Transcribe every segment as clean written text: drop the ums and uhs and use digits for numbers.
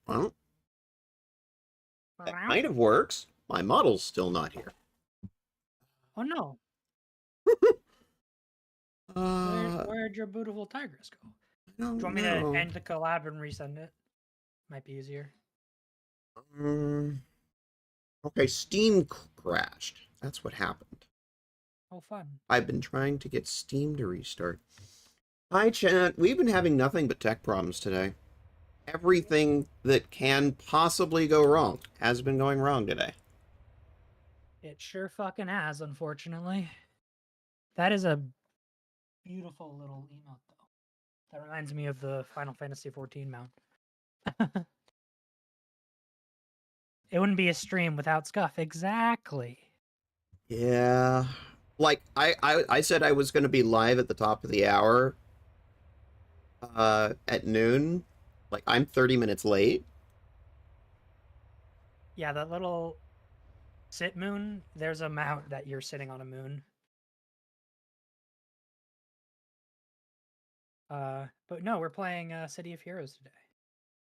Well, that Meow. kind of works. My model's still not here. Oh no, Uh, where'd your beautiful tigress go? I Do you don't want me to know. end the collab and resend it? Might be easier. Um, okay, Steam crashed. That's what happened. Oh, fun. I've been trying to get Steam to restart. Hi, chat. We've been having nothing but tech problems today. Everything that can possibly go wrong has been going wrong today. It sure fucking has, unfortunately. That is a beautiful little emote, though. That reminds me of the Final Fantasy XIV mount. It wouldn't be a stream without Scuff. Exactly. Yeah. Like, I said I was going to be live at the top of the hour at noon. Like, I'm 30 minutes late. Yeah, that little sit moon, there's a mount that you're sitting on a moon. But no, we're playing City of Heroes today.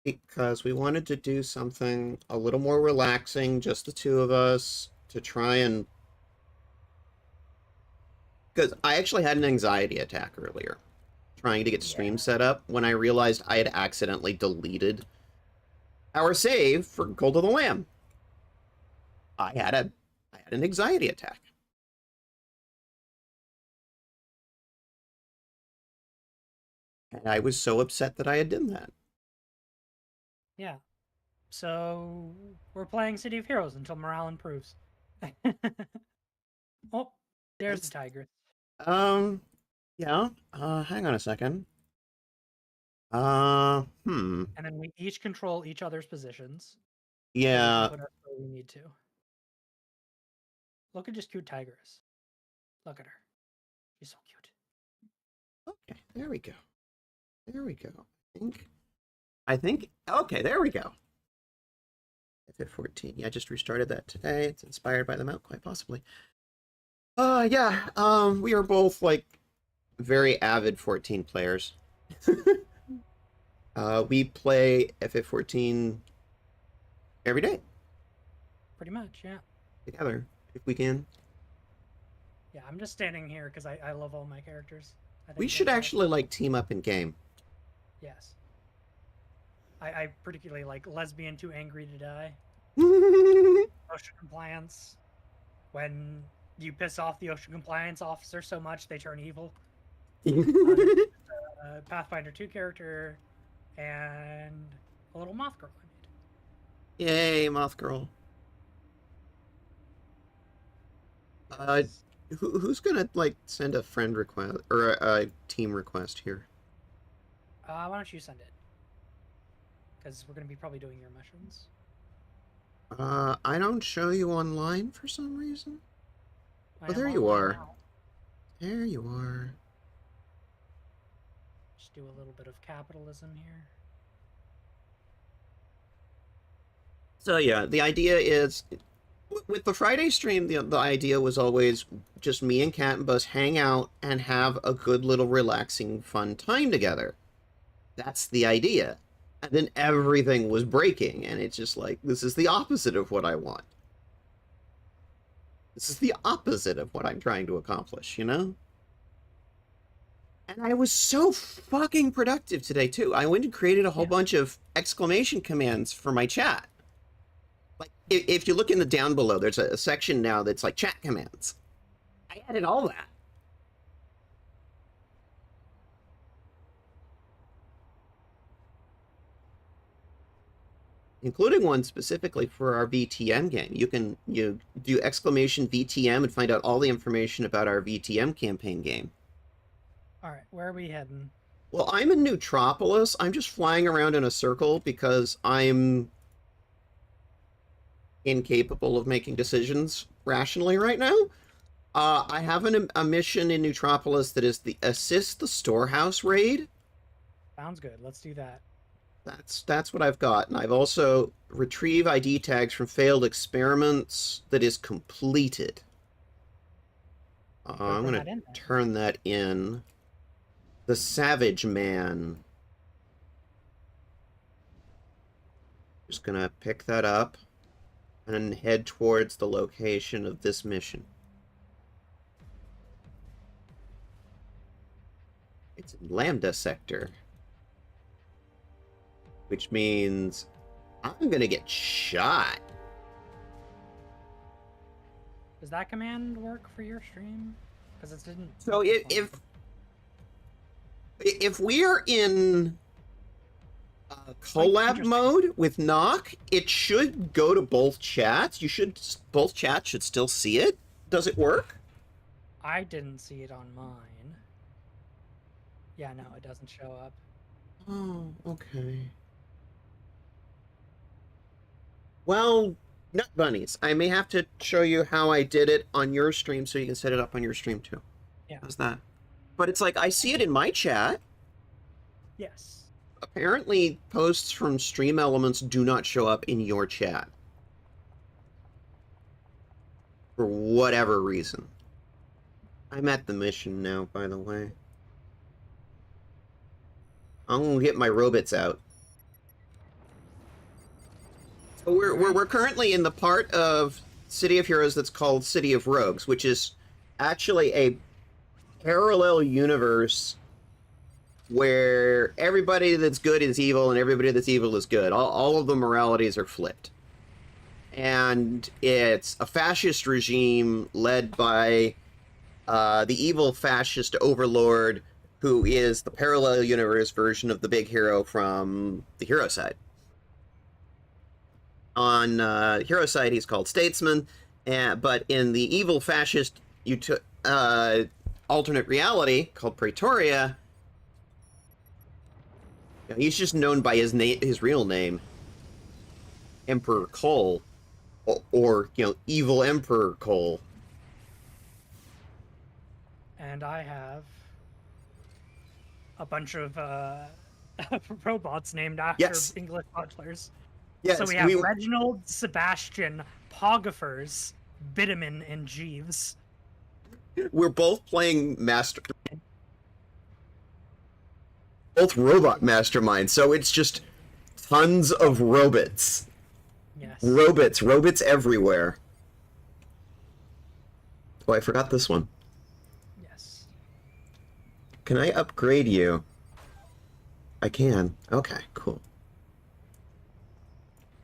Because we wanted to do something a little more relaxing, just the two of us, to try and... Because I actually had an anxiety attack earlier, trying to get Yeah. stream set up, when I realized I had accidentally deleted our save for Gold of the Lamb. I had an anxiety attack. And I was so upset that I had done that. Yeah. So we're playing City of Heroes until morale improves. Oh, there's the That's, tiger. yeah. Hang on a second. And then we each control each other's positions. So we can Yeah. put us where we need to. Look at just cute tigress. Look at her. She's so cute. Okay, there we go. There we go. Okay, there we go. FF14. Yeah, I just restarted that today. It's inspired by the mount, quite possibly. Yeah, we are both, like, very avid 14 players. We play FF14 every day Pretty much, yeah. together, if we can. Yeah, I'm just standing here because I love all my characters. I We think should that's all. actually, like, team up in game. Yes. I particularly like Lesbian Too Angry to Die. Ocean Compliance. When you piss off the Ocean Compliance officer so much they turn evil. Pathfinder 2 character and a little moth girl I made. Yay, Moth Girl. Yes. Who's gonna, like, send a friend request or a team request here? Why don't you send it? Because we're gonna be probably doing your missions. I don't show you online for some reason. I Oh, am there you online are. now. There you are. Just do a little bit of capitalism here. So yeah, the idea is with the Friday stream, the idea was always just me and Cat and Bus hang out and have a good little relaxing, fun time together. That's the idea. And then everything was breaking, and it's just like, this is the opposite of what I want. This is the opposite of what I'm trying to accomplish, you know? And I was so fucking productive today, too. I went and created a whole bunch of exclamation commands for my chat. Like, if you look in the down below, there's a section now that's like chat commands. I added all that. Including one specifically for our VTM game. You do exclamation VTM and find out all the information about our VTM campaign game. All right, where are we heading? Well, I'm in Neutropolis. I'm just flying around in a circle because I'm incapable of making decisions rationally right now. I have a mission in Neutropolis that is the assist the storehouse raid. Sounds good. Let's do that. That's what I've got, and I've also retrieve ID tags from failed experiments that is completed. I'm gonna turn that in. The Savage Man. Just gonna pick that up and head towards the location of this mission. It's in Lambda sector, which means I'm gonna get shot. Does that command work for your stream? Because it didn't. So if we are in collab mode with knock, it should go to both chats. Both chats should still see it. Does it work? I didn't see it on mine. Yeah, no, it doesn't show up. Oh, okay. Well, nut bunnies. I may have to show you how I did it on your stream so you can set it up on your stream too. Yeah. How's that? But it's like I see it in my chat. Yes. Apparently, posts from Stream Elements do not show up in your chat. For whatever reason. I'm at the mission now, by the way. I'm gonna get my robots out. So we're currently in the part of City of Heroes that's called City of Rogues, which is actually a parallel universe where everybody that's good is evil and everybody that's evil is good. All of the moralities are flipped. And it's a fascist regime led by the evil fascist overlord who is the parallel universe version of the big hero from the hero side. On hero side, he's called Statesman, but in the evil fascist alternate reality called Praetoria, he's just known by his real name, Emperor Cole, or Evil Emperor Cole. And I have a bunch of robots named after English butlers. Yes, so we have Reginald, Sebastian, Poggafers, Bitumen, and Jeeves. We're both playing both robot masterminds, so it's just tons of robots. Yes. Robots everywhere. Oh, I forgot this one. Yes. Can I upgrade you? I can. Okay, cool.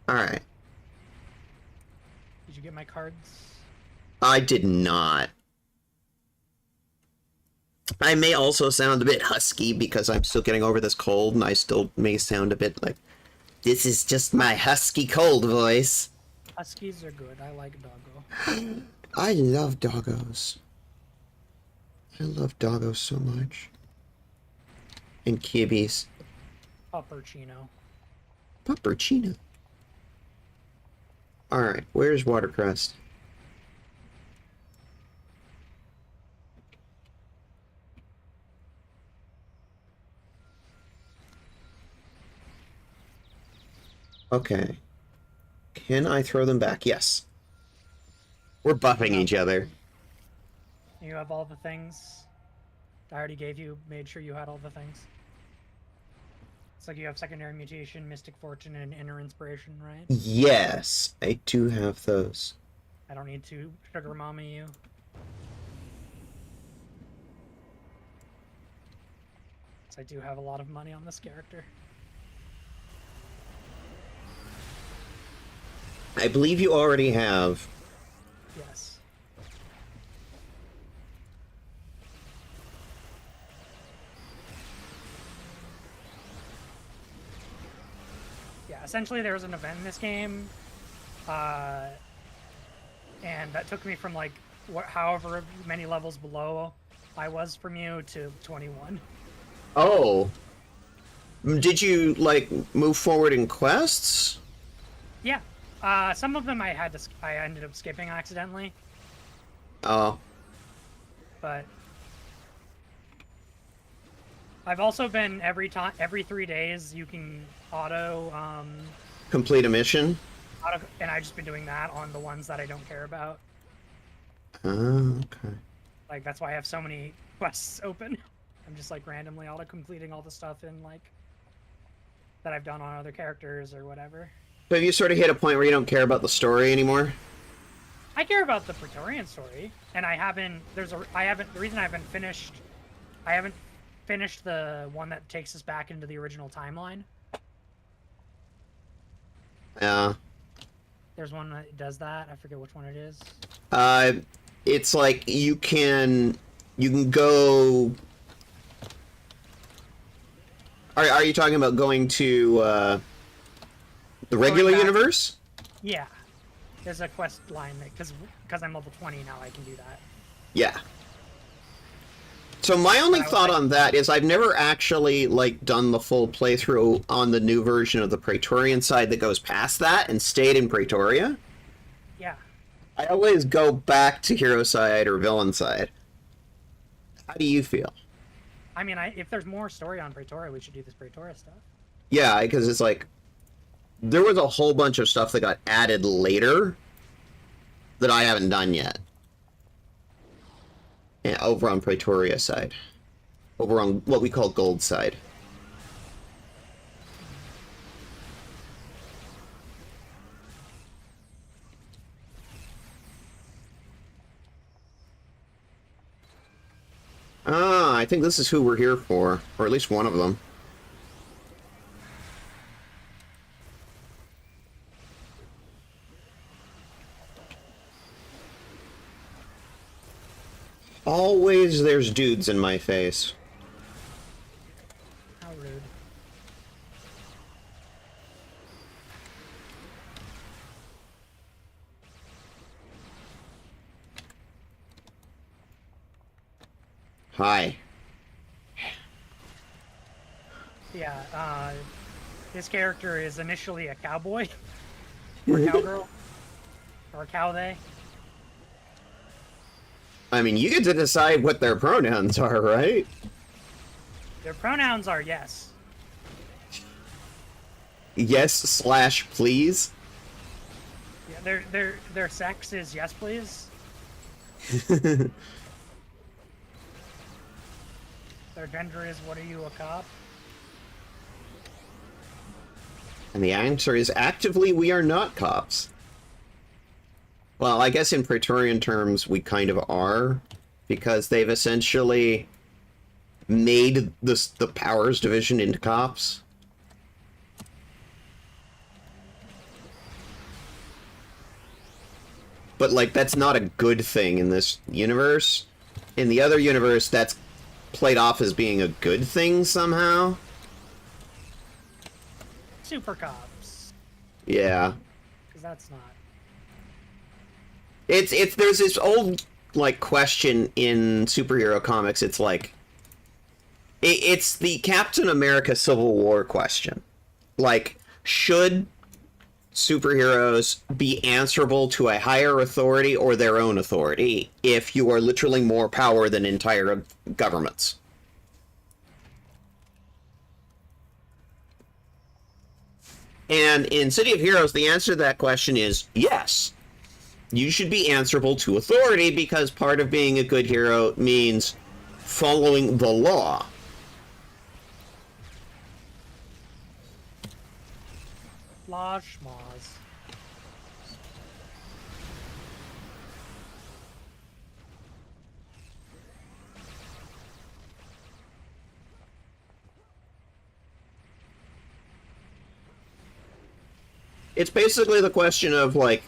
Alright. Did you get my cards? I did not. I may also sound a bit husky because I'm still getting over this cold, and I still may sound a bit like, this is just my husky cold voice. Huskies are good. I like doggo. I love doggos. I love doggos so much. And kibbies. Puppercino. Puppercino. Alright, where's Watercrest? Okay. Can I throw them back? Yes. We're buffing each other. You have all the things I already gave you, made sure you had all the things. It's like you have secondary mutation, mystic fortune, and inner inspiration, right? Yes, I do have those. I don't need to sugar mommy you. So I do have a lot of money on this character. I believe you already have. Yes. Yeah, essentially there was an event in this game, and that took me from like however many levels below I was from you to 21. Oh. Did you, like, move forward in quests? Yeah. Some of them I ended up skipping accidentally. Oh. But I've also been every 3 days you can complete a mission? And I've just been doing that on the ones that I don't care about. Oh, okay. Like, that's why I have so many quests open. I'm just like randomly auto completing all the stuff in like that I've done on other characters or whatever. So have you sort of hit a point where you don't care about the story anymore? I care about the Praetorian story, and I haven't. The reason I haven't finished. I haven't finished the one that takes us back into the original timeline. Yeah. There's one that does that. I forget which one it is. It's like you can go. Are you talking about going to the regular universe? Yeah. There's a quest line that because I'm level 20 now, I can do that. Yeah. So my only thought on that is I've never actually like done the full playthrough on the new version of the Praetorian side that goes past that and stayed in Praetoria. Yeah. I always go back to hero side or villain side. How do you feel? I mean, if there's more story on Praetoria, we should do this Praetoria stuff. Yeah, because it's like there was a whole bunch of stuff that got added later that I haven't done yet. Yeah, over on Praetoria side. Over on what we call Gold side. Ah, I think this is who we're here for. Or at least one of them. Always there's dudes in my face. How rude. Hi. Yeah, this character is initially a cowboy. Or a cowgirl. Or a cowthey. I mean, you get to decide what their pronouns are, right? Their pronouns are yes. Yes / please. Yeah, their sex is yes, please. Their gender is what are you, a cop? And the answer is actively we are not cops. Well, I guess in Praetorian terms we kind of are, because they've essentially made the powers division into cops. But, like, that's not a good thing in this universe. In the other universe, that's played off as being a good thing somehow. Super cops. Yeah. Because that's not. It's there's this old like question in superhero comics. It's like it's the Captain America Civil War question. Like, should superheroes be answerable to a higher authority or their own authority if you are literally more power than entire governments? And in City of Heroes, the answer to that question is yes. You should be answerable to authority because part of being a good hero means following the law. Law schmoz. It's basically the question of, like,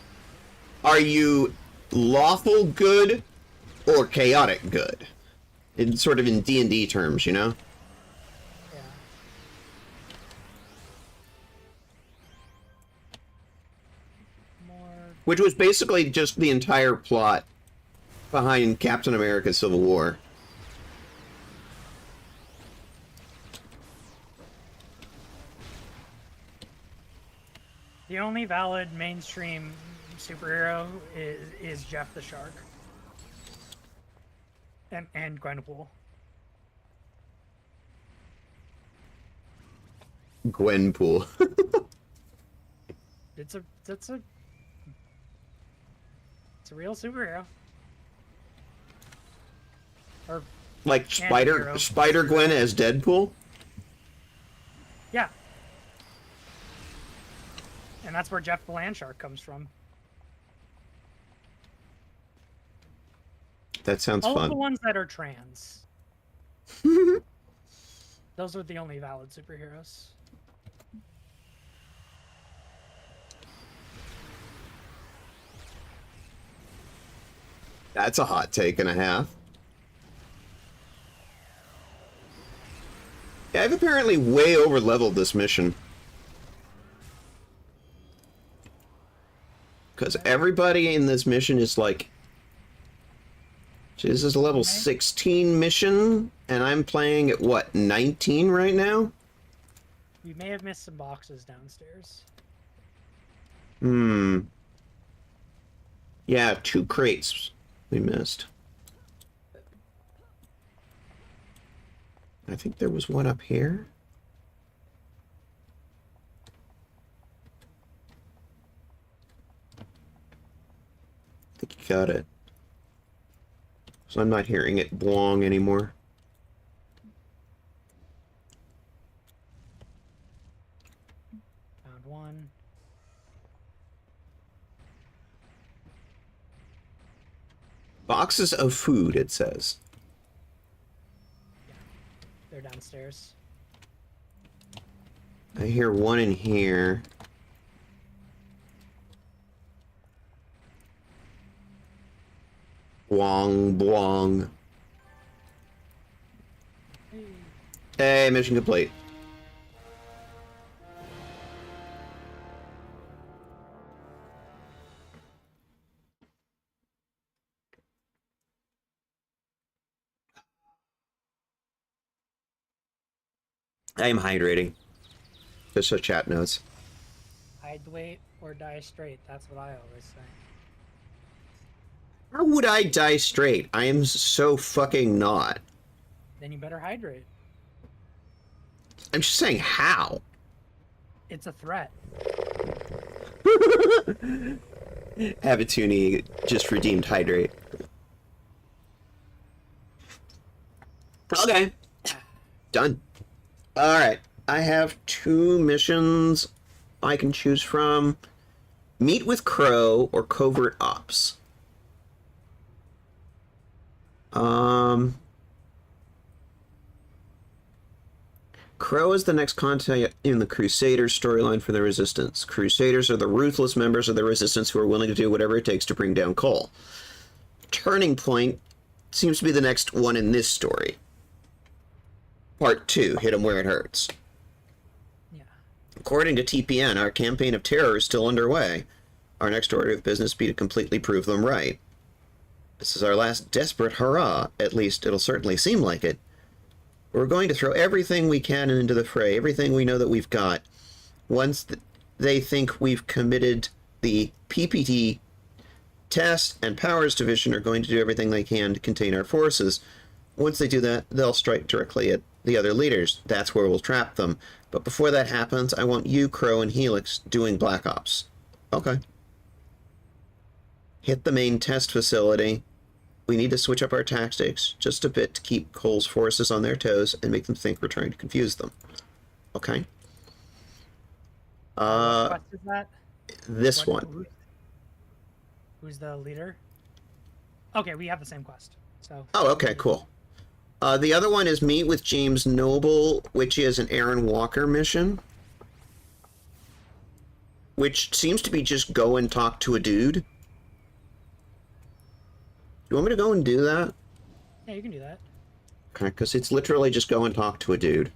are you lawful good or chaotic good? It's sort of in D&D terms, you know? Yeah. More. Which was basically just the entire plot behind Captain America Civil War. The only valid mainstream superhero is Jeff the Shark. And Gwenpool. Gwenpool. It's a real superhero. Or Like Anti-hero. Spider-Gwen as Deadpool? yeah. And And that's where Jeff the Land Shark comes from. That sounds All fun. of the ones that are trans. Those are the only valid superheroes. That's a hot take and a half. Yeah, I've apparently way over leveled this mission. Because everybody in this mission is like... This is a level 16 mission, and I'm playing at, what, 19 right now? We may have missed some boxes downstairs. Yeah, 2 crates we missed. I think there was one up here. I think you got it. So I'm not hearing it blong anymore. Found one. Boxes of food, it says. They're downstairs. I hear one in here. Bwong, bwong. Hey, mission complete. I am hydrating. Just so chat knows. Hide the weight or die straight. That's what I always say. How would I die straight? I am so fucking not. Then you better hydrate. I'm just saying how. It's a threat. Avatuni just redeemed hydrate. Okay. Done. Alright. I have 2 missions I can choose from. Meet with Crow or Covert Ops. Crow is the next contact in the Crusaders storyline for the Resistance. Crusaders are the ruthless members of the Resistance who are willing to do whatever it takes to bring down Cole. Turning Point seems to be the next one in this story. Part 2, Hit 'em Where It Hurts. Yeah. According to TPN, our campaign of terror is still underway. Our next order of business be to completely prove them right. This is our last desperate hurrah. At least it'll certainly seem like it. We're going to throw everything we can into the fray, everything we know that we've got. Once they think we've committed, the PPT test and powers division are going to do everything they can to contain our forces. Once they do that, they'll strike directly at the other leaders. That's where we'll trap them. But before that happens, I want you, Crow, and Helix doing Black Ops. Okay. Hit the main test facility. We need to switch up our tactics just a bit to keep Cole's forces on their toes and make them think we're trying to confuse them. Okay. What quest is that? This one. Who's the leader? Okay, we have the same quest. So. Oh, okay, cool. The other one is Meet with James Noble, which is an Aaron Walker mission. Which seems to be just go and talk to a dude. You want me to go and do that? Yeah, you can do that. Okay, because it's literally just go and talk to a dude.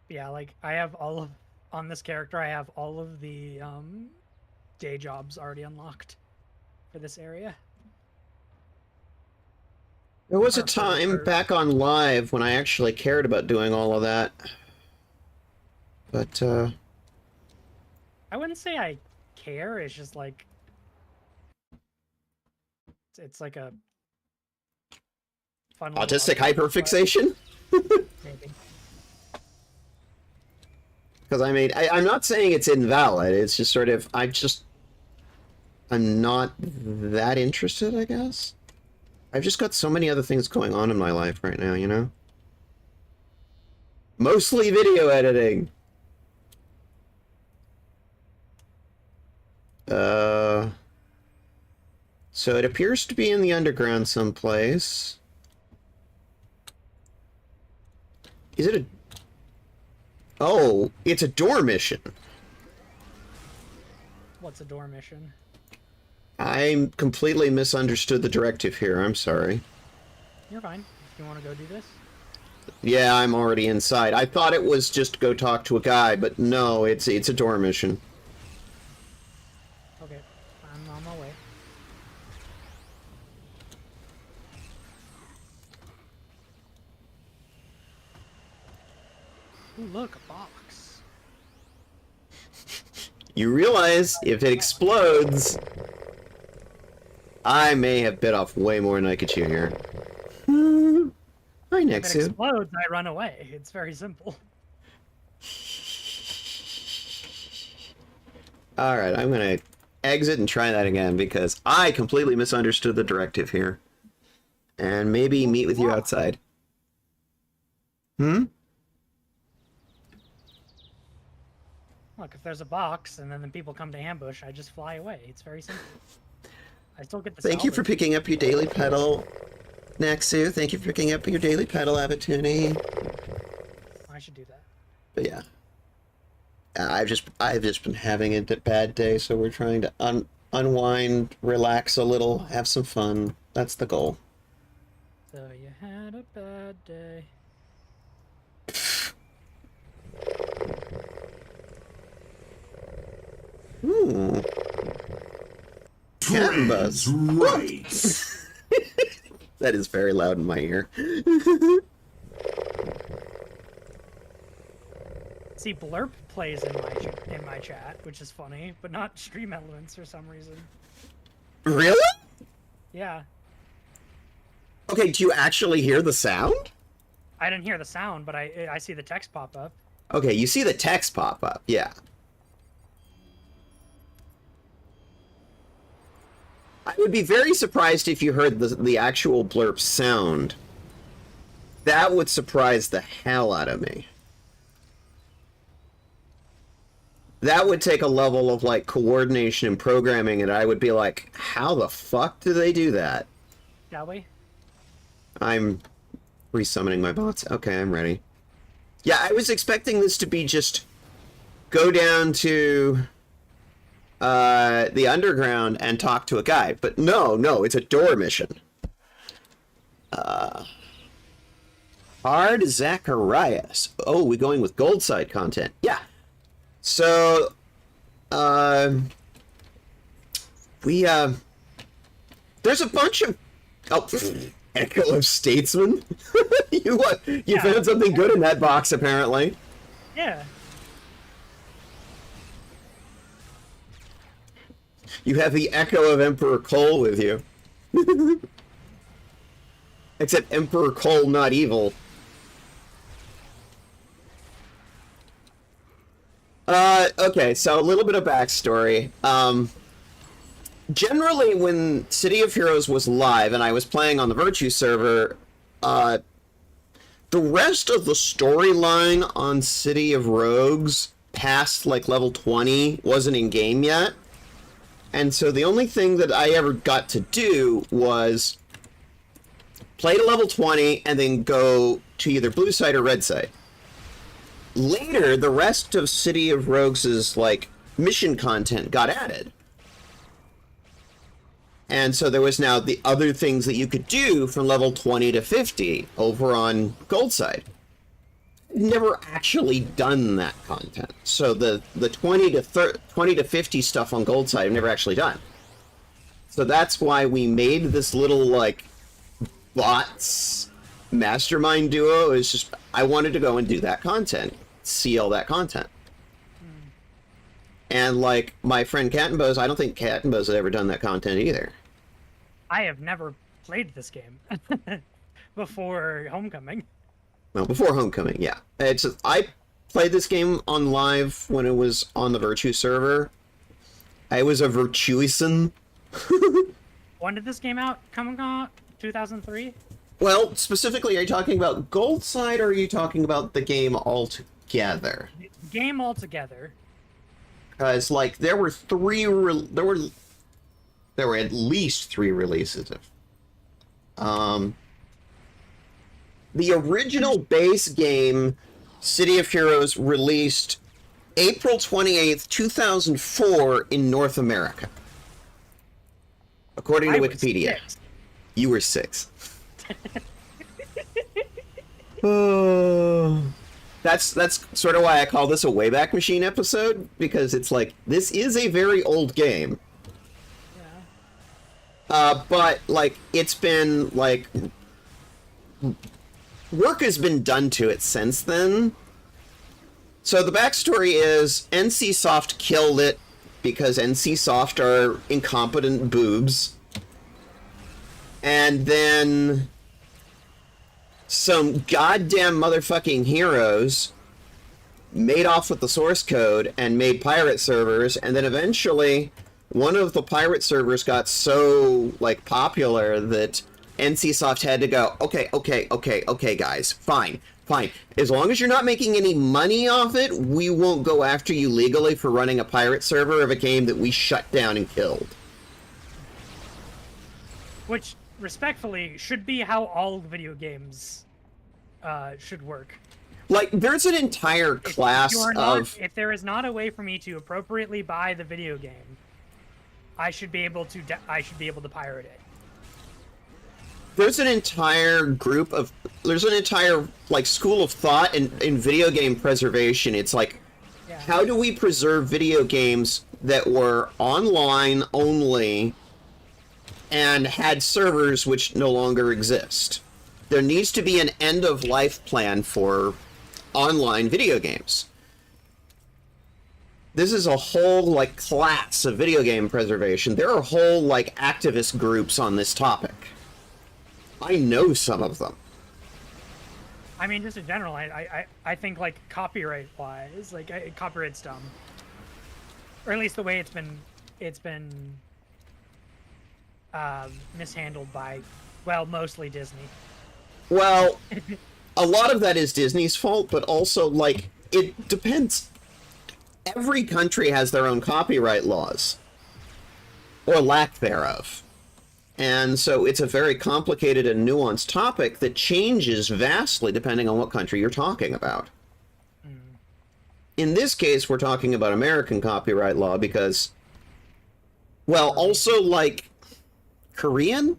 Yeah, like I have all of on this character. I have all of the day jobs already unlocked for this area. There was a time back on live when I actually cared about doing all of that. But, I wouldn't say I care, it's just like... It's like a... fun little autistic update, hyperfixation? but maybe. Because I'm not saying it's invalid, it's just sort of, I'm not that interested, I guess? I've just got so many other things going on in my life right now, you know? Mostly video editing. So it appears to be in the underground someplace. Is it a... Oh, it's a door mission. What's a door mission? I completely misunderstood the directive here, I'm sorry. You're fine. If you want to go do this. Yeah, I'm already inside. I thought it was just go talk to a guy, but no, it's a door mission. Okay, I'm on my way. Ooh, look, a box. You realize if it explodes, I may have bit off way more than I could chew here. Hi, If it Nexu. explodes, I run away. It's very simple. Alright, I'm gonna exit and try that again because I completely misunderstood the directive here. And maybe meet with you outside. Hmm? Look, if there's a box and then the people come to ambush, I just fly away. It's very simple. I still get the Thank you for salvage. picking up your daily pedal, Nexu. Thank you for picking up your daily pedal, Avatuni. I should do that. But yeah. I've just been having a bad day, so we're trying to unwind, relax a little, have some fun. That's the goal. So you had a bad day. Trans rights. That is very loud in my ear. See, Blurp plays in my chat, which is funny, but not Stream Elements for some reason. Really? Yeah, Okay, do you actually hear the sound? I didn't hear the sound, but I see the text pop up. Okay, you see the text pop up, yeah. I would be very surprised if you heard the actual blurp sound. That would surprise the hell out of me. That would take a level of, like, coordination and programming, and I would be like, how the fuck do they do that? Shall we? I'm resummoning my bots. Okay, I'm ready. Yeah, I was expecting this to be just go down to the underground and talk to a guy, but no, it's a door mission. Hard Zacharias. Oh, we going with gold side content. Yeah. So, there's a bunch of, Echo of Statesman? You found something good in that box, apparently. Yeah. You have the Echo of Emperor Cole with you. Except Emperor Cole not evil. Okay, so a little bit of backstory. Generally, when City of Heroes was live and I was playing on the Virtue server, the rest of the storyline on City of Rogues past, like, level 20 wasn't in-game yet. And so the only thing that I ever got to do was play to level 20 and then go to either blue side or red side. Later, the rest of City of Rogues' like mission content got added. And so there was now the other things that you could do from level 20 to 50 over on gold side. Never actually done that content. So the 20 to 50 stuff on gold side I've never actually done. So that's why we made this little, like, bots mastermind duo is just, I wanted to go and do that content, see all that content. And like my friend Cattenbose, I don't think Cattenbose had ever done that content either. I have never played this game before Homecoming. Well, before Homecoming, yeah. I played this game on live when it was on the Virtue server. I was a Virtuisan. When did this game come out? 2003? Well, specifically, are you talking about Gold Side, or are you talking about the game altogether? Game altogether. Because, like, there were at least 3 releases of. The original base game, City of Heroes, released April 28th, 2004 in North America. According to Wikipedia. You were 6. That's sort of why I call this a Wayback Machine episode, because it's like, this is a very old game. Yeah. But, like, it's been, like, work has been done to it since then. So the backstory is NCSoft killed it because NCSoft are incompetent boobs. And then some goddamn motherfucking heroes made off with the source code and made pirate servers, and then eventually one of the pirate servers got so, like, popular that NCSoft had to go, okay, guys, fine. As long as you're not making any money off it, we won't go after you legally for running a pirate server of a game that we shut down and killed. Which, respectfully, should be how all video games should work. Like, there's an entire class of... If there is not a way for me to appropriately buy the video game, I should be able to pirate it. There's an entire group of... There's an entire, like, school of thought in video game preservation. It's like, yeah. How do we preserve video games that were online only and had servers which no longer exist? There needs to be an end-of-life plan for online video games. This is a whole, like, class of video game preservation. There are whole, like, activist groups on this topic. I know some of them. I mean, just in general, I think, like, copyright-wise, like, copyright's dumb. Or at least the way it's been mishandled by, well, mostly Disney. Well, a lot of that is Disney's fault, but also, like, it depends. Every country has their own copyright laws. Or lack thereof. And so it's a very complicated and nuanced topic that changes vastly depending on what country you're talking about. In this case, we're talking about American copyright law because, well, also, like, Korean?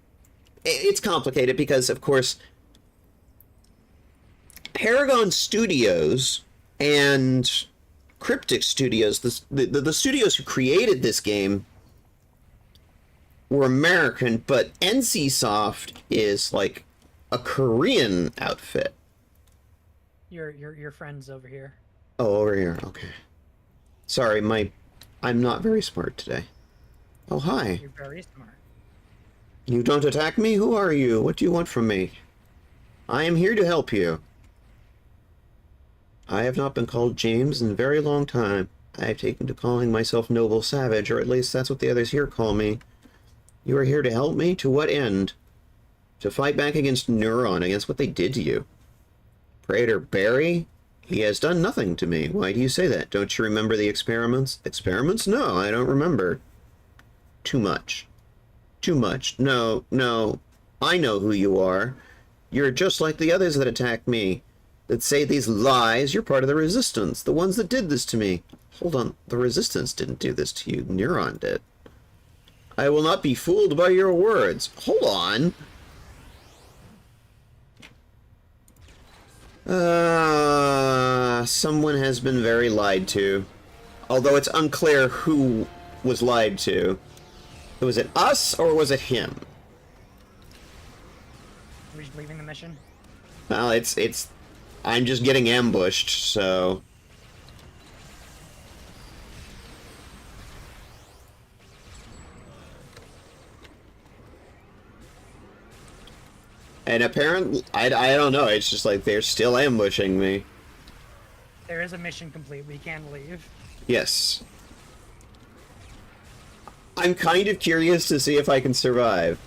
It's complicated because, of course, Paragon Studios and Cryptic Studios, the studios who created this game, were American, but NCSoft is like a Korean outfit. Your friend's over here. Oh, over here. Okay. Sorry, I'm not very smart today. Oh, hi. You're very smart. You don't attack me? Who are you? What do you want from me? I am here to help you. I have not been called James in a very long time. I have taken to calling myself Noble Savage, or at least that's what the others here call me. You are here to help me? To what end? To fight back against Neuron, against what they did to you. Praetor Barry? He has done nothing to me. Why do you say that? Don't you remember the experiments? Experiments? No, I don't remember. Too much. Too much. No. I know who you are. You're just like the others that attacked me. That say these lies. You're part of the Resistance. The ones that did this to me. Hold on. The Resistance didn't do this to you. Neuron did. I will not be fooled by your words. Hold on. Someone has been very lied to. Although it's unclear who was lied to. Was it us or was it him? leaving the mission. Well, it's... I'm just getting ambushed, so... And apparently, I don't know, it's just like they're still ambushing me. There is a mission complete. We can leave. Yes. I'm kind of curious to see if I can survive.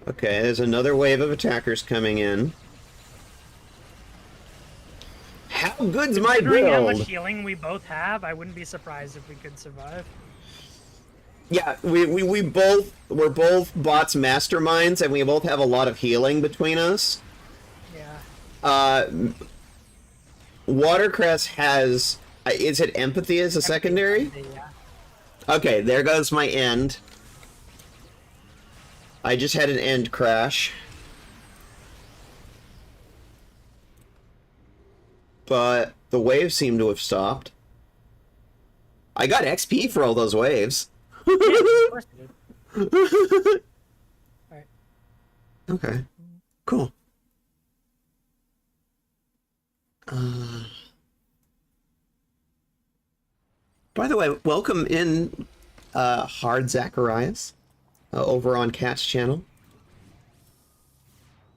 Okay, there's another wave of attackers coming in. How good's my Considering how build? much healing we both have, I wouldn't be surprised if we could survive. Yeah, we're both bots masterminds, and we both have a lot of healing between us. Yeah. Watercress has... is it empathy as a secondary? Yeah. Okay, there goes my end. I just had an end crash. But the waves seem to have stopped. I got XP for all those waves. Yeah, of course it did. Alright. Okay, cool. By the way, welcome in, Hard Zacharias, over on Cat's channel.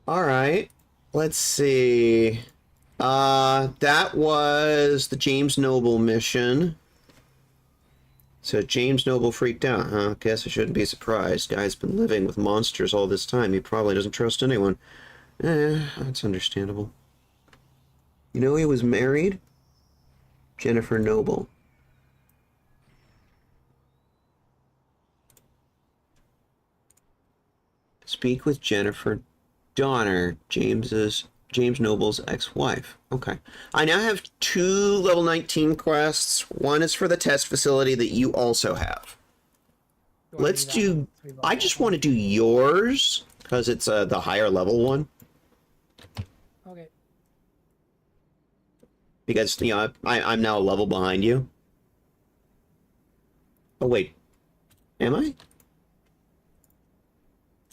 Alright, let's see. That was the James Noble mission. So James Noble freaked out, huh? Guess I shouldn't be surprised. Guy's been living with monsters all this time. He probably doesn't trust anyone. That's understandable. You know he was married? Jennifer Noble. Speak with Jennifer Donner, James Noble's ex-wife. Okay. I now have 2 level 19 quests. One is for the test facility that you also have. Let's do... I just want to do yours, because it's the higher level one. Okay. Because, you know, I'm now a level behind you. Oh, wait. Am I?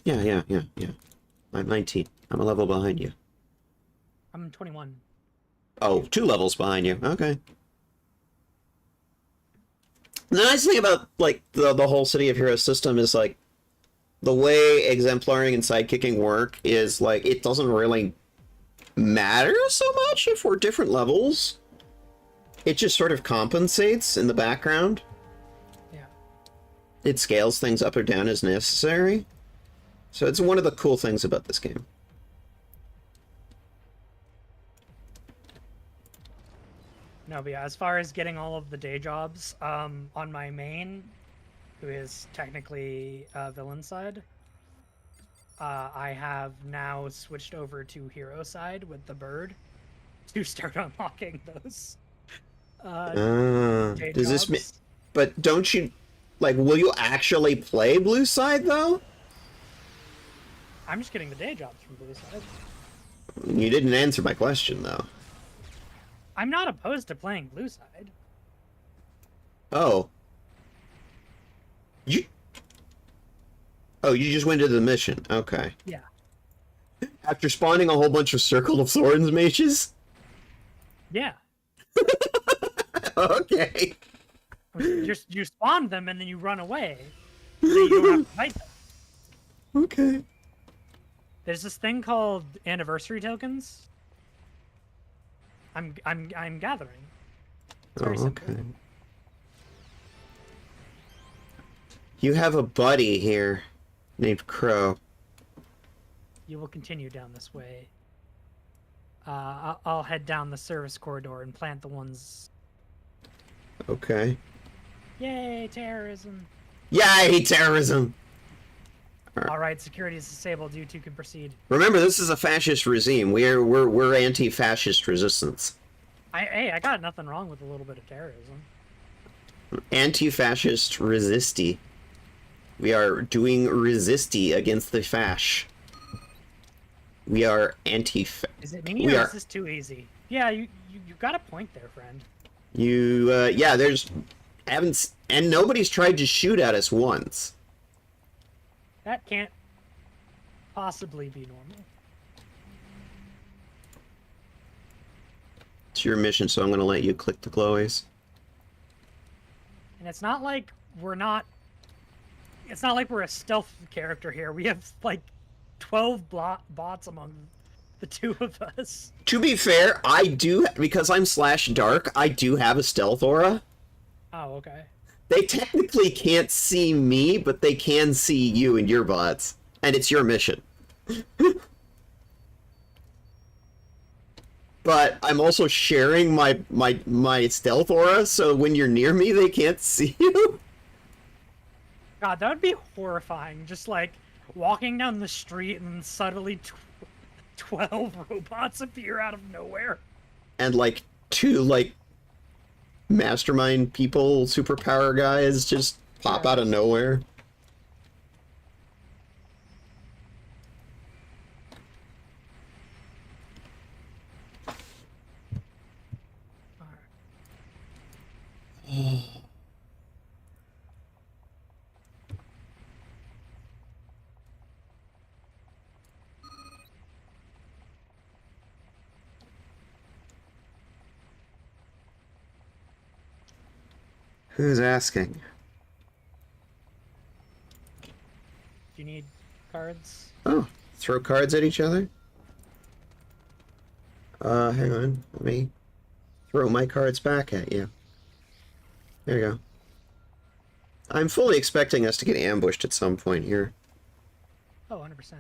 Yeah. I'm 19. I'm a level behind you. I'm 21. Oh, 2 levels behind you. Okay. The nice thing about, like, the whole City of Heroes system is, like, the way exemplaring and sidekicking work is, like, it doesn't really matter so much if we're different levels. It just sort of compensates in the background. Yeah. It scales things up or down as necessary. So it's one of the cool things about this game. No, but yeah, as far as getting all of the day jobs, on my main, who is technically villain side, I have now switched over to hero side with the bird to start unlocking those day does jobs. this but don't you, like, will you actually play blue side though? I'm just getting the day jobs from blue side. You didn't answer my question though. I'm not opposed to playing blue side. Oh. You just went to the mission. Okay. Yeah. After spawning a whole bunch of Circle of Thorns mages? Yeah. Okay. I mean, you spawn them and then you run away. And then you don't have to fight them. Okay. There's this thing called anniversary tokens. I'm gathering. It's very simple. Okay. You have a buddy here named Crow. You will continue down this way. I'll head down the service corridor and plant the ones. Okay. Yay, terrorism! Yay, terrorism! All right, security is disabled. You two can proceed. Remember, this is a fascist regime. We're anti-fascist resistance. Hey, I got nothing wrong with a little bit of terrorism. Anti-fascist resisti. We are doing resisti against the fash. We are anti. Is it me We or are. is this too easy? Yeah, you got a point there, friend. You. Yeah. There's. Haven't. And nobody's tried to shoot at us once. That can't possibly be normal. It's your mission, so I'm going to let you click the glowies. And it's not like we're not. It's not like we're a stealth character here. We have like 12 bots among the two of us. To be fair, I do, because I'm /dark, I do have a stealth aura. Oh, okay. They technically can't see me, but they can see you and your bots. And it's your mission. But I'm also sharing my stealth aura, so when you're near me, they can't see you. God, that would be horrifying. Just like walking down the street and suddenly 12 robots appear out of nowhere. And like two like mastermind people, superpower guys just pop out of nowhere. Who's asking? Do you need cards? Oh, throw cards at each other? Hang on. Let me throw my cards back at you. There you go. I'm fully expecting us to get ambushed at some point here. Oh, 100%.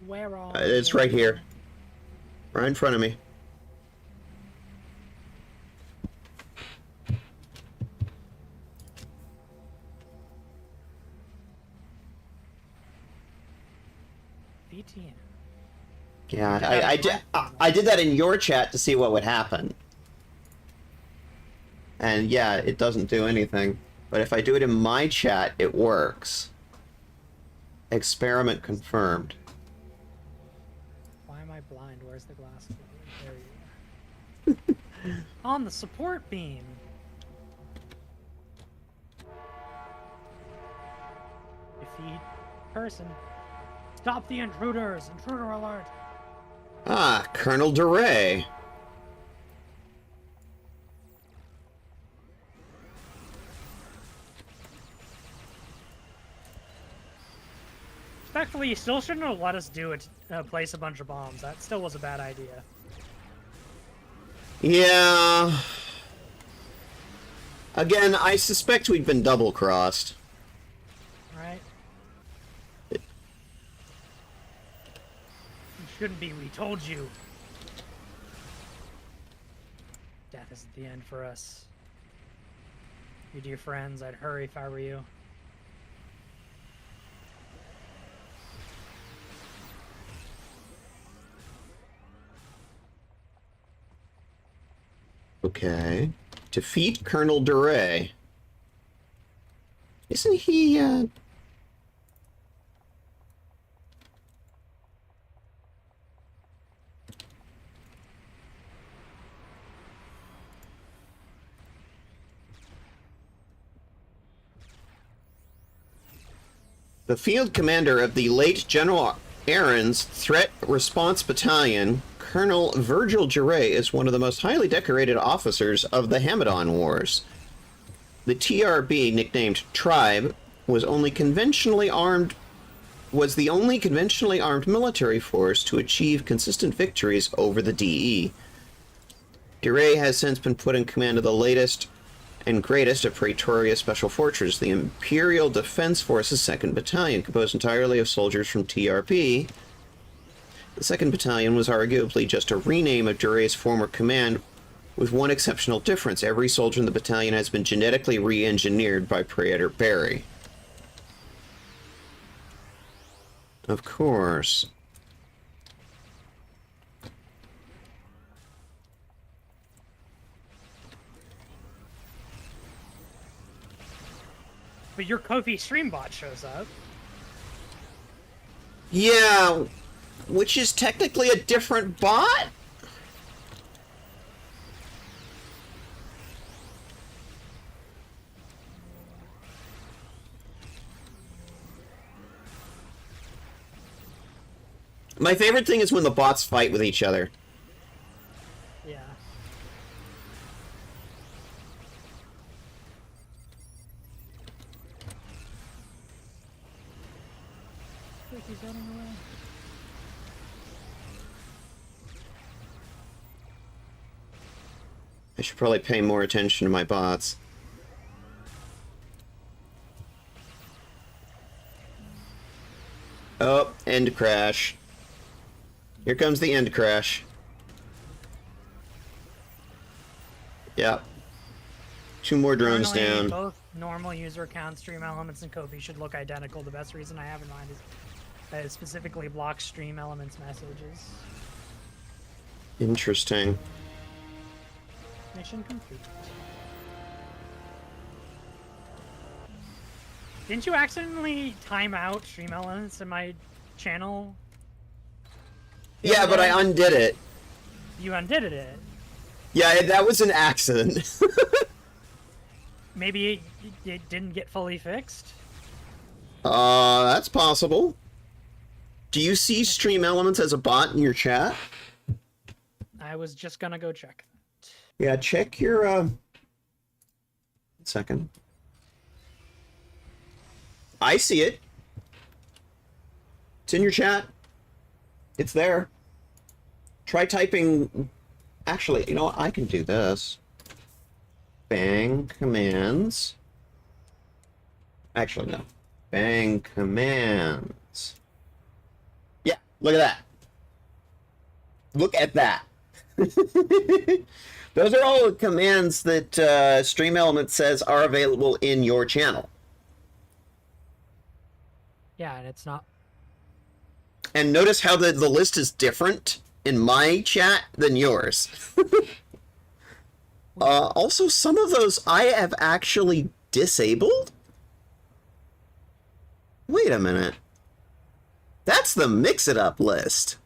Where are It's right here. Right in front of me. VTN. Yeah, I did that in your chat to see what would happen. And yeah, it doesn't do anything. But if I do it in my chat, it works. Experiment confirmed. Why am I blind? Where's the glass? There you are. On the support beam. Defeat person. Stop the intruders! Intruder alert! Ah, Colonel DeRay. Respectfully, you still shouldn't have let us do it. Place a bunch of bombs. That still was a bad idea. Yeah. Again, I suspect we've been double-crossed. Right? You shouldn't be. We told you. Death isn't the end for us. You dear friends, I'd hurry if I were you. Okay. Defeat Colonel DeRay. Isn't he, The field commander of the late General Aaron's Threat Response Battalion, Colonel Virgil Giray, is one of the most highly decorated officers of the Hamadan Wars. The TRB, nicknamed Tribe, was the only conventionally armed military force to achieve consistent victories over the DE. Giray has since been put in command of the latest and greatest of Praetoria's Special Forces, the Imperial Defense Forces 2nd Battalion, composed entirely of soldiers from TRP. The 2nd Battalion was arguably just a rename of Duray's former command, with one exceptional difference. Every soldier in the battalion has been genetically re-engineered by Praetor Barry. Of course. But your Kofi stream bot shows up. Yeah, which is technically a different bot? My favorite thing is when the bots fight with each other. Yeah. Like he's running away. I should probably pay more attention to my bots. Oh, end crash. Here comes the end crash. Yep. 2 more drones Normally, down. Both normal user accounts, Stream Elements, and Kofi should look identical. The best reason I have in mind is that it specifically blocks Stream Elements messages. Interesting. Mission complete. Didn't you accidentally time out Stream Elements in my channel? Yeah, but I undid it. You undid it. Yeah, that was an accident. Maybe it didn't get fully fixed? That's possible. Do you see Stream Elements as a bot in your chat? I was just gonna go check. Yeah, check your, second. I see it. It's in your chat. It's there. Try typing... Actually, you know what? I can do this. Bang commands. Actually, no. Bang commands. Yeah, look at that. Look at that. Those are all commands that Stream Elements says are available in your channel. Yeah, and it's not. And notice how the list is different in my chat than yours. Also, some of those I have actually disabled. Wait a minute. That's the Mix It Up list.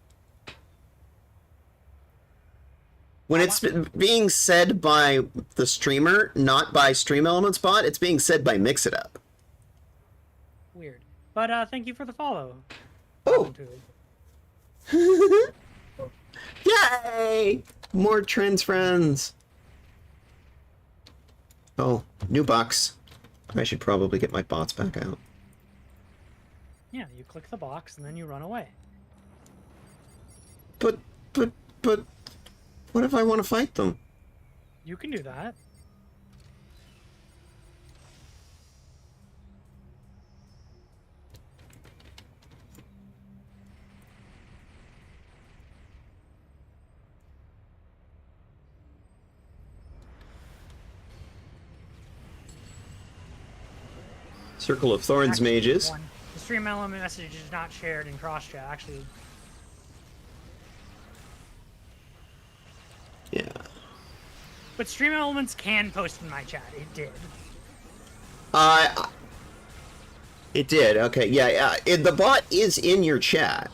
When it's being said by the streamer, not by Stream Elements bot, it's being said by Mix It Up. Weird. But thank you for the follow. Oh. Yay! More trends friends. Oh, new box. I should probably get my bots back out. Yeah, you click the box and then you run away. But, what if I want to fight them? You can do that. Circle of Thorns Actually, mages. The stream element message is not shared in cross chat. Actually, Yeah. but stream elements can post in my chat. It did. It did. Okay. Yeah. The bot is in your chat.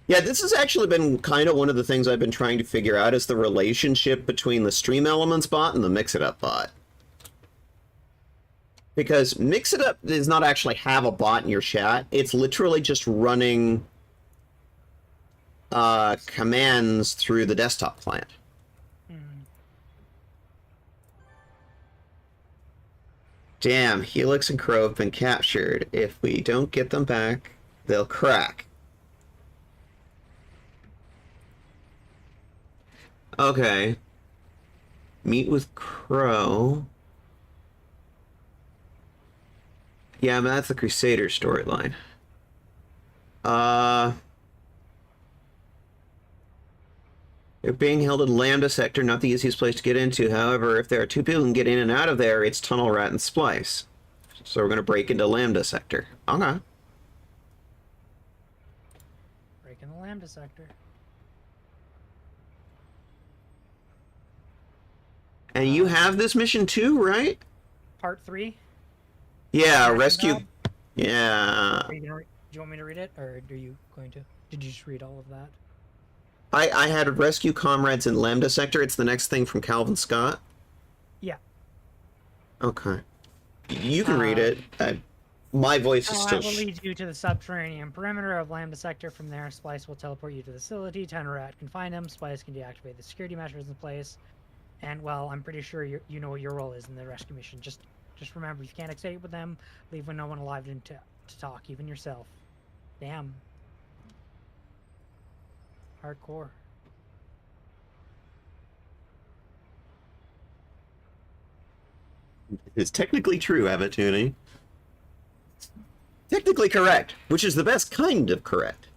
Yeah, this has actually been kind of one of the things I've been trying to figure out is the relationship between the Stream Elements bot and the Mix It Up bot. Because Mix It Up does not actually have a bot in your chat. It's literally just running commands through the desktop client. Damn, Helix and Crow have been captured. If we don't get them back, they'll crack. Okay. Meet with Crow. Yeah, that's the Crusader storyline. They're being held in Lambda Sector, not the easiest place to get into. However, if there are two people who can get in and out of there, it's Tunnel Rat and Splice. So we're going to break into Lambda Sector. Okay. Break in the Lambda sector. And you have this mission too, right? Part 3. Yeah, Action rescue. Dog? Yeah. Do you want me to read it, or are you going to? Did you just read all of that? I had rescue comrades in Lambda Sector. It's the next thing from Calvin Scott. Yeah. Okay. You can read it. My voice is still... I will lead you to the subterranean perimeter of Lambda Sector. From there, Splice will teleport you to the facility. Tenrat can find him. Splice can deactivate the security measures in place. And, well, I'm pretty sure you know what your role is in the rescue mission. Just remember, you can't escape with them. Leave with no one alive to talk, even yourself. Damn. Hardcore. It's technically true, Avatuni. Technically correct, which is the best kind of correct.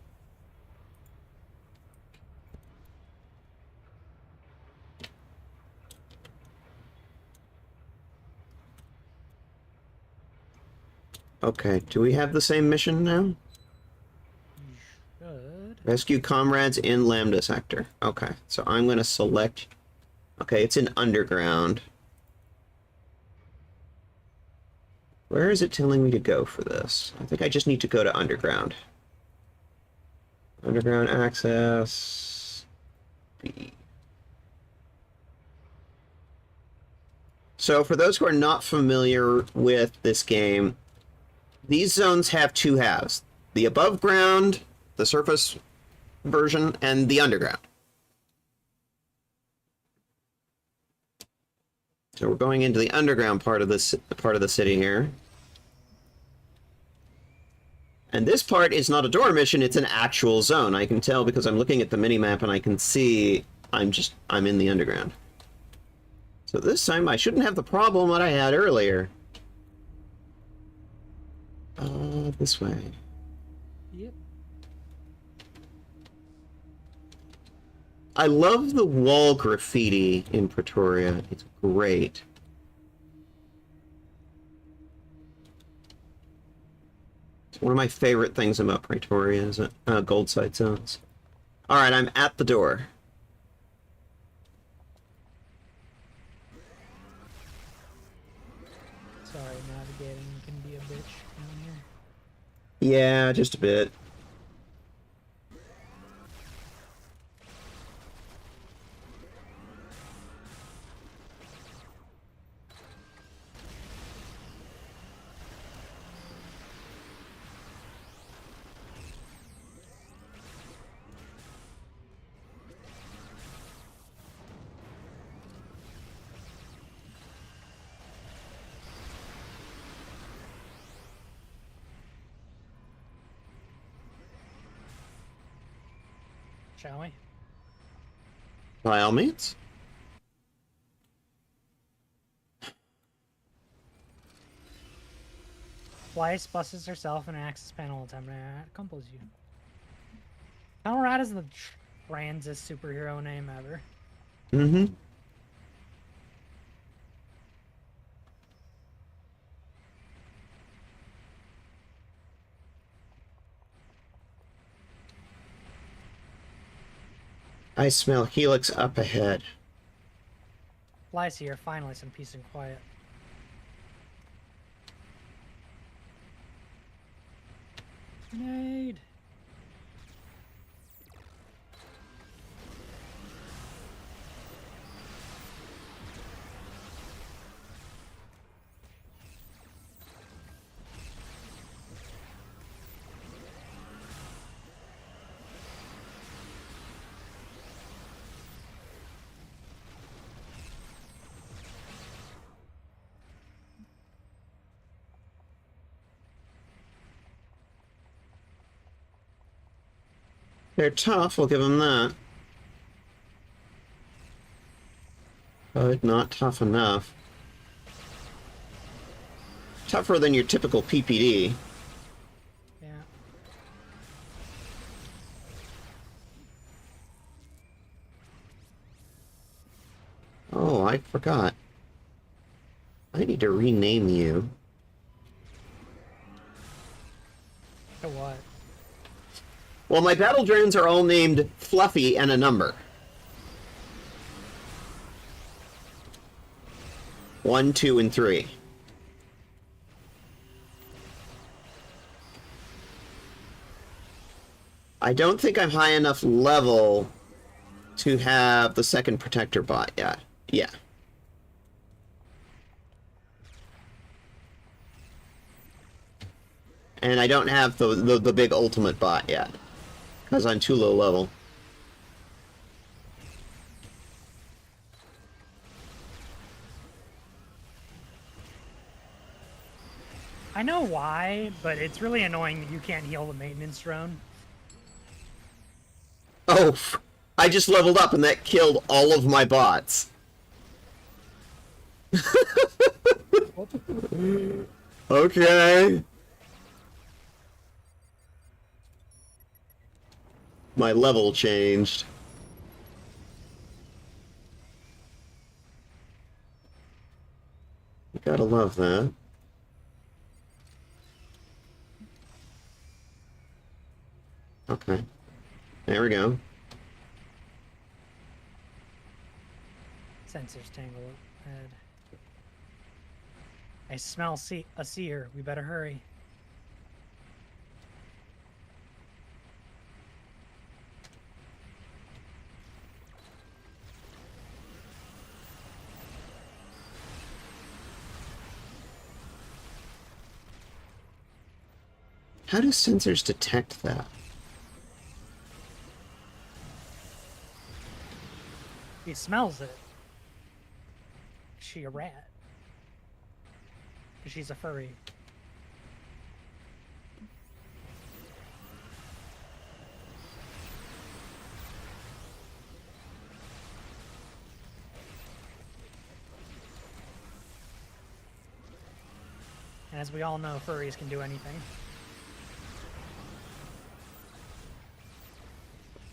Okay, do we have the same mission now? You should. Rescue comrades in Lambda Sector. Okay, so I'm going to select... Okay, it's in Underground. Where is it telling me to go for this? I think I just need to go to Underground. Underground access... B. So for those who are not familiar with this game, these zones have two halves. The above ground, the surface version, and the underground. So we're going into the underground part of the city here. And this part is not a door mission, it's an actual zone. I can tell because I'm looking at the mini-map and I can see I'm in the underground. So this time I shouldn't have the problem that I had earlier. This way. Yep. I love the wall graffiti in Pretoria. It's great. It's one of my favorite things about Pretoria is gold site zones. Alright, I'm at the door. Sorry, navigating can be a bitch down here. Yeah, just a bit. Shall we? By all means. Splice busts herself in an access panel attempt to compose you. Conrad is the transest superhero name ever. Mm-hmm. I smell Helix up ahead. Splice here, finally some peace and quiet. Grenade! They're tough, we'll give them that. But not tough enough. Tougher than your typical PPD. Yeah. Oh, I forgot. I need to rename you. To what? Well, my battle drones are all named Fluffy and a number. 1, 2, and 3. I don't think I'm high enough level to have the second protector bot yet. Yeah. And I don't have the big ultimate bot yet. Because I'm too low level. I know why, but it's really annoying that you can't heal the maintenance drone. Oh, I just leveled up and that killed all of my bots. Okay. My level changed. You gotta love that. Okay. There we go. Sensors tangle head. I smell a seer. We better hurry. How do sensors detect that? He smells it. Is she a rat? Because she's a furry. And as we all know, furries can do anything.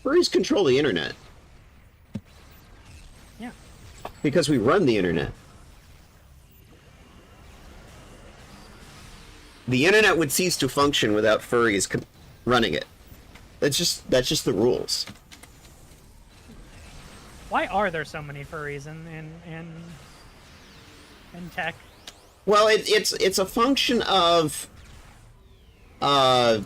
Furries control the internet. Yeah. Because we run the internet. The internet would cease to function without furries running it. That's just the rules. Why are there so many furries in tech? Well, it's a function of a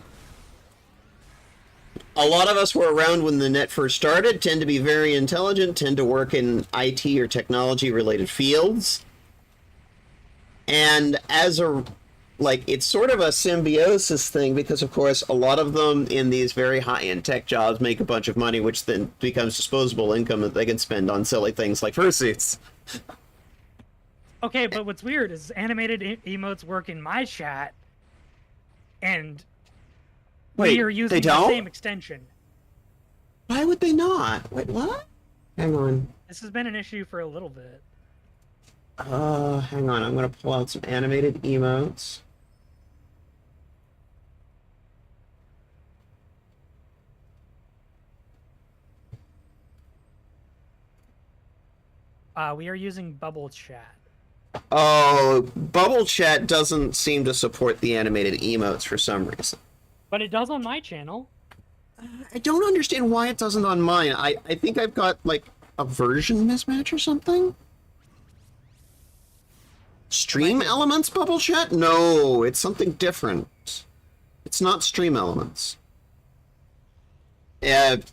lot of us were around when the net first started, tend to be very intelligent, tend to work in IT or technology related fields. And as a it's sort of a symbiosis thing because, of course, a lot of them in these very high-end tech jobs make a bunch of money, which then becomes disposable income that they can spend on silly things like fursuits. Okay, but what's weird is animated emotes work in my chat, and we are using the same extension. Why would they not? Wait, what? Hang on. This has been an issue for a little bit. Hang on. I'm going to pull out some animated emotes. We are using Bubble Chat. Oh, Bubble Chat doesn't seem to support the animated emotes for some reason. But it does on my channel. I don't understand why it doesn't on mine. I think I've got, like, a version mismatch or something? Stream Elements Bubble Chat? No, it's something different. It's not Stream Elements. If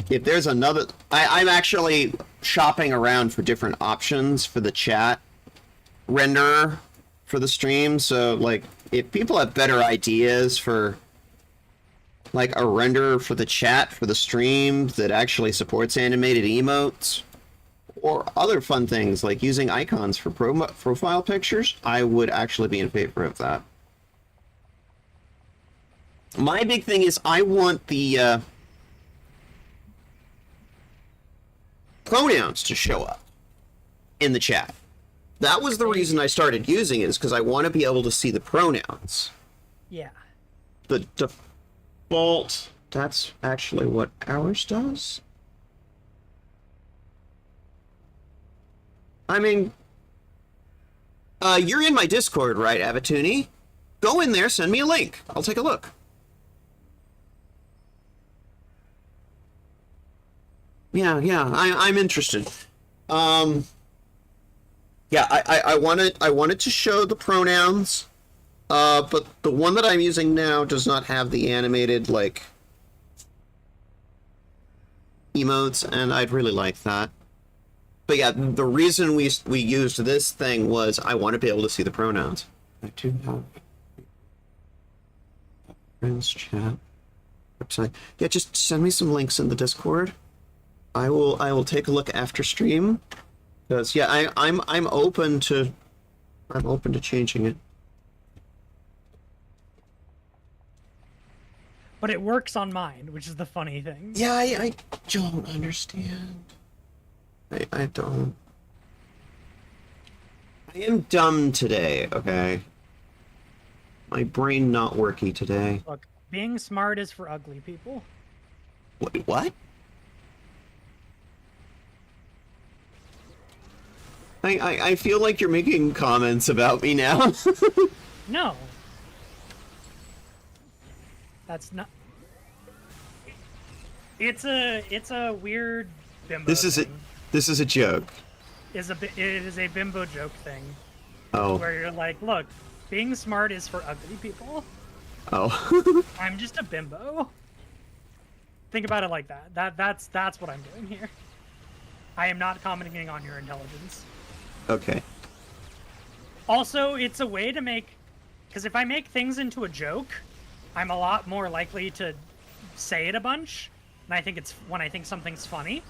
there's another... I'm actually shopping around for different options for the chat renderer for the stream, so, like, if people have better ideas for, like, a renderer for the chat for the stream that actually supports animated emotes, or other fun things like using icons for profile pictures, I would actually be in favor of that. My big thing is I want the pronouns to show up in the chat. That was the reason I started using it, is because I want to be able to see the pronouns. Yeah. The default, that's actually what ours does? I mean, you're in my Discord, right, Avatuni? Go in there, send me a link. I'll take a look. Yeah, I'm interested. Yeah, I wanted to show the pronouns, but the one that I'm using now does not have the animated, like, emotes, and I'd really like that. But yeah, the reason we used this thing was I want to be able to see the pronouns. I do have friends chat website. Yeah, just send me some links in the Discord. I will take a look after stream. Because yeah, I'm open to changing it. But it works on mine, which is the funny thing. Yeah, I don't understand. I don't. I am dumb today, okay? My brain not worky today. Look, being smart is for ugly people. Wait, what? I feel like you're making comments about me now. No. That's not... It's a weird bimbo thing. This is a joke. It is a bimbo joke thing. Oh. Where you're like, look, being smart is for ugly people. Oh. I'm just a bimbo. Think about it like that. That's what I'm doing here. I am not commenting on your intelligence. Okay. Also, it's a way to make... Because if I make things into a joke, I'm a lot more likely to say it a bunch. And I think it's when I think something's funny.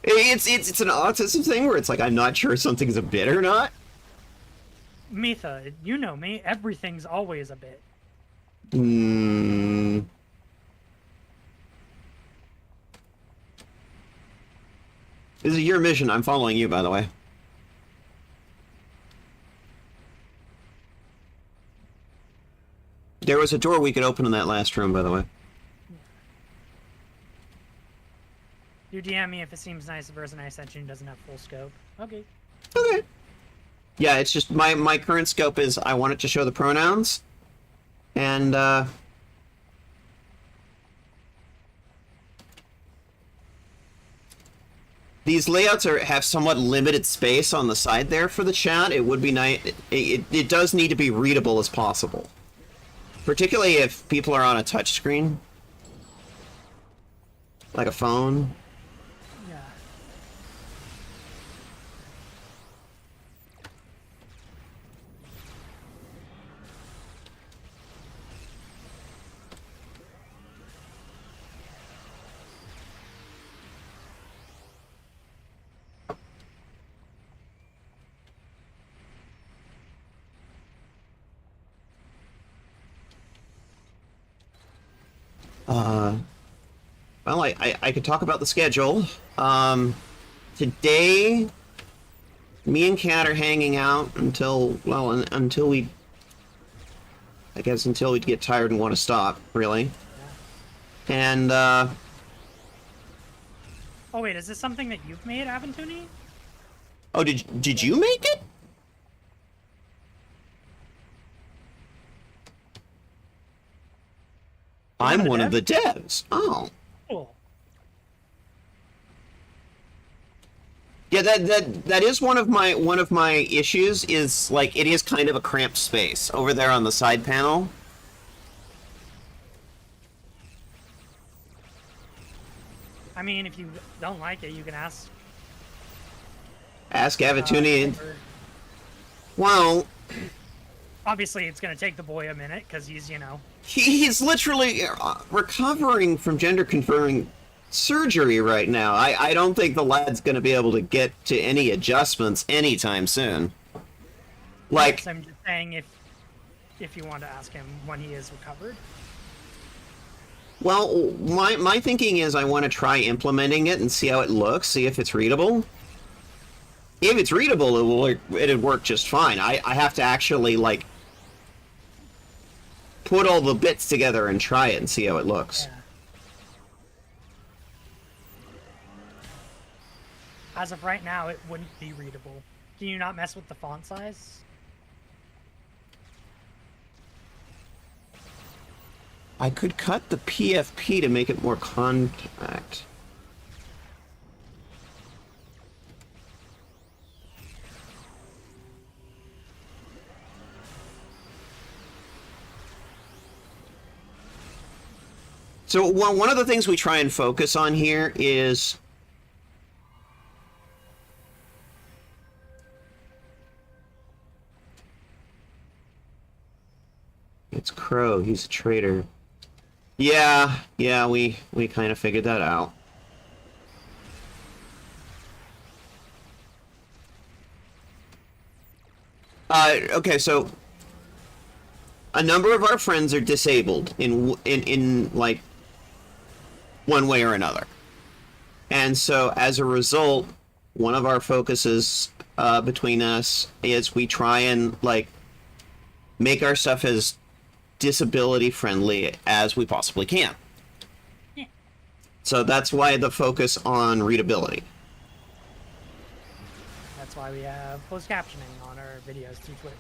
It's an autism thing where it's like I'm not sure if something's a bit or not. Mitha, you know me. Everything's always a bit. Hmm. This is your mission. I'm following you, by the way. There was a door we could open in that last room, by the way. You DM me if it seems nice versus an extension doesn't have full scope. Okay. Okay. Yeah, it's just my current scope is I want it to show the pronouns, and these layouts have somewhat limited space on the side there for the chat. It would be nice. It does need to be readable as possible, particularly if people are on a touch screen, like a phone. Yeah. Well, I could talk about the schedule. Today, me and Kat are hanging out until, well, until we, I guess until we get tired and want to stop, really. And, Oh wait, is this something that you've made, Aventuni? oh, did you make it? I'm one of the devs. Oh. Cool. Yeah, that is one of my issues, is like it is kind of a cramped space over there on the side panel. I mean, if you don't like it, you can ask. Ask Avatuni. Well, obviously, it's gonna take the boy a minute because he's, you know. he's literally recovering from gender-confirming surgery right now. I don't think the lad's going to be able to get to any adjustments anytime soon. Like, Yes, I'm just saying if you want to ask him when he is recovered. Well, my thinking is I want to try implementing it and see how it looks, see if it's readable. If it's readable, it'd work just fine. I have to actually, like, put all the bits together and try it and see how it looks. Yeah. As of right now, it wouldn't be readable. Can you not mess with the font size? I could cut the PFP to make it more compact. So one of the things we try and focus on here is it's Crow. He's a traitor. Yeah, we kind of figured that out. Okay, so a number of our friends are disabled in like one way or another. And so as a result, one of our focuses between us is we try and like make our stuff as disability friendly as we possibly can. Yeah. So that's why the focus on readability. That's why we have closed captioning on our videos through Twitch.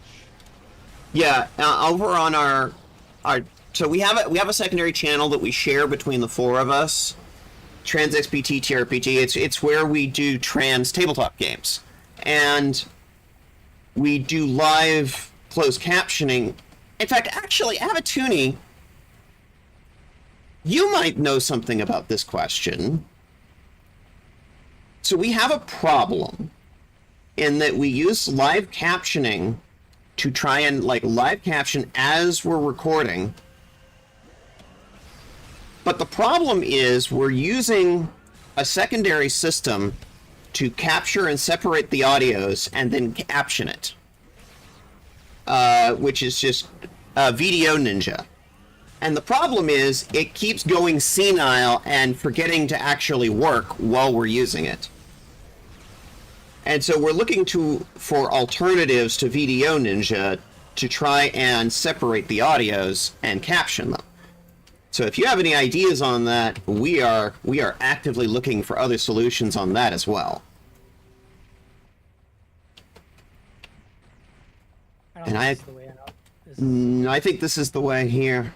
Yeah, over on our so we have a secondary channel that we share between the four of us. Trans XBT TRPG. It's where we do trans tabletop games, and we do live closed captioning. In fact, actually, Avatuni, you might know something about this question. So we have a problem in that we use live captioning to try and like live caption as we're recording. But the problem is we're using a secondary system to capture and separate the audios and then caption it. Which is just Video Ninja. And the problem is it keeps going senile and forgetting to actually work while we're using it. And so we're looking for alternatives to Video Ninja to try and separate the audios and caption them. So if you have any ideas on that, we are actively looking for other solutions on that as well. I think this is the way here.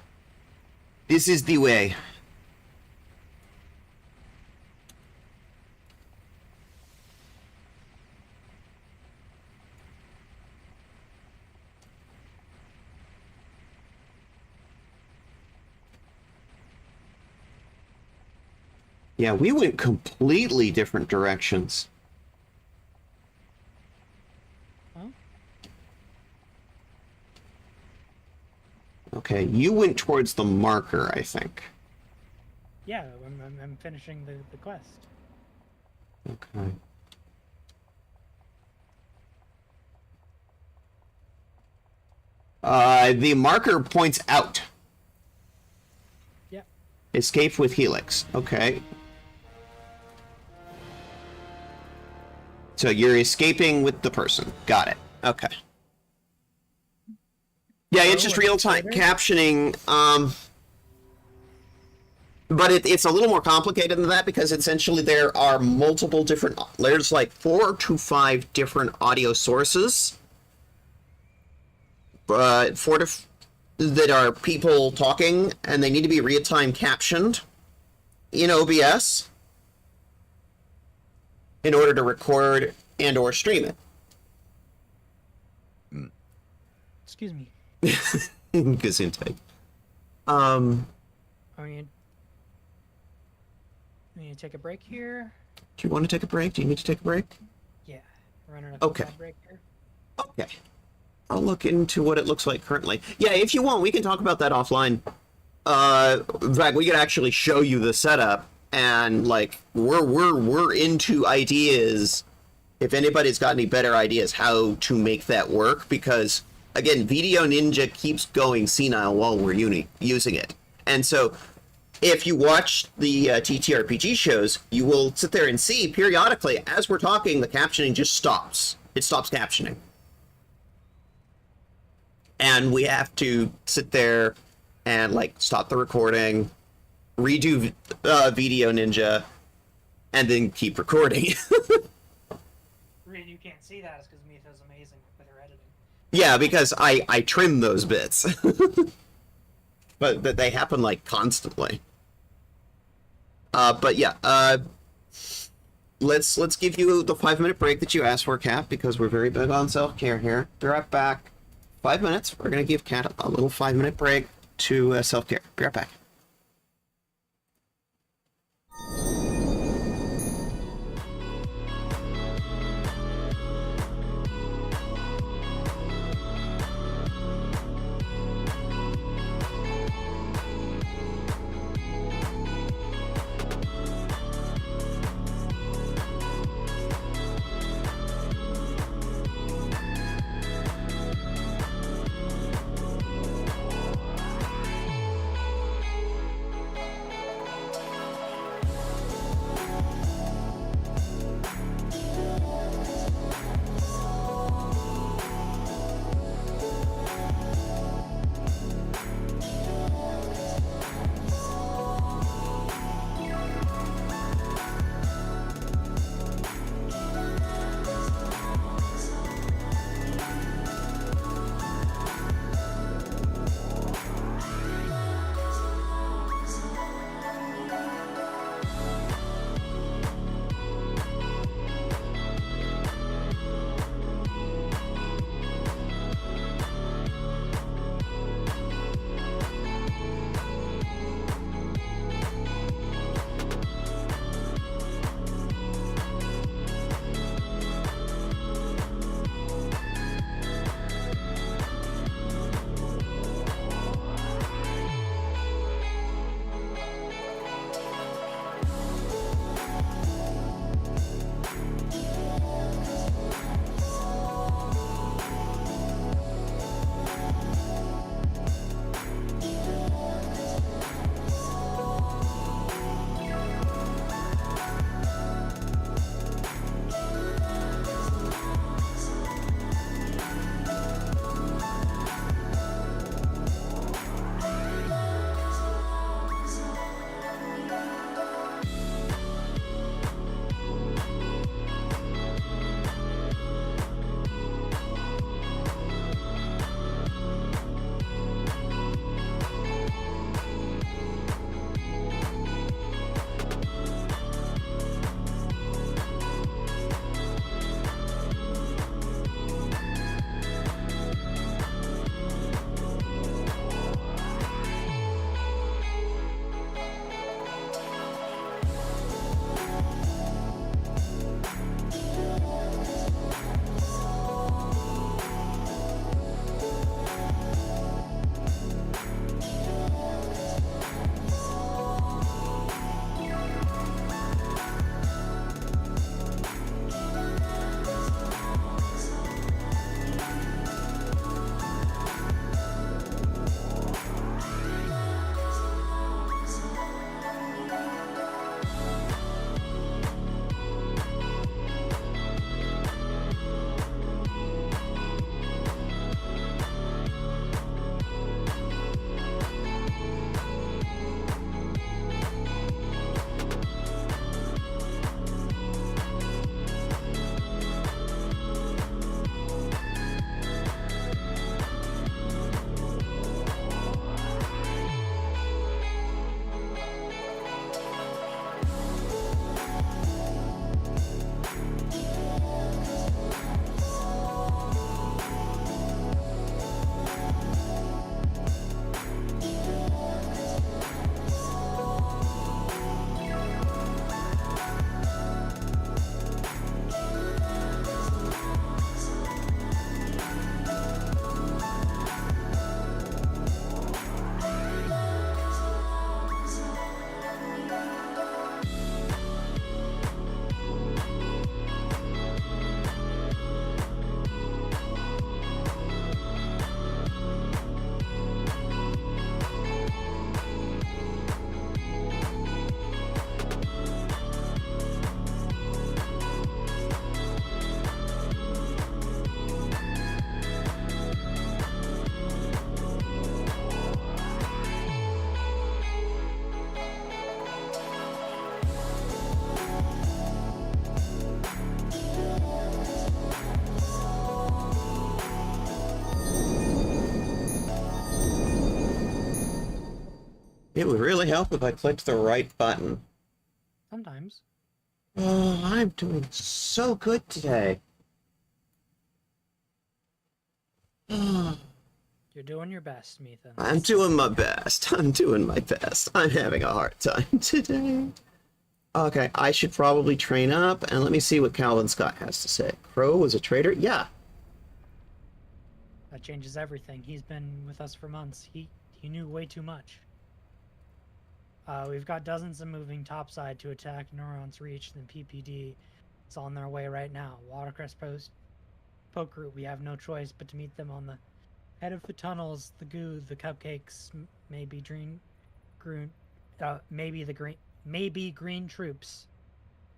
This is the way. Yeah, we went completely different directions. Huh? Okay, you went towards the marker, I think. Yeah, I'm finishing the quest. Okay. The marker points out. Yeah. Escape with Helix. Okay. So you're escaping with the person. Got it. Okay. Yeah, it's just real-time captioning, but it's a little more complicated than that because essentially there are multiple different, there's like 4 to 5 different audio sources, that are people talking, and they need to be real-time captioned in OBS in order to record and or stream it. Excuse me. Gesundheit. I mean, we need to take a break here. Do you want to take a break? Do you need to take a break? Yeah, running a Okay. break here. Okay. I'll look into what it looks like currently. Yeah, if you want, we can talk about that offline. In fact, we could actually show you the setup, and like we're into ideas. If anybody's got any better ideas how to make that work, because again, Video Ninja keeps going senile while we're using it, and so if you watch the TTRPG shows, you will sit there and see periodically as we're talking, the captioning just stops. It stops captioning. And we have to sit there and like stop the recording, redo Video Ninja, and then keep recording. The reason you can't see that is because Mitha's amazing with her editing. Yeah, because I trim those bits. But they happen like constantly. But yeah, let's give you the 5-minute break that you asked for, Kat, because we're very big on self-care here. Be right back. 5 minutes. We're gonna give Kat a little 5-minute break to self-care. Be right back. It would really help if I clicked the right button. Sometimes. Oh, I'm doing so good today. You're doing your best, Methan. I'm doing my best. I'm doing my best. I'm having a hard time today. Okay, I should probably train up, and let me see what Calvin Scott has to say. Crow was a traitor? Yeah. That changes everything. He's been with us for months. He knew way too much. We've got dozens of moving topside to attack Neuron's Reach, and PPD is on their way right now. Watercrest Post, Poke Route, we have no choice but to meet them on the head of the tunnels, the goo, the cupcakes, maybe maybe green troops.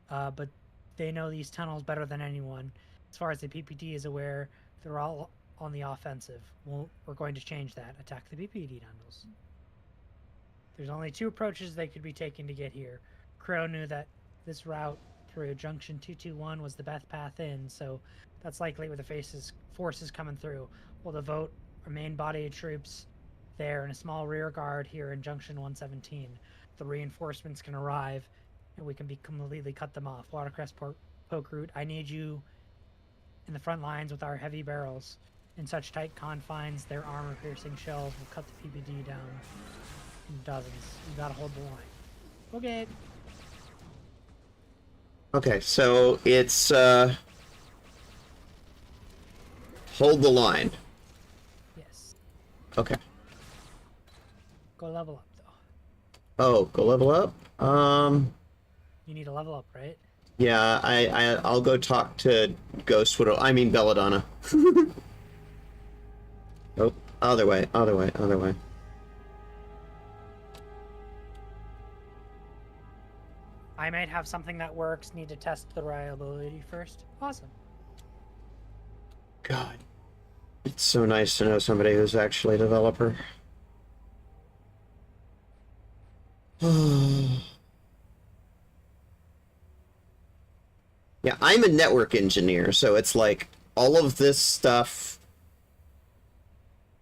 But they know these tunnels better than anyone. As far as the PPD is aware, they're all on the offensive. We're going to change that. Attack the PPD tunnels. There's only 2 approaches they could be taking to get here. Crow knew that this route through Junction 221 was the best path in, so that's likely where the forces coming through. We'll devote our main body of troops there and a small rear guard here in Junction 117. The reinforcements can arrive, and we can be completely cut them off. Watercrest Poke Route, I need you in the front lines with our heavy barrels. In such tight confines, their armor-piercing shells will cut the PPD down in dozens. You gotta hold the line. Okay. Okay, so it's, hold the line. Yes. Okay. Go level up, though. Oh, go level up? You need to level up, right? Yeah, I'll go talk to Ghost Widow. I mean Belladonna. Oh, other way, other way, other way. I might have something that works. Need to test the reliability first. Awesome. God. It's so nice to know somebody who's actually a developer. Yeah, I'm a network engineer, so it's like all of this stuff,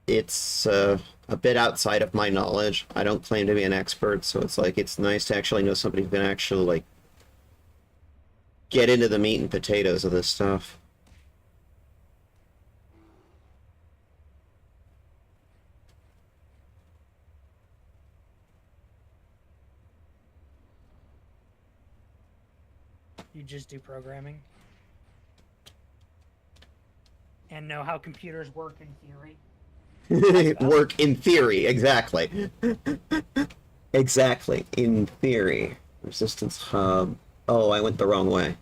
it's a bit outside of my knowledge. I don't claim to be an expert, so it's like it's nice to actually know somebody who can actually like get into the meat and potatoes of this stuff. You just do programming. And know how computers work in theory. Work in theory, exactly. Exactly, in theory. Resistance hub. Oh, I went the wrong way.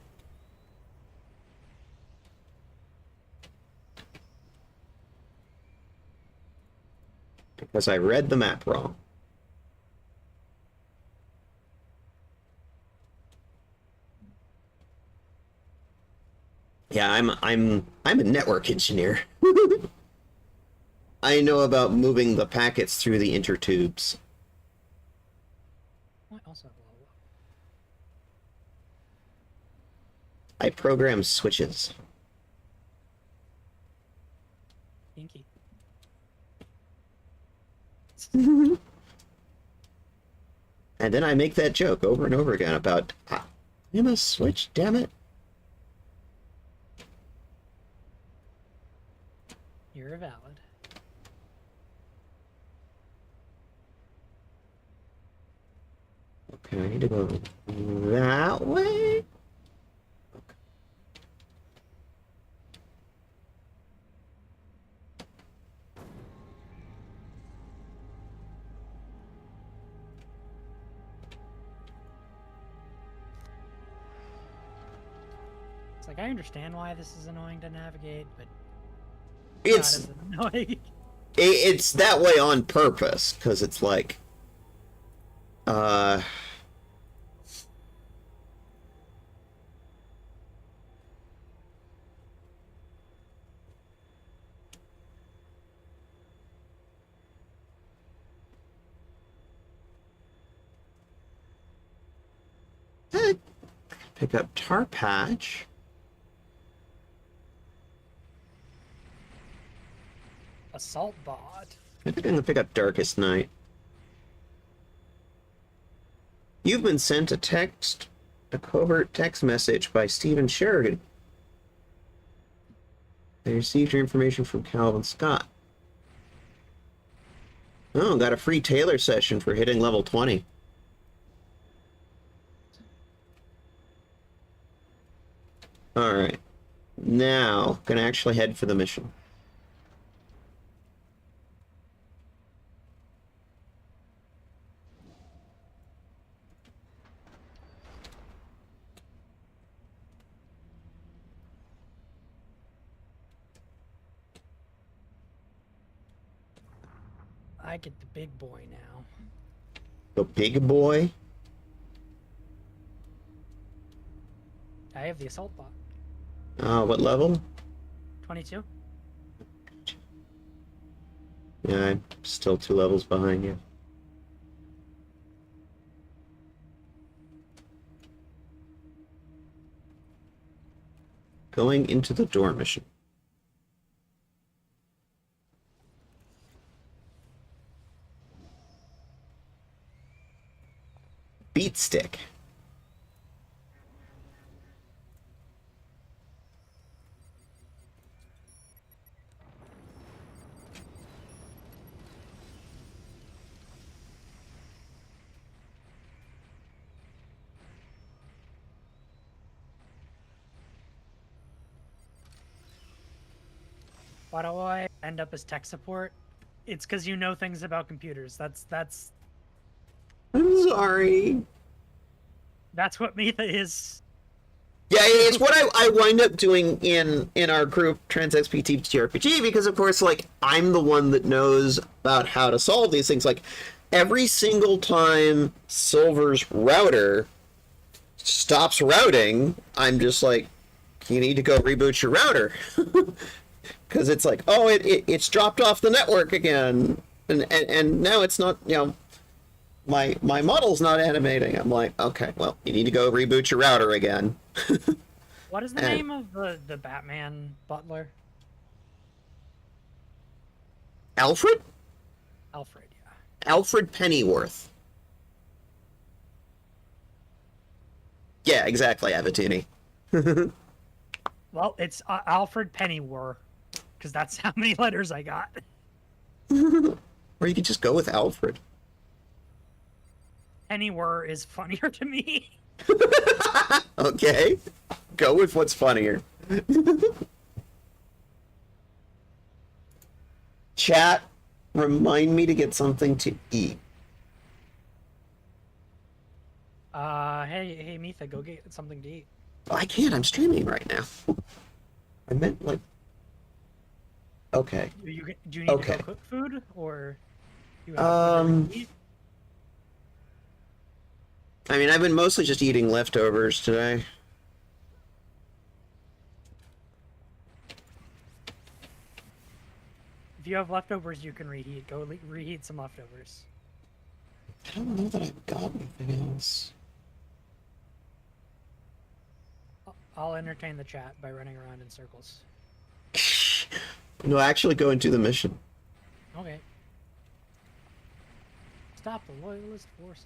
Because I read the map wrong. Yeah, I'm a network engineer. I know about moving the packets through the intertubes. I also have level up. I program switches. Inky. And then I make that joke over and over again about, I'm a switch, damn it. You're valid. Okay, I need to go that way? It's like I understand why this is annoying to navigate, but It's God, is it annoying. it's that way on purpose, because it's like, pick up Tar Patch. Assault bot. I think I'm gonna pick up Darkest Night. You've been sent a covert text message by Stephen Sheridan. They received your information from Calvin Scott. Oh, got a free Taylor session for hitting level 20. Alright. Now, gonna actually head for the mission. I get the big boy now. The big boy? I have the assault bot. What level? 22. Yeah, I'm still 2 levels behind you. Going into the door mission. Beat stick. Why do I end up as tech support? It's because you know things about computers. That's I'm sorry. what Mitha is. Yeah, it's what I wind up doing in our group TransXP TRPG, because of course, like, I'm the one that knows about how to solve these things. Like, every single time Silver's router stops routing, I'm just like, you need to go reboot your router. Because it's like, oh, it's dropped off the network again, and now it's not, you know, my model's not animating. I'm like, okay, well, you need to go reboot your router again. What is the name of the Batman butler? Alfred? Alfred, yeah. Alfred Pennyworth. Yeah, exactly, Avatini. Well, it's Alfred Pennyworth, because that's how many letters I got. Or you could just go with Alfred. Pennyworth is funnier to me. Okay. Go with what's funnier. Chat, remind me to get something to eat. Hey, Mitha, go get something to eat. I can't, I'm streaming right now. I meant, like... Okay. Do you need to go cook food, or you have food to eat? I mean, I've been mostly just eating leftovers today. If you have leftovers, you can reheat. Go reheat some leftovers. I don't know that I've got anything else. I'll entertain the chat by running around in circles. No, actually go and do the mission. Okay. Stop the loyalist forces.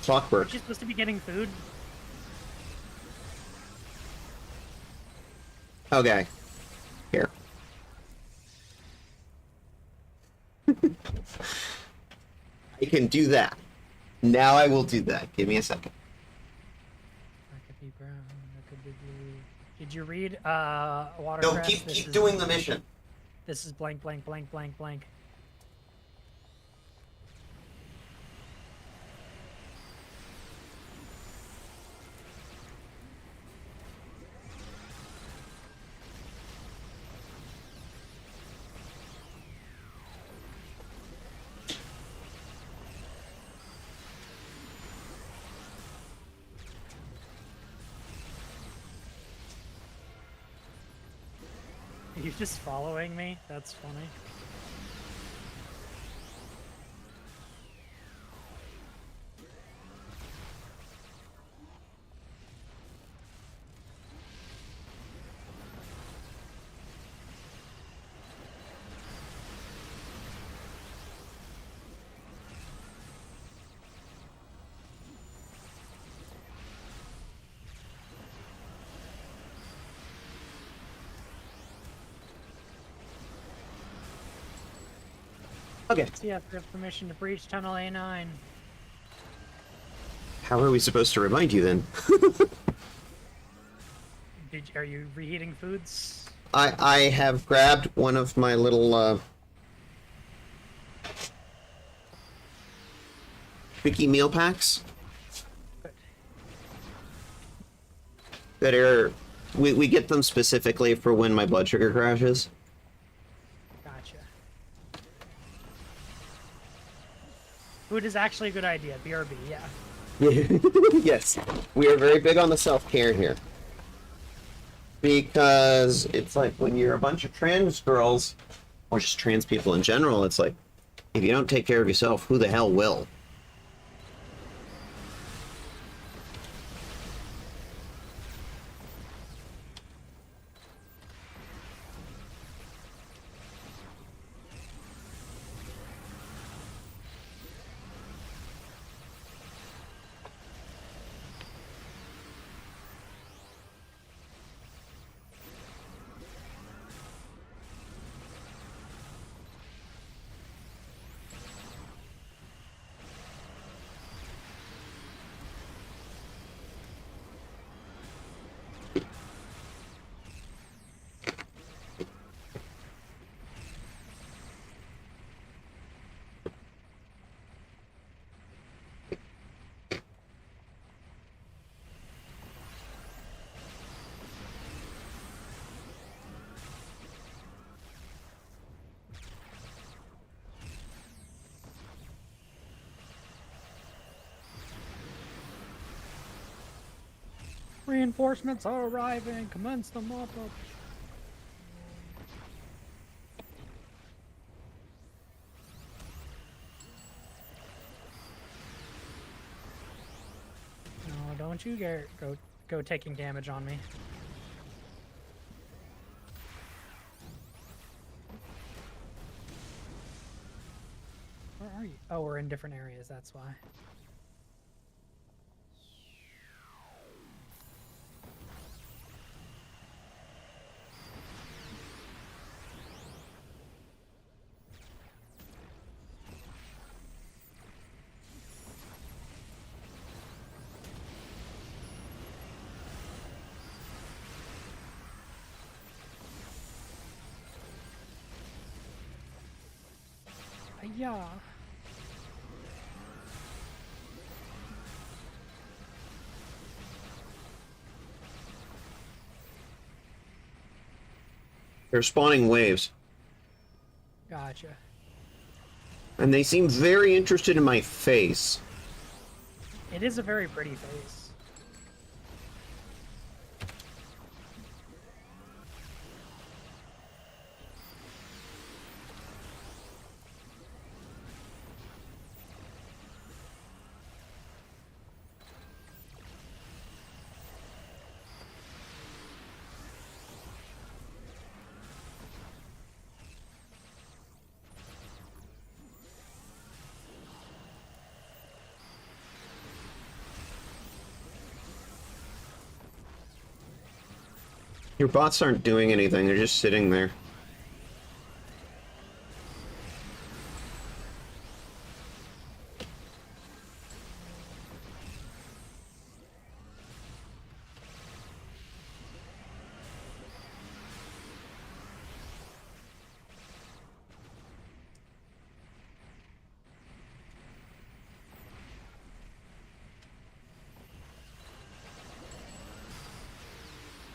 Clockwork. Aren't you supposed to be getting food? Okay. Here. I can do that. Now I will do that. Give me a second. That could be brown. That could be blue. Did you read Watercress? No, keep doing the mission. This is blank, blank, blank, blank, blank. Are you just following me? That's funny. Okay. Yes, we have permission to breach Tunnel A9. How are we supposed to remind you then? Are you reheating foods? I have grabbed one of my little Vicky meal packs Good. that are we get them specifically for when my blood sugar crashes. Gotcha. Food is actually a good idea. BRB, yeah. Yes, we are very big on the self-care here. Because it's like when you're a bunch of trans girls, or just trans people in general, it's like, if you don't take care of yourself, who the hell will? Reinforcements are arriving. Commence the mop-up. No, don't you go taking damage on me. Where are you? Oh, we're in different areas, that's why. Yeah. They're spawning waves. Gotcha. And they seem very interested in my face. It is a very pretty face. Your bots aren't doing anything, they're just sitting there.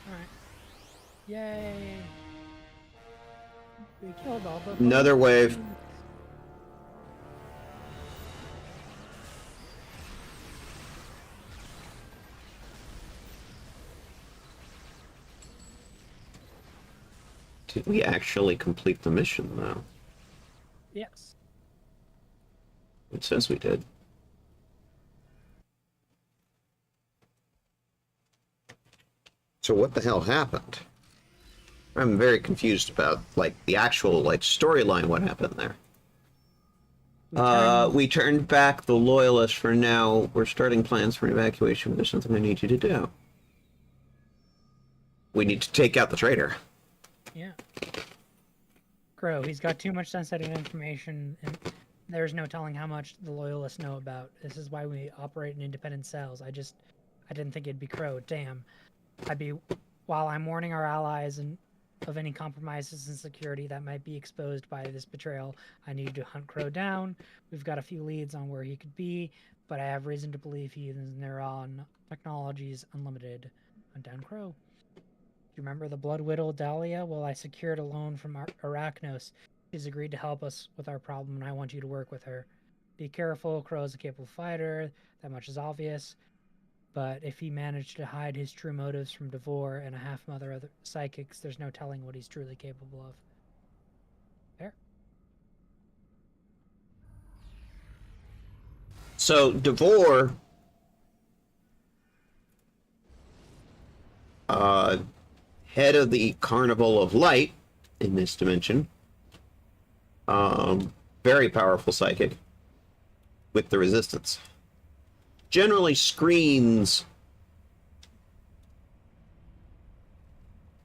Alright. Yay! We killed all the Another wave. Did we actually complete the mission, though? Yes. It says we did. So what the hell happened? I'm very confused about, like, the actual, like, storyline, what happened there. We turned back the Loyalists for now. We're starting plans for evacuation, but there's something I need you to do. We need to take out the traitor. Yeah. Crow. He's got too much sensitive information, and there's no telling how much the loyalists know about. This is why we operate in independent cells. I didn't think it'd be Crow. Damn. While I'm warning our allies and of any compromises in security that might be exposed by this betrayal, I need to hunt Crow down. We've got a few leads on where he could be, but I have reason to believe he uses Neuron Technologies Unlimited. Hunt down Crow. Do you remember the Blood Widow Dahlia? Well, I secured a loan from Arachnos. She's agreed to help us with our problem, and I want you to work with her. Be careful, Crow's a capable fighter, that much is obvious. But if he managed to hide his true motives from Devore and a half mother other psychics, there's no telling what he's truly capable of. There. So Devore, head of the Carnival of Light in this dimension, very powerful psychic with the Resistance. Generally screens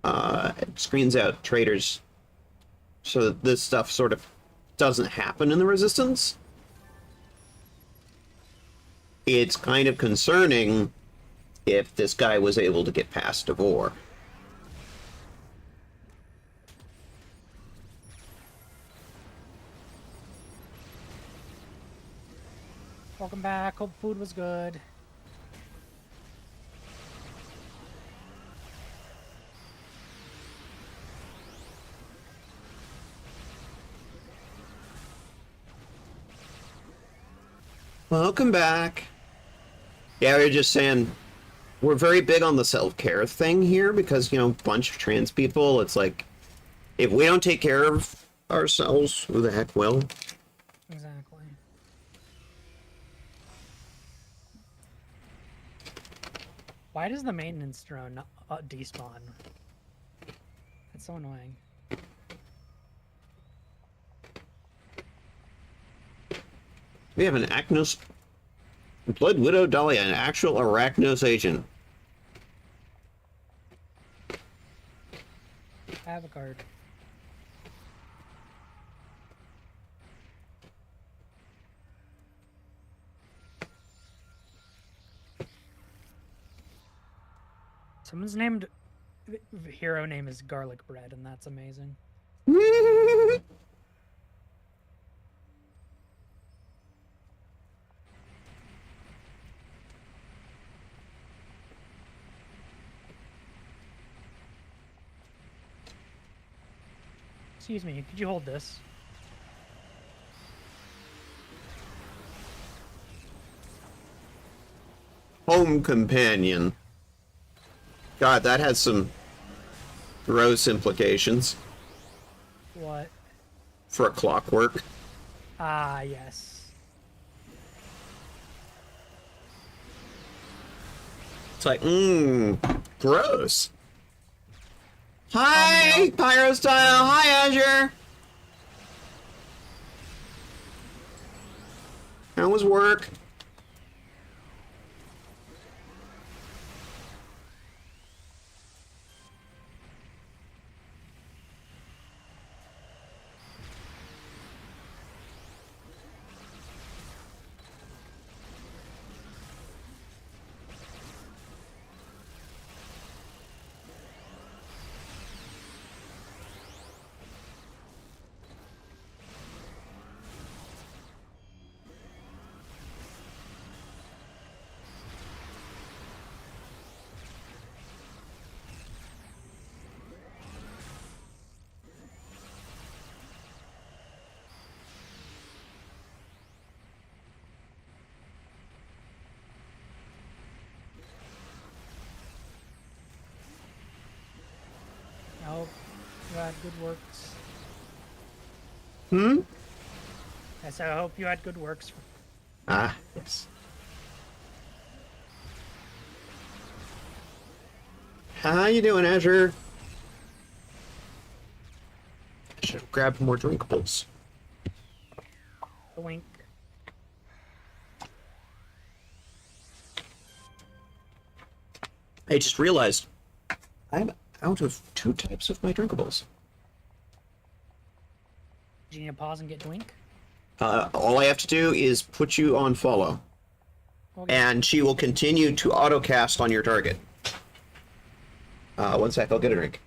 out traitors so that this stuff sort of doesn't happen in the Resistance. It's kind of concerning if this guy was able to get past Devore. Welcome back. Hope food was good. Welcome back. Yeah, we were just saying, we're very big on the self-care thing here because, you know, a bunch of trans people, it's like, if we don't take care of ourselves, who the heck will? Exactly. Why does the maintenance drone not despawn? That's so annoying. We have an Blood Widow Dahlia, an actual Arachnos agent. I have a card. Someone's hero name is Garlic Bread, and that's amazing. Excuse me, could you hold this? Home companion. God, that has some gross implications. What? For a clockwork. Ah, yes. It's like, gross. Hi, Pyro Style. Hi, Azure. How was work? I hope you had good works. Yes, I hope you had good works. Ah, yes. How you doing, Azure? I should have grabbed more drinkables. Wink. I just realized I'm out of 2 types of my drinkables. Do you need to pause and get Dwink? All I have to do is put you on follow. Okay. And she will continue to autocast on your target. 1 sec, I'll get a drink.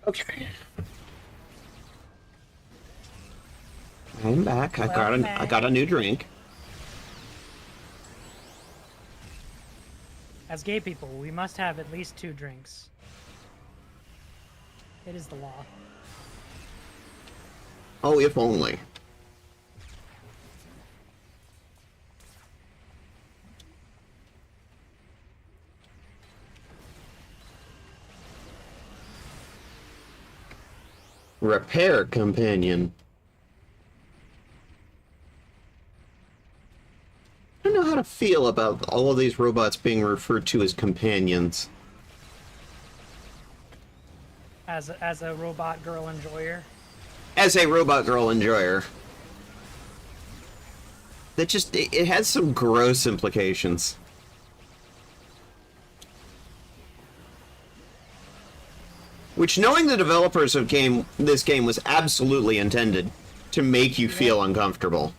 Okay. I'm back. I got a new drink. As gay people, we must have at least 2 drinks. It is the law. Oh, if only. Repair companion. I don't know how to feel about all of these robots being referred to as companions. As a robot girl enjoyer. As a robot girl enjoyer. That just, it has some gross implications. Which, knowing the developers of this game was absolutely intended to make you feel uncomfortable.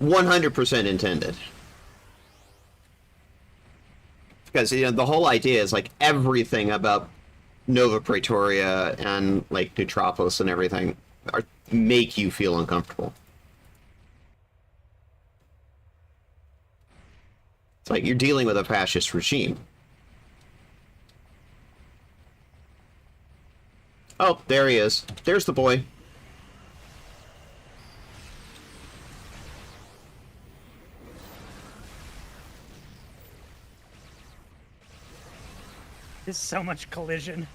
100% intended. Because, you know, the whole idea is, like, everything about Nova Praetoria and, like, Neutropos and everything make you feel uncomfortable. It's like you're dealing with a fascist regime. Oh, there he is. There's the boy. There's so much collision.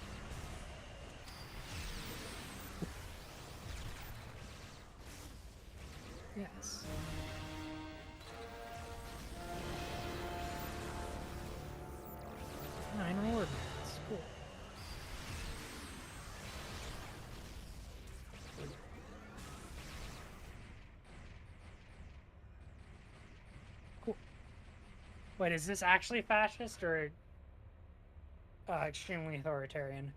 Yes. Nine reward points. Cool. Cool. Wait, is this actually fascist or extremely authoritarian?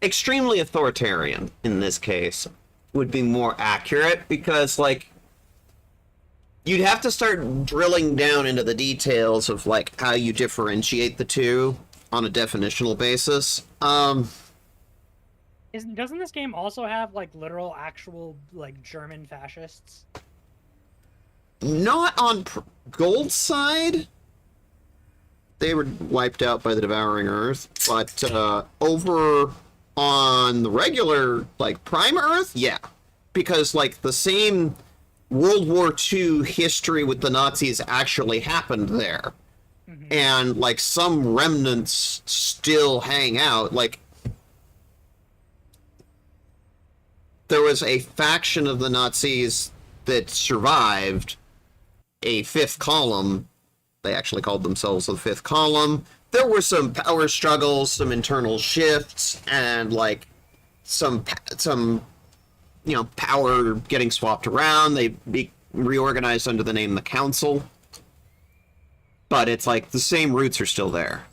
Extremely authoritarian in this case would be more accurate because, like, you'd have to start drilling down into the details of, like, how you differentiate the two on a definitional basis. Doesn't this game also have, like, literal, actual, like, German fascists? Not on Gold's side. They were wiped out by the Devouring Earth, but over on the regular, like, Prime Earth, yeah. Because, like, the same World War II history with the Nazis actually happened there. Mm-hmm. And, like, some remnants still hang out. Like, there was a faction of the Nazis that survived, a fifth column. They actually called themselves the Fifth Column. There were some power struggles, some internal shifts, and, like, some you know, power getting swapped around. They be reorganized under the name the Council. But it's like the same roots are still there.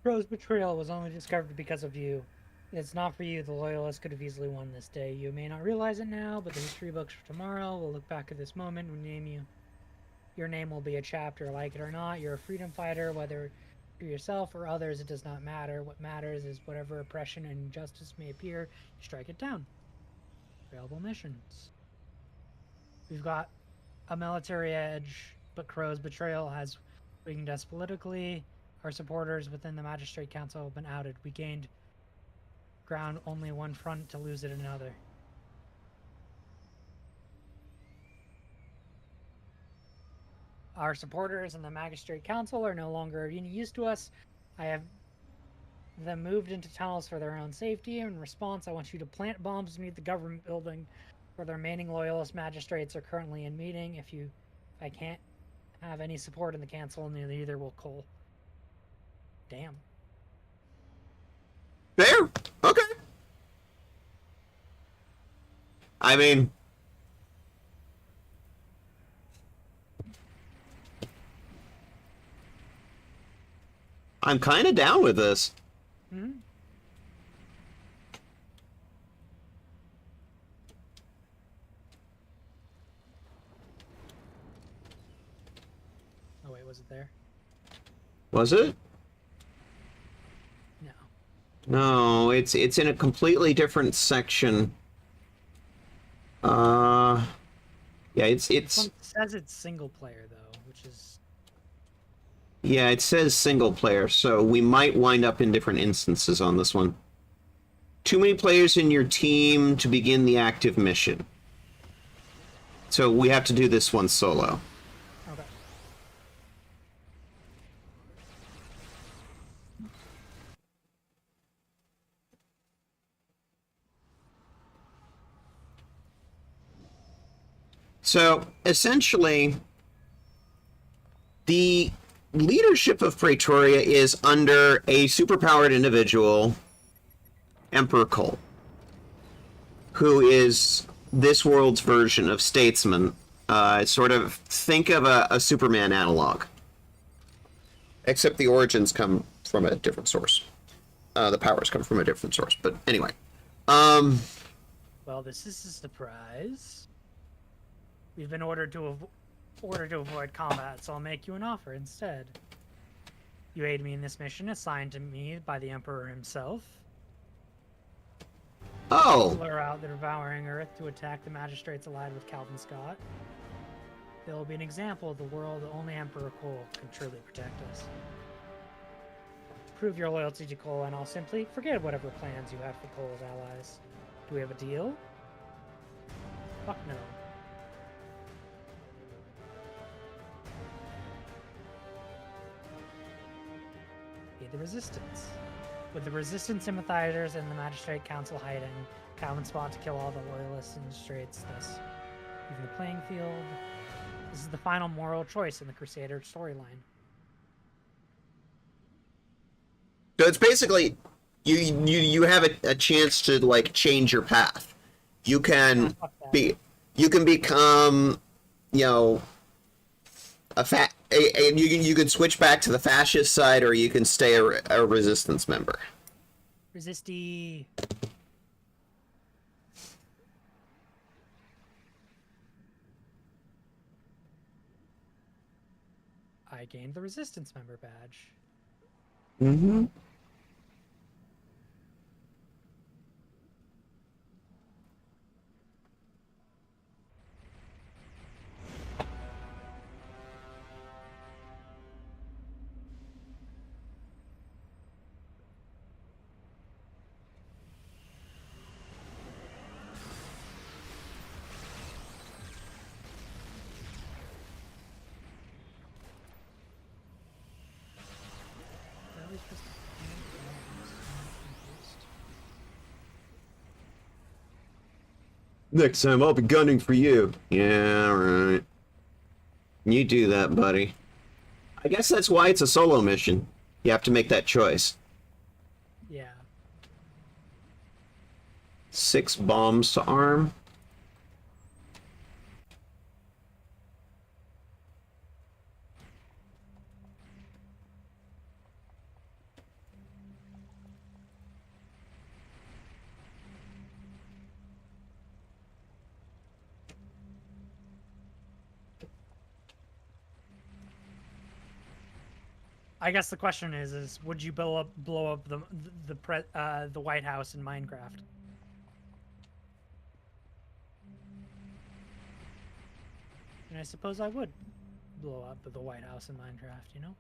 Crow's betrayal was only discovered because of you. It's not for you. The Loyalists could have easily won this day. You may not realize it now, but the history books for tomorrow will look back at this moment and name you. Your name will be a chapter, like it or not. You're a freedom fighter, whether for yourself or others, it does not matter. What matters is whatever oppression and injustice may appear, you strike it down. Available missions. We've got a military edge, but Crow's betrayal has weakened us politically. Our supporters within the Magistrate Council have been outed. We gained ground only one front to lose it another. Our supporters and the Magistrate Council are no longer of any use to us. I have them moved into tunnels for their own safety. In response, I want you to plant bombs beneath the government building where the remaining loyalist magistrates are currently in meeting. If I can't have any support in the council, neither will Cole. Damn. Fair. Okay. I mean, I'm kind of down with this. Hmm. Oh wait, was it there? Was it? No. No, it's in a completely different section. Yeah, This one says it's single player though, which is yeah, it says single player, so we might wind up in different instances on this one. Too many players in your team to begin the active mission. So we have to do this one solo. okay. So essentially, the leadership of Praetoria is under a superpowered individual, Emperor Cole, who is this world's version of statesman. Sort of think of a Superman analog. Except the origins come from a different source. The powers come from a different source. But anyway. Well, this is a surprise. We've been ordered to avoid combat, so I'll make you an offer instead. You aid me in this mission assigned to me by the Emperor himself. Oh! Lure out the devouring earth to attack the magistrates allied with Calvin Scott. There will be an example of the world that only Emperor Cole can truly protect us. Prove your loyalty to Cole, and I'll simply forget whatever plans you have for Cole's allies. Do we have a deal? Fuck no. Be the Resistance. With the Resistance sympathizers and the Magistrate Council hiding, Calvin Spot to kill all the loyalists and straits, thus even the playing field. This is the final moral choice in the Crusader storyline. So it's basically you have a chance to like change your path. You can you can become, you know, and you can switch back to the fascist side, or you can stay a resistance member. Resisty. I gained the resistance member badge. Mm-hmm. Next time I'll be gunning for you. Yeah, right. You do that, buddy. I guess that's why it's a solo mission. You have to make that choice. Yeah. 6 bombs to arm. I guess the question is would you blow up the White House in Minecraft? And I suppose I would blow up the White House in Minecraft, you know?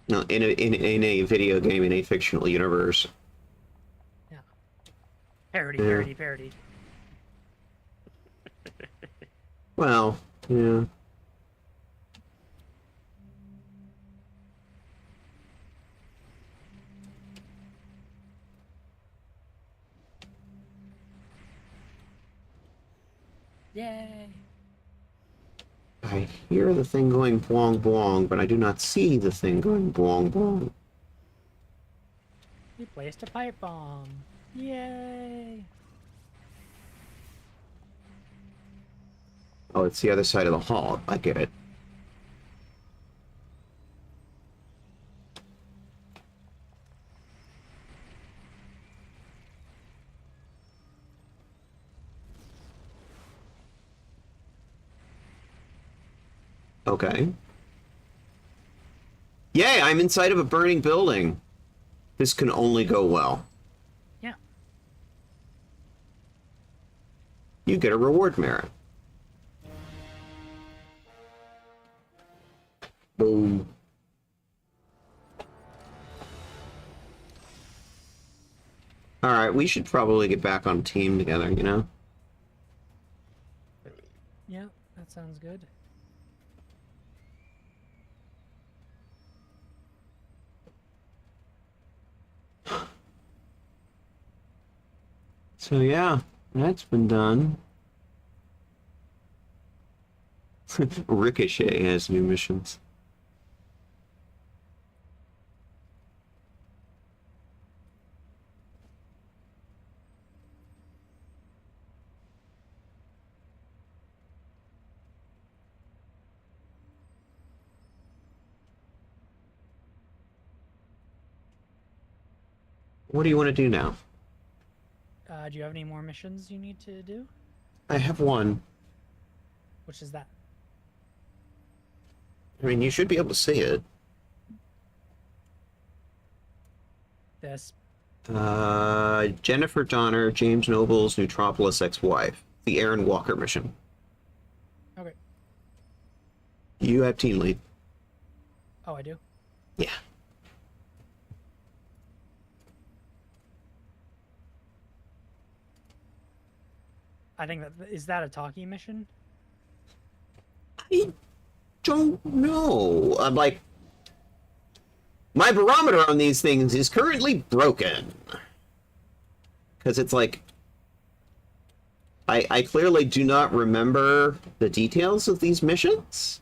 No, in a video game in a fictional universe. Yeah. Parody, Yeah. parody, parody. Well, yeah. Yay! I hear the thing going boing boing, but I do not see the thing going boing boing. We placed a pipe bomb. Yay! Oh, it's the other side of the hall. I get it. Okay. Yay, I'm inside of a burning building. This can only go well. Yeah. You get a reward merit. Boom. Alright, we should probably get back on team together, you know? Yeah, that sounds good. So yeah, that's been done. Ricochet has new missions. What do you want to do now? Do you have any more missions you need to do? I have one. Which is that? I mean, you should be able to see it. This. Jennifer Donner, James Noble's Neutropolis ex-wife. The Aaron Walker mission. Okay. You have team lead. Oh, I do? Yeah. I think that... Is that a talkie mission? I don't know. I'm like... My barometer on these things is currently broken. Because it's like... I clearly do not remember the details of these missions.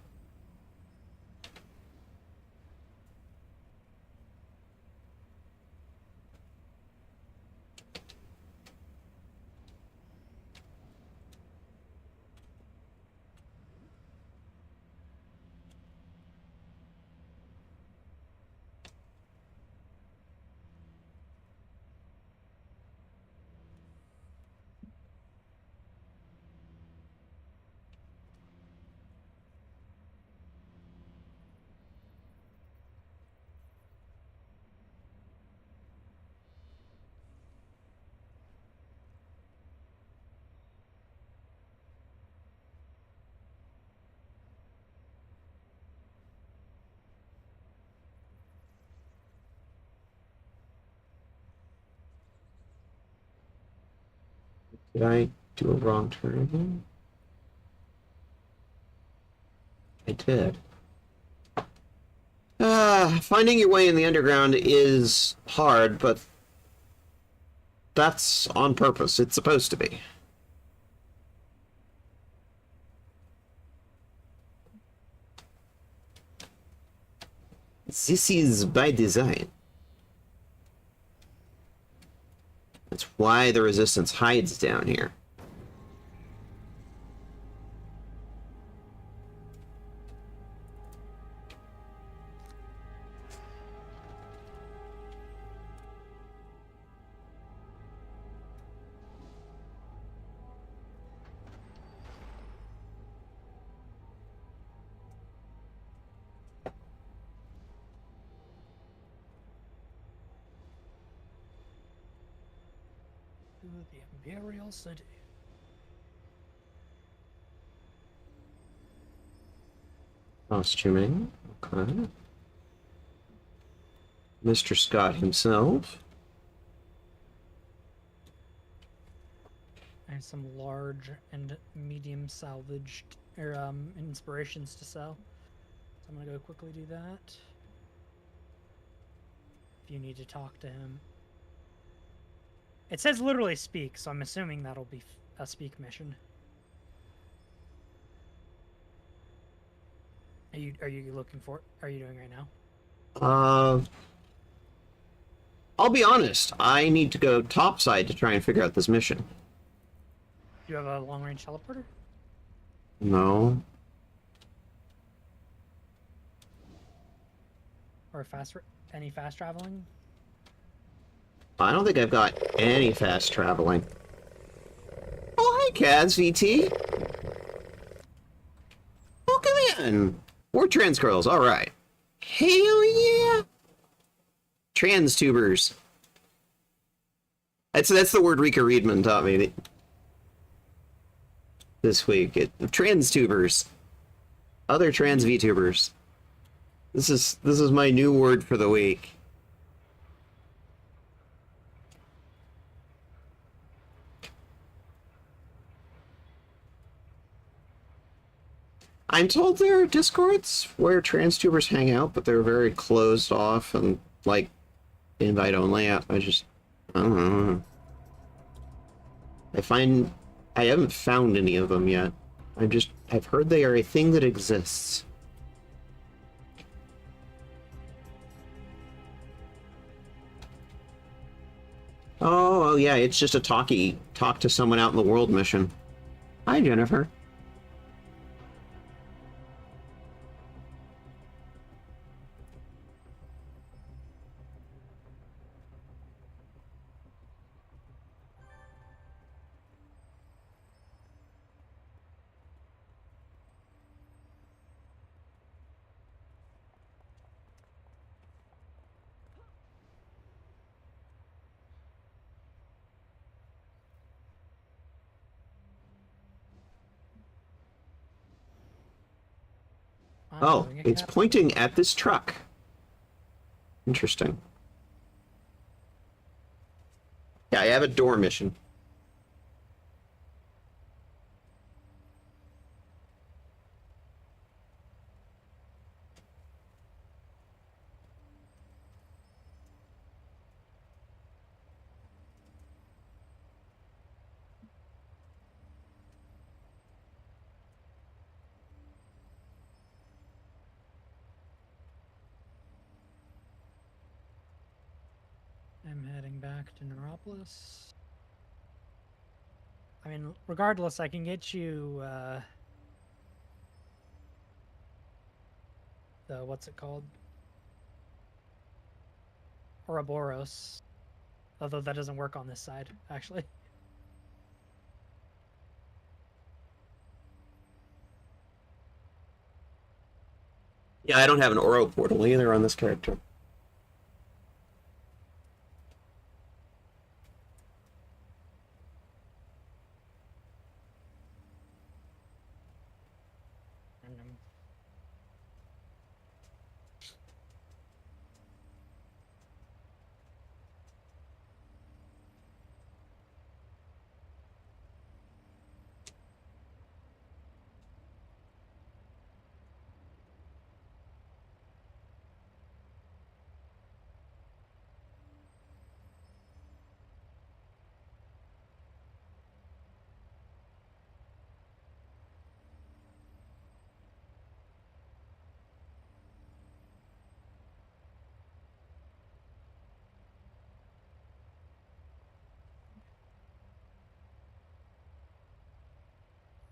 Did I do a wrong turn again? I did. Finding your way in the underground is hard, but that's on purpose. It's supposed to be. This is by design. That's why the resistance hides down here. To the Imperial City. Costuming. Okay. Mr. Scott himself. I have some large and medium salvaged or inspirations to sell. So I'm gonna go quickly do that. If you need to talk to him. It says literally speak, so I'm assuming that'll be a speak mission. Are you looking for? Are you doing right now? I'll be honest. I need to go topside to try and figure out this mission. Do you have a long range teleporter? No. Or any fast traveling? I don't think I've got any fast traveling. Oh, hey, Kaz VT. Welcome in. We're trans girls, all right. Hell yeah. Trans tubers. That's the word Rika Reedman taught me this week. Trans tubers. Other trans VTubers. This is my new word for the week. I'm told there are discords where trans tubers hang out, but they're very closed off and like invite only. I don't know. I haven't found any of them yet. I've heard they are a thing that exists. Oh yeah, it's just a talk to someone out in the world mission. Hi, Jennifer. Oh, it's pointing at this truck. Interesting. Yeah, I have a door mission. I'm heading back to Neuropolis. I mean, regardless, I can get you the what's it called? Ouroboros. Although that doesn't work on this side, actually. Yeah, I don't have an Oro portal either on this character.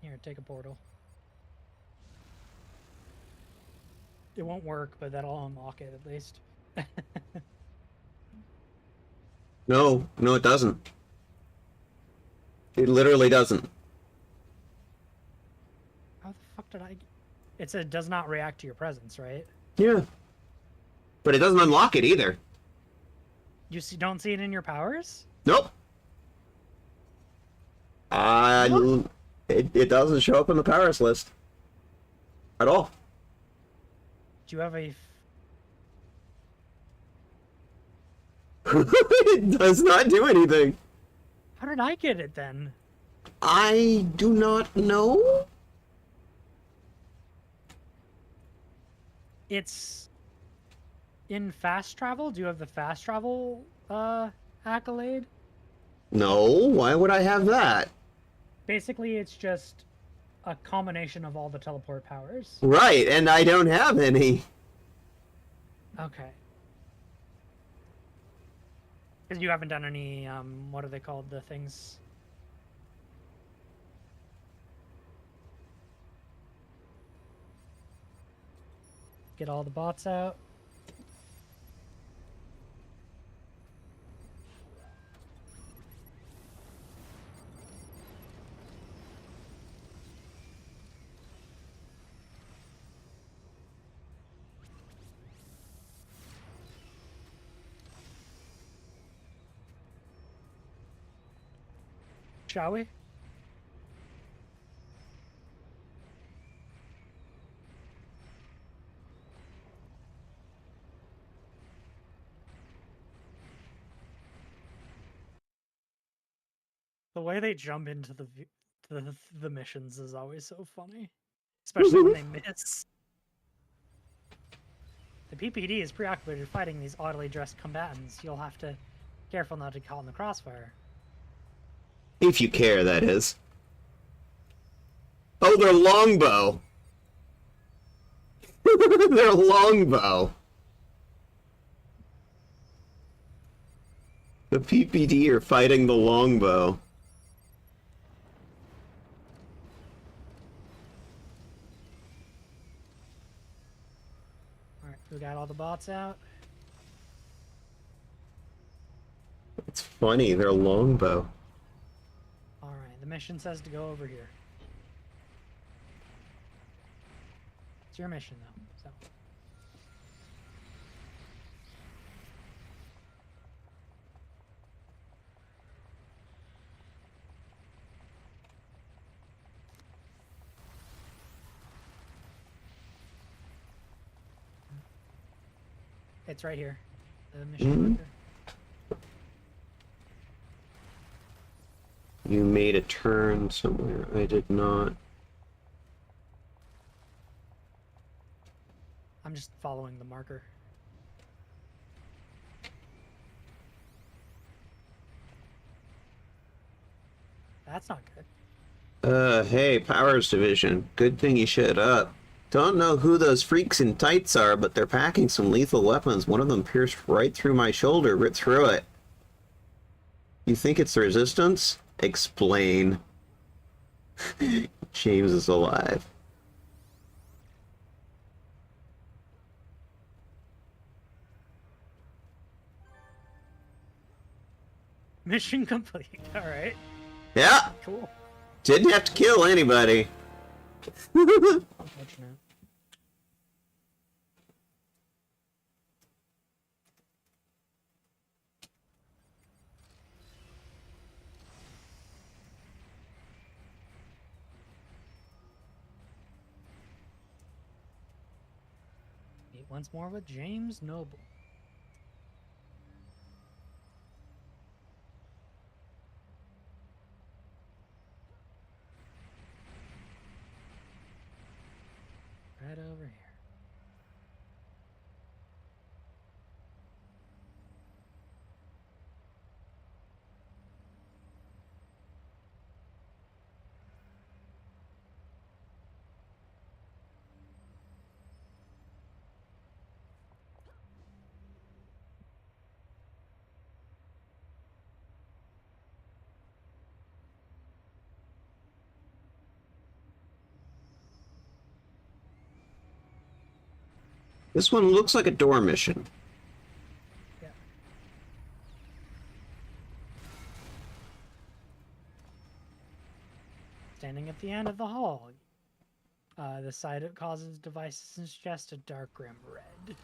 Here, take a portal. It won't work, but that'll unlock it at least. No, it doesn't. It literally doesn't. How the fuck did I... It said does not react to your presence, right? Yeah. But it doesn't unlock it either. You don't see it in your powers? Nope. It doesn't show up in the powers list. At all. Do you have a... It does not do anything. How did I get it then? I do not know. It's in fast travel. Do you have the fast travel accolade? No, why would I have that? Basically, it's just a combination of all the teleport powers. Right, and I don't have any. Okay. Because you haven't done any, what are they called? The things. Get all the bots out. Shall we? The way they jump into the missions is always so funny, especially when they miss. The PPD is preoccupied fighting these oddly dressed combatants. You'll have to be careful not to get caught in the crossfire. If you care, that is. Oh, they're longbow. They're longbow. The PPD are fighting the longbow. Alright, we got all the bots out. It's funny, they're longbow. Alright, the mission says to go over here. It's your mission, though, so. It's right here. The mission marker. You made a turn somewhere. I did not. I'm just following the marker. That's not good. Hey, Powers Division. Good thing you showed up. Don't know who those freaks in tights are, but they're packing some lethal weapons. One of them pierced right through my shoulder, ripped through it. You think it's the Resistance? Explain. James is alive. Mission complete. Alright. Yeah! Cool. Didn't have to kill anybody. Unfortunate. Meet once more with James Noble. Right over here. This one looks like a door mission. Yeah. Standing at the end of the hall. The sight it causes devices to suggest a dark grim red.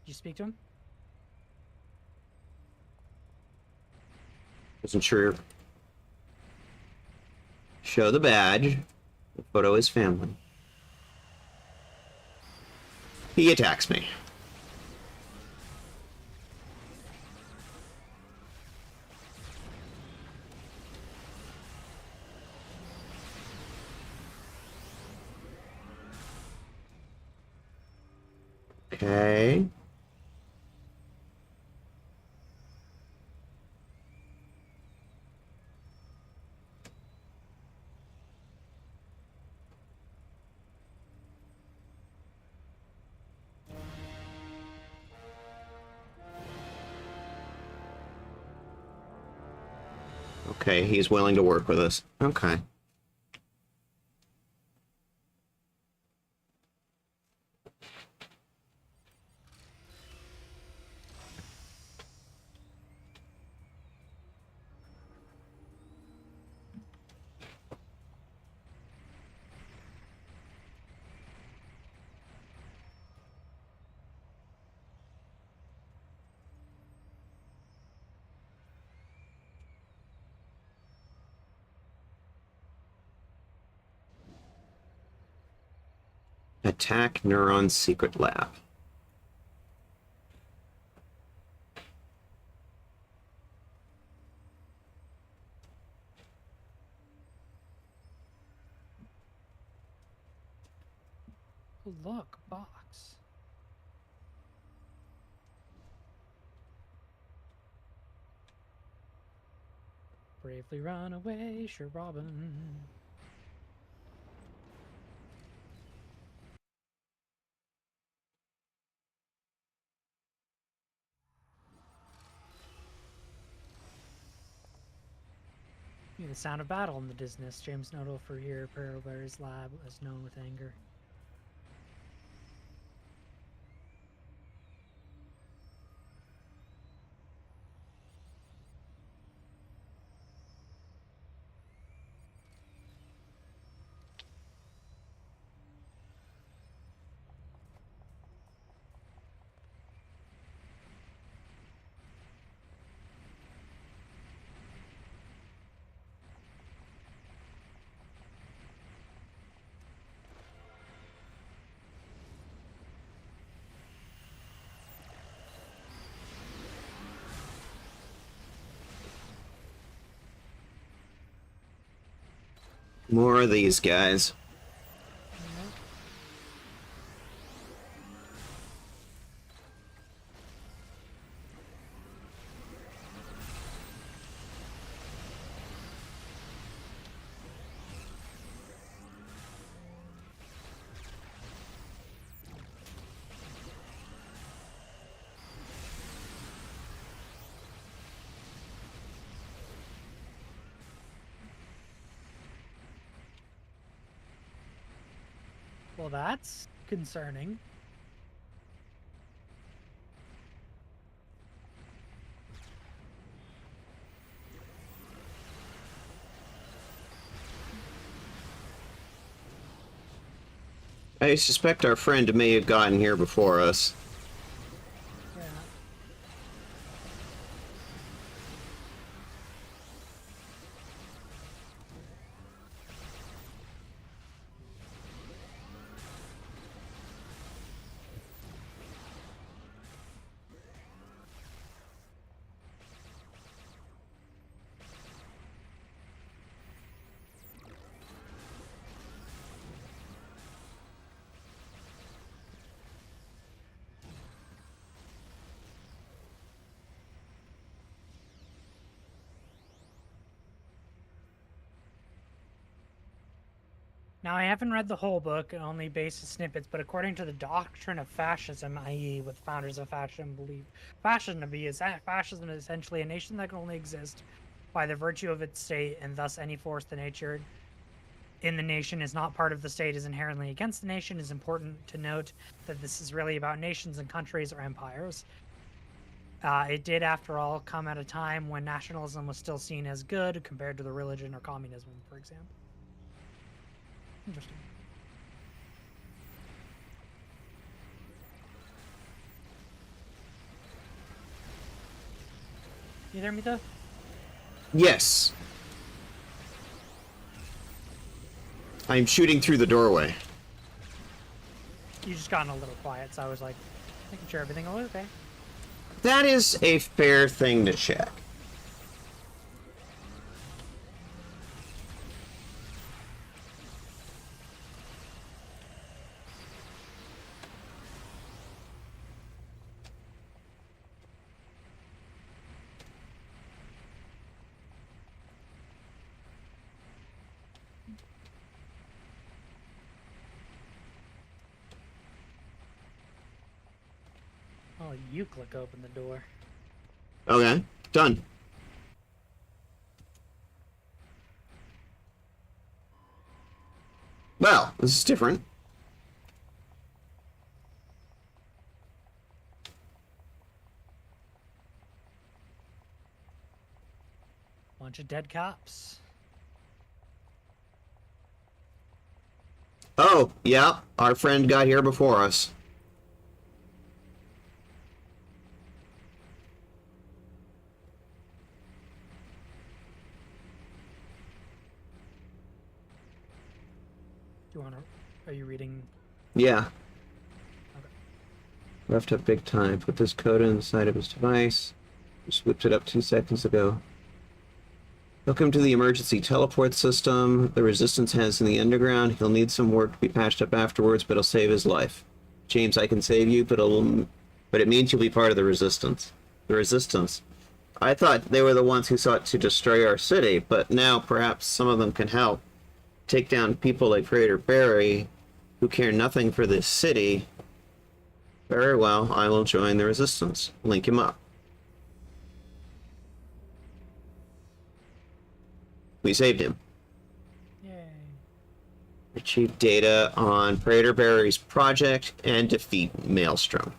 you speak to him? Wasn't sure. Show the badge. The photo is family. He attacks me. Okay. Okay, he's willing to work with us. Okay. Attack Neuron's secret lab. Oh, look, a box. Bravely run away, Sir Robin. The sound of battle in the distance. James notable for here, Parabear's lab was known with anger. More of these guys. Well, that's concerning. I suspect our friend may have gotten here before us. Yeah. Now, I haven't read the whole book, only basis snippets, but according to the doctrine of fascism, i.e., what the founders of fascism believe fascism to be, is that fascism is essentially a nation that can only exist by the virtue of its state, and thus any force the nature in the nation is not part of the state is inherently against the nation. It is important to note that this is really about nations and countries or empires. It did, after all, come at a time when nationalism was still seen as good compared to the religion or communism, for example. Interesting. You hear me though? Yes. I'm shooting through the doorway. You just gotten a little quiet, so I was like, making sure everything was okay. That is a fair thing to check. Oh, you click open the door. Okay, done. Well, this is different. Bunch of dead cops. Oh, yeah, our friend got here before us. Do you wanna? Are you reading? Yeah. Okay. Left up big time. Put this code inside of his device. Just whipped it up 2 seconds ago. Welcome to the emergency teleport system the Resistance has in the underground. He'll need some work to be patched up afterwards, but it'll save his life. James, I can save you, but it means you'll be part of the Resistance. The Resistance. I thought they were the ones who sought to destroy our city, but now perhaps some of them can help. Take down people like Praetor Barry, who care nothing for this city. Very well, I will join the Resistance. Link him up. We saved him. Yay. Retrieve data on Praetor Barry's project and defeat Maelstrom.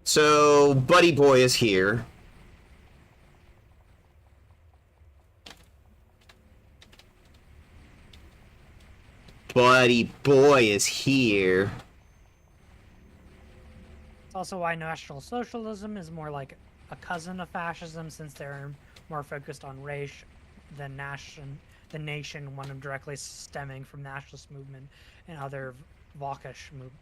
So, Buddy Boy is here. Buddy Boy is here. It's also why National Socialism is more like a cousin of fascism, since they're more focused on race than the nation, one of directly stemming from nationalist movement and other Vaukish movement.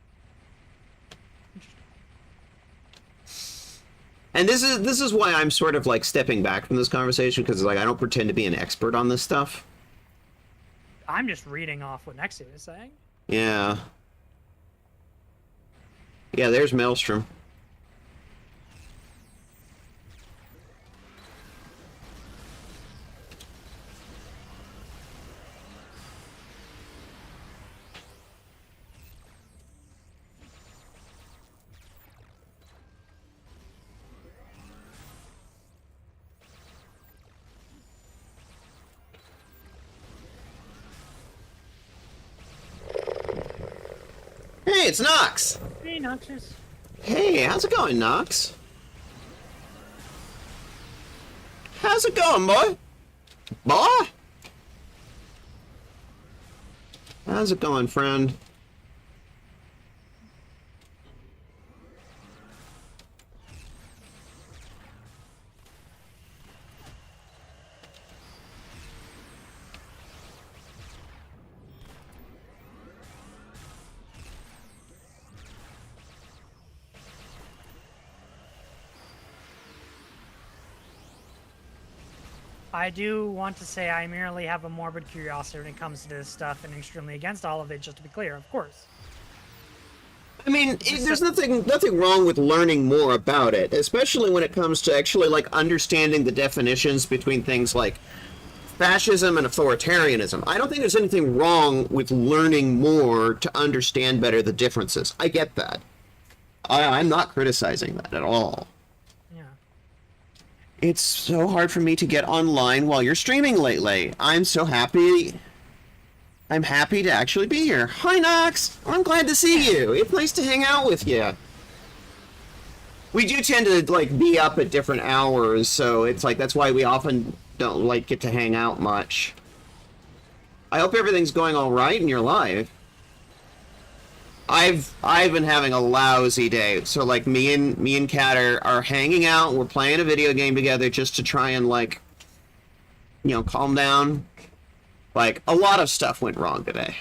And this is why I'm sort of like stepping back from this conversation, because like I don't pretend to be an expert on this stuff. I'm just reading off what Nexia is saying. Yeah. Yeah, there's Maelstrom. Hey, it's Nox! Hey, Noxus. Hey, how's it going, Nox? How's it going, boy? Boy? How's it going, friend? I do want to say I merely have a morbid curiosity when it comes to this stuff, and extremely against all of it, just to be clear, of course. I mean, there's nothing wrong with learning more about it, especially when it comes to actually like understanding the definitions between things like fascism and authoritarianism. I don't think there's anything wrong with learning more to understand better the differences. I get that. I'm not criticizing that at all. Yeah. It's so hard for me to get online while you're streaming lately. I'm so happy. I'm happy to actually be here. Hi, Nox! I'm glad to see you. It's nice to hang out with you. We do tend to, like, be up at different hours, so it's like, that's why we often don't, like, get to hang out much. I hope everything's going alright in your life. I've been having a lousy day. So like me and Kat are hanging out. We're playing a video game together just to try and like, calm down. Like a lot of stuff went wrong today.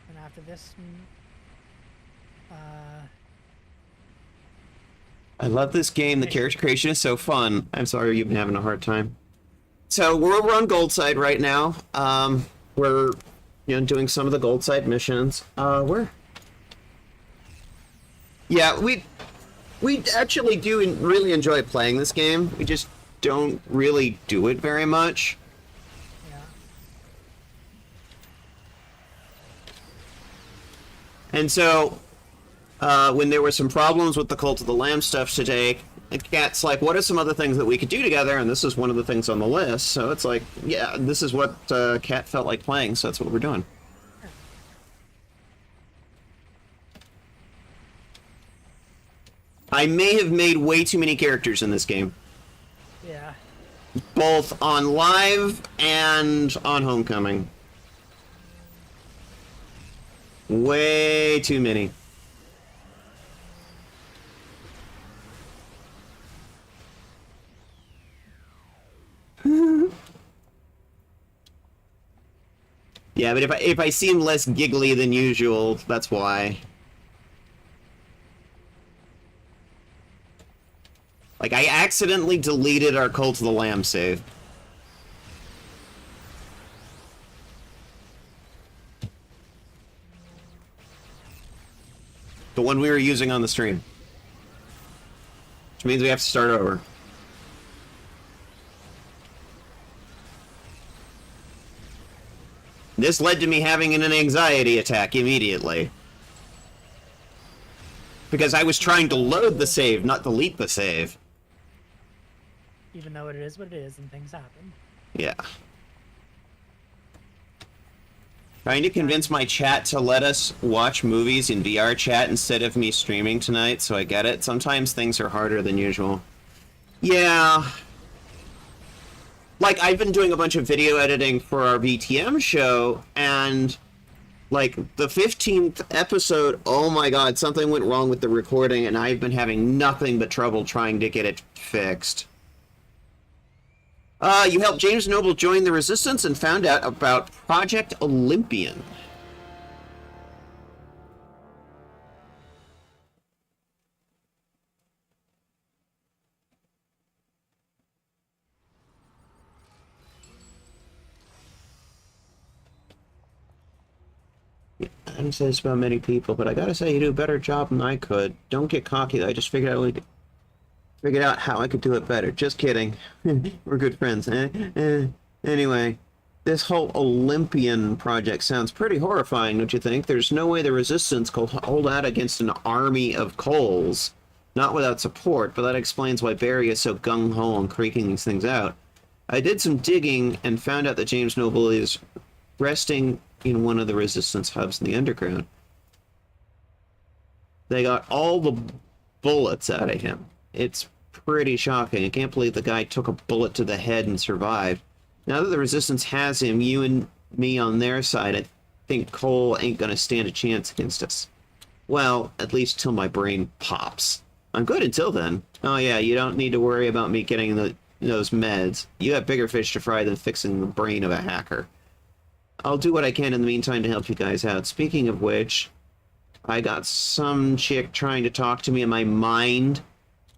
And after this, I love this game. The character creation is so fun. I'm sorry you've been having a hard time. So we're over on Gold Side right now. We're doing some of the Gold Side missions. Yeah, we actually do really enjoy playing this game. We just don't really do it very much. yeah. And so, when there were some problems with the Cult of the Lamb stuff today, Kat's like, what are some other things that we could do together? And this is one of the things on the list. So it's like, yeah, this is what Kat felt like playing, so that's what we're doing. I may have made way too many characters in this game. Yeah. Both on live and on Homecoming. Way too many. Yeah, but if I seem less giggly than usual, that's why. Like, I accidentally deleted our Cult of the Lamb save. The one we were using on the stream. Which means we have to start over. This led to me having an anxiety attack immediately. Because I was trying to load the save, not delete the save. Even though it is what it is and things happen. Yeah. Trying to convince my chat to let us watch movies in VR chat instead of me streaming tonight, so I get it. Sometimes things are harder than usual. Yeah. Like, I've been doing a bunch of video editing for our VTM show, and, like, the 15th episode, oh my god, something went wrong with the recording, and I've been having nothing but trouble trying to get it fixed. You helped James Noble join the Resistance and found out about Project Olympian. Yeah, I didn't say this about many people, but I gotta say you do a better job than I could. Don't get cocky. I just figured out how I could do it better. Just kidding. We're good friends. Anyway, this whole Olympian project sounds pretty horrifying, don't you think? There's no way the Resistance could hold out against an army of Coles. Not without support, but that explains why Barry is so gung-ho on creaking these things out. I did some digging and found out that James Noble is resting in one of the Resistance hubs in the underground. They got all the bullets out of him. It's pretty shocking. I can't believe the guy took a bullet to the head and survived. Now that the Resistance has him, you and me on their side, I think Cole ain't gonna stand a chance against us. Well, at least till my brain pops. I'm good until then. Oh yeah, you don't need to worry about me getting those meds. You have bigger fish to fry than fixing the brain of a hacker. I'll do what I can in the meantime to help you guys out. Speaking of which, I got some chick trying to talk to me in my mind.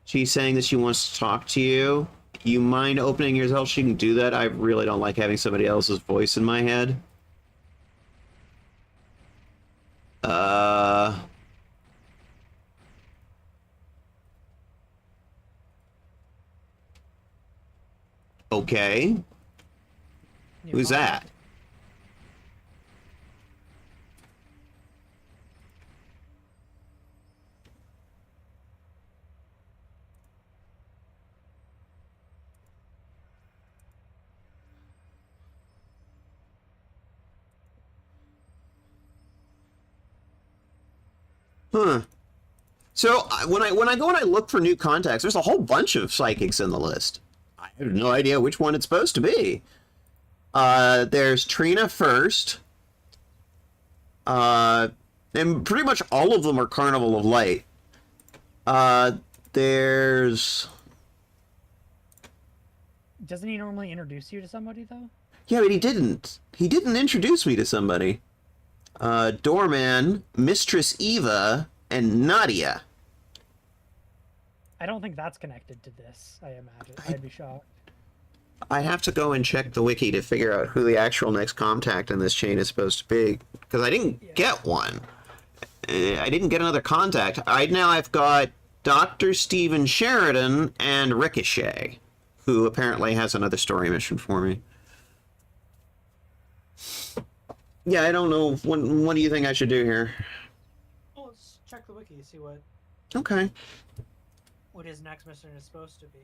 She's saying that she wants to talk to you. You mind opening yourself? She can do that. I really don't like having somebody else's voice in my head. Okay. Who's that? Huh. So when I go and I look for new contacts, there's a whole bunch of psychics in the list. I have no idea which one it's supposed to be. There's Trina first. And pretty much all of them are Carnival of Light. There's... Doesn't he normally introduce you to somebody, though? Yeah, but he didn't. He didn't introduce me to somebody. Doorman, Mistress Eva, and Nadia. I don't think that's connected to this, I imagine. I'd be shocked. I have to go and check the wiki to figure out who the actual next contact in this chain is supposed to be. Because I didn't get one. I didn't get another contact. I've got Dr. Steven Sheridan and Ricochet, who apparently has another story mission for me. Yeah, I don't know. What do you think I should do here? Well, let's check the wiki, see Okay. what his next mission is supposed to be.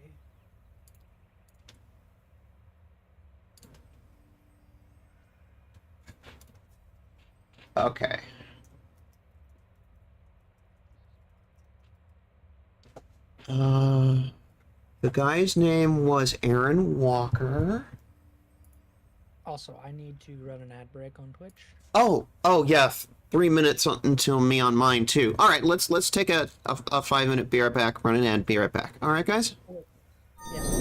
Okay. The guy's name was Aaron Walker. Also, I need to run an ad break on Twitch. Oh, yeah. 3 minutes until me on mine too. All right, let's take a 5-minute be right back. Run an ad. Be right back. All right, guys. Yeah.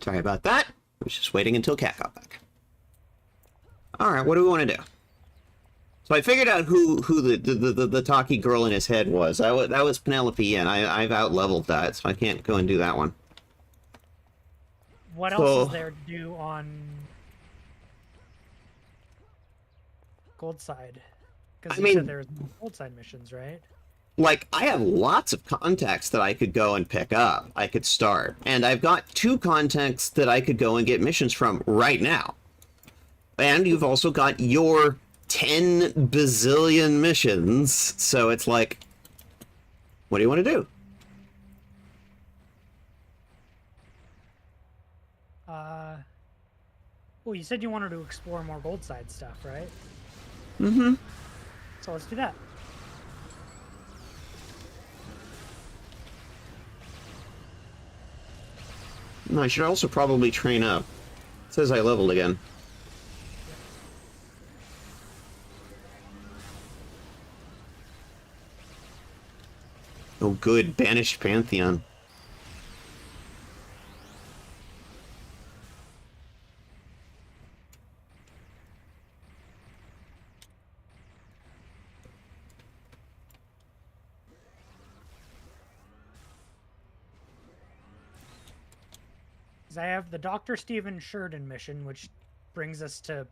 Sorry about that. I was just waiting until Cat got back. Alright, what do we want to do? So I figured out who the talky girl in his head was. That was Penelope, and I've out-leveled that, so I can't go and do that one. What else is there to do on Gold Side? Because you said there's Gold Side missions, right? Like, I have lots of contacts that I could go and pick up. I could start. And I've got 2 contacts that I could go and get missions from right now. And you've also got your 10 bazillion missions. So it's like, what do you want to do? Well, you said you wanted to explore more Gold Side stuff, right? Mm-hmm. So let's do that. I should also probably train up. It says I leveled again. Oh good, Banished Pantheon. I have the Dr. Stephen Sheridan mission, which brings us to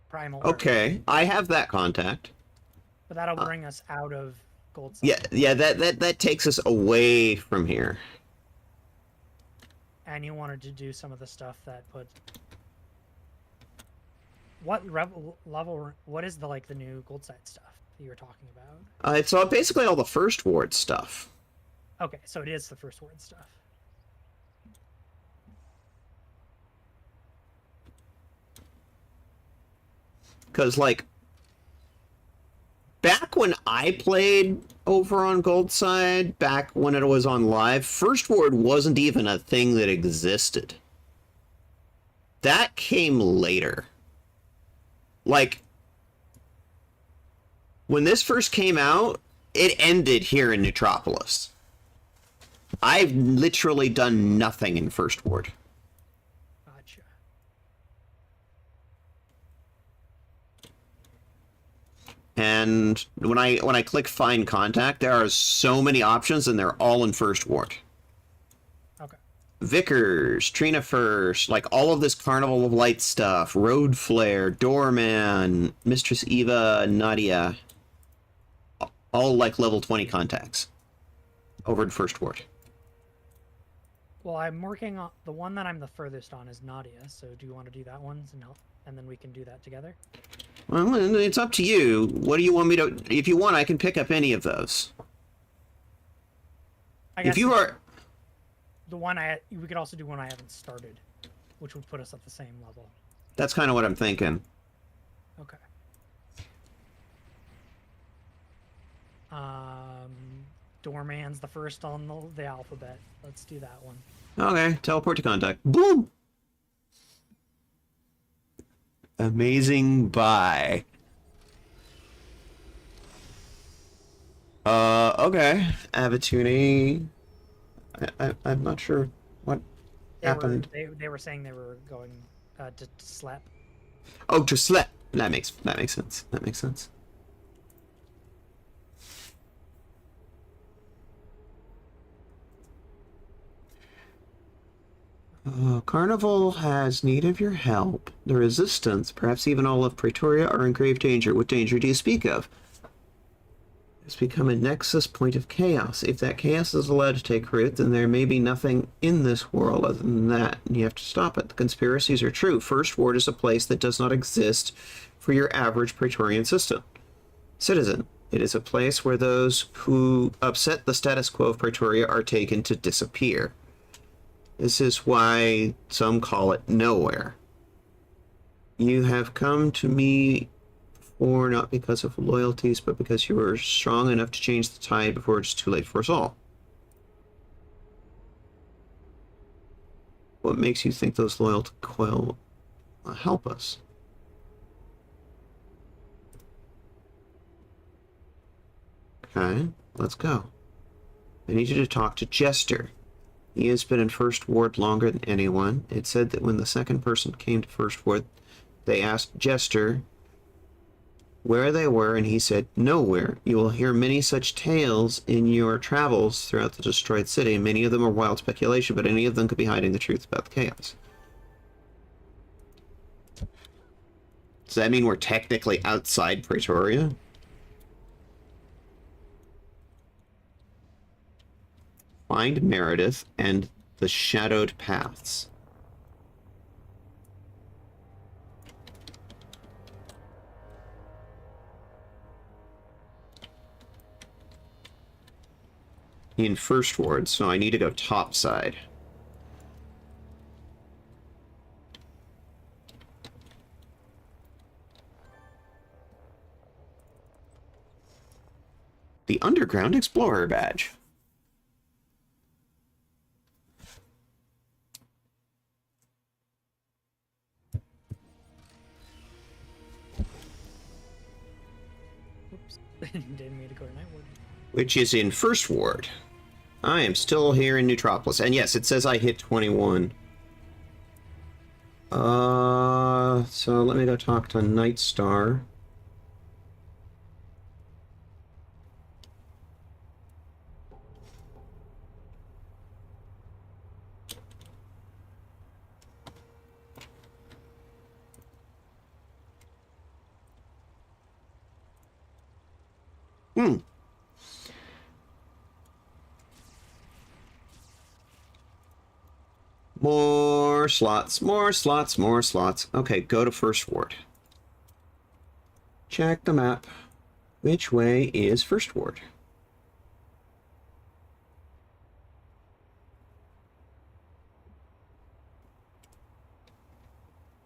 Primal. Okay, Earth. I have that contact. But that'll bring us out of Gold Side. Yeah, that takes us away from here. And you wanted to do some of the stuff that put. What level? What is the new Gold Side stuff that you were talking about? It's basically all the First Ward stuff. Okay, so it is the First Ward stuff. Because, like, back when I played over on Gold Side, back when it was on live, First Ward wasn't even a thing that existed. That came later. Like, when this first came out, it ended here in Neutropolis. I've literally done nothing in First Ward. Gotcha. And when I click find contact, there are so many options, and they're all in First Ward. Okay. Vickers, Trina First, like all of this Carnival of Light stuff, Road Flare, Doorman, Mistress Eva, Nadia, all like level 20 contacts over in First Ward. Well, I'm working on the one that I'm the furthest on is Nadia. So do you want to do that one, and then we can do that together? Well, it's up to you. What do you want me to... If you want, I can pick up any of those. I guess if you are... The one we could also do one I haven't started, which would put us at the same level. That's kind of what I'm thinking. Okay. Doorman's the first on the alphabet. Let's do that one. Okay, teleport to contact. Boom! Amazing buy. Okay. Avatune. I'm not sure what happened. They were saying they were going to slap. Oh, to slap. That makes sense. That makes sense. Carnival has need of your help. The Resistance, perhaps even all of Praetoria, are in grave danger. What danger do you speak of? It's become a nexus point of chaos. If that chaos is allowed to take root, then there may be nothing in this world other than that, and you have to stop it. The conspiracies are true. First Ward is a place that does not exist for your average Praetorian citizen. It is a place where those who upset the status quo of Praetoria are taken to disappear. This is why some call it nowhere. You have come to me before not because of loyalties, but because you were strong enough to change the tide before it's too late for us all. What makes you think those loyal to Quill will help us? Okay, let's go. I need you to talk to Jester. He has been in First Ward longer than anyone. It said that when the second person came to First Ward, they asked Jester where they were, and he said, nowhere. You will hear many such tales in your travels throughout the destroyed city. Many of them are wild speculation, but any of them could be hiding the truth about the chaos. Does that mean we're technically outside Pretoria? Find Meredith and the Shadowed Paths. In First Ward, so I need to go topside. The Underground Explorer badge. Oops. Didn't mean to go to Nightwood. Which is in First Ward. I am still here in Neutropolis. And yes, it says I hit 21. So let me go talk to Nightstar. More slots, more slots, more slots. Okay, go to First Ward. Check the map. Which way is First Ward?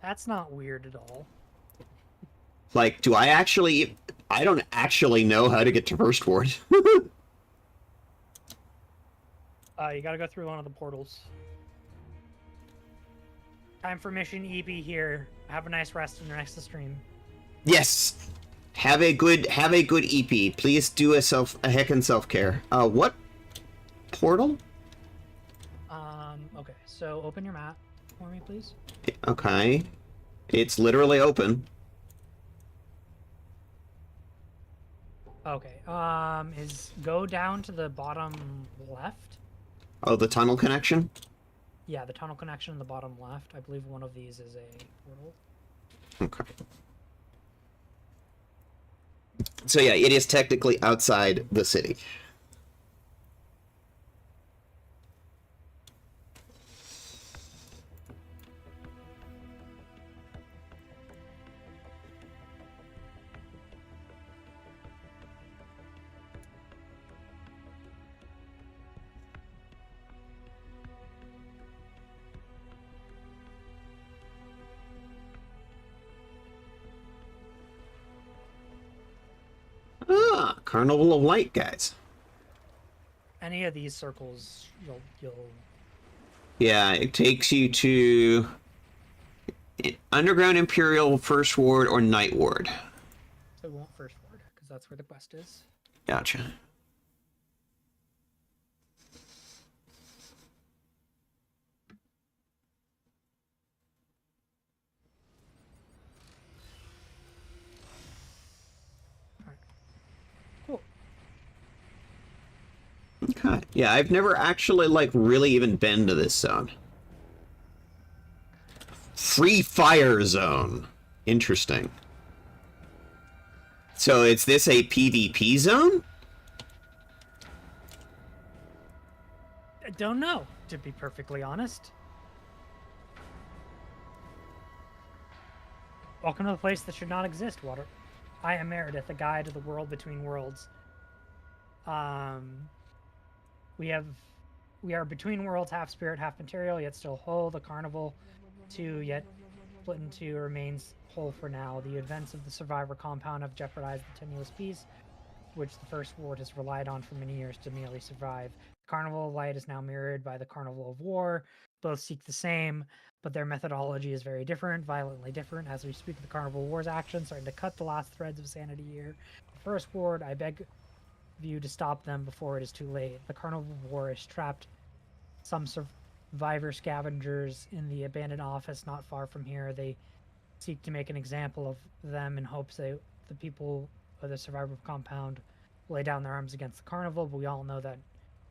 That's not weird at all. Like, do I actually... I don't actually know how to get to First Ward. You gotta go through one of the portals. Time for mission EP here. Have a nice rest in your next stream. Yes! Have a good EP. Please do a heckin' self-care. What portal? Okay, so open your map for me, please. Okay. It's literally open. Okay, go down to the bottom left. Oh, the tunnel connection? Yeah, the tunnel connection in the bottom left. I believe one of these is a portal. Okay. So yeah, it is technically outside the city. Ah, Carnival of Light, guys. Any of these circles, you'll. Yeah, it takes you to Underground Imperial First Ward or Night Ward. So we want First Ward because that's where the quest is. Gotcha. Cool. Okay. Yeah, I've never actually, like, really even been to this zone. Free Fire Zone. Interesting. So is this a PvP zone? I don't know, to be perfectly honest. Welcome to the place that should not exist, Water. I am Meredith, a guide to the world between worlds. We are between worlds, half spirit, half material, yet still whole. The carnival, too, yet split in two, remains whole for now. The events of the Survivor compound have jeopardized the tenuous peace, which the First Ward has relied on for many years to merely survive. The Carnival of Light is now mirrored by the Carnival of War. Both seek the same, but their methodology is very different, violently different. As we speak, the Carnival of War's actions starting to cut the last threads of sanity here. The First Ward, I beg of you to stop them before it is too late. The Carnival of War is trapped some survivor scavengers in the abandoned office not far from here. They seek to make an example of them in hopes that the people of the survivor compound will lay down their arms against the carnival. But we all know that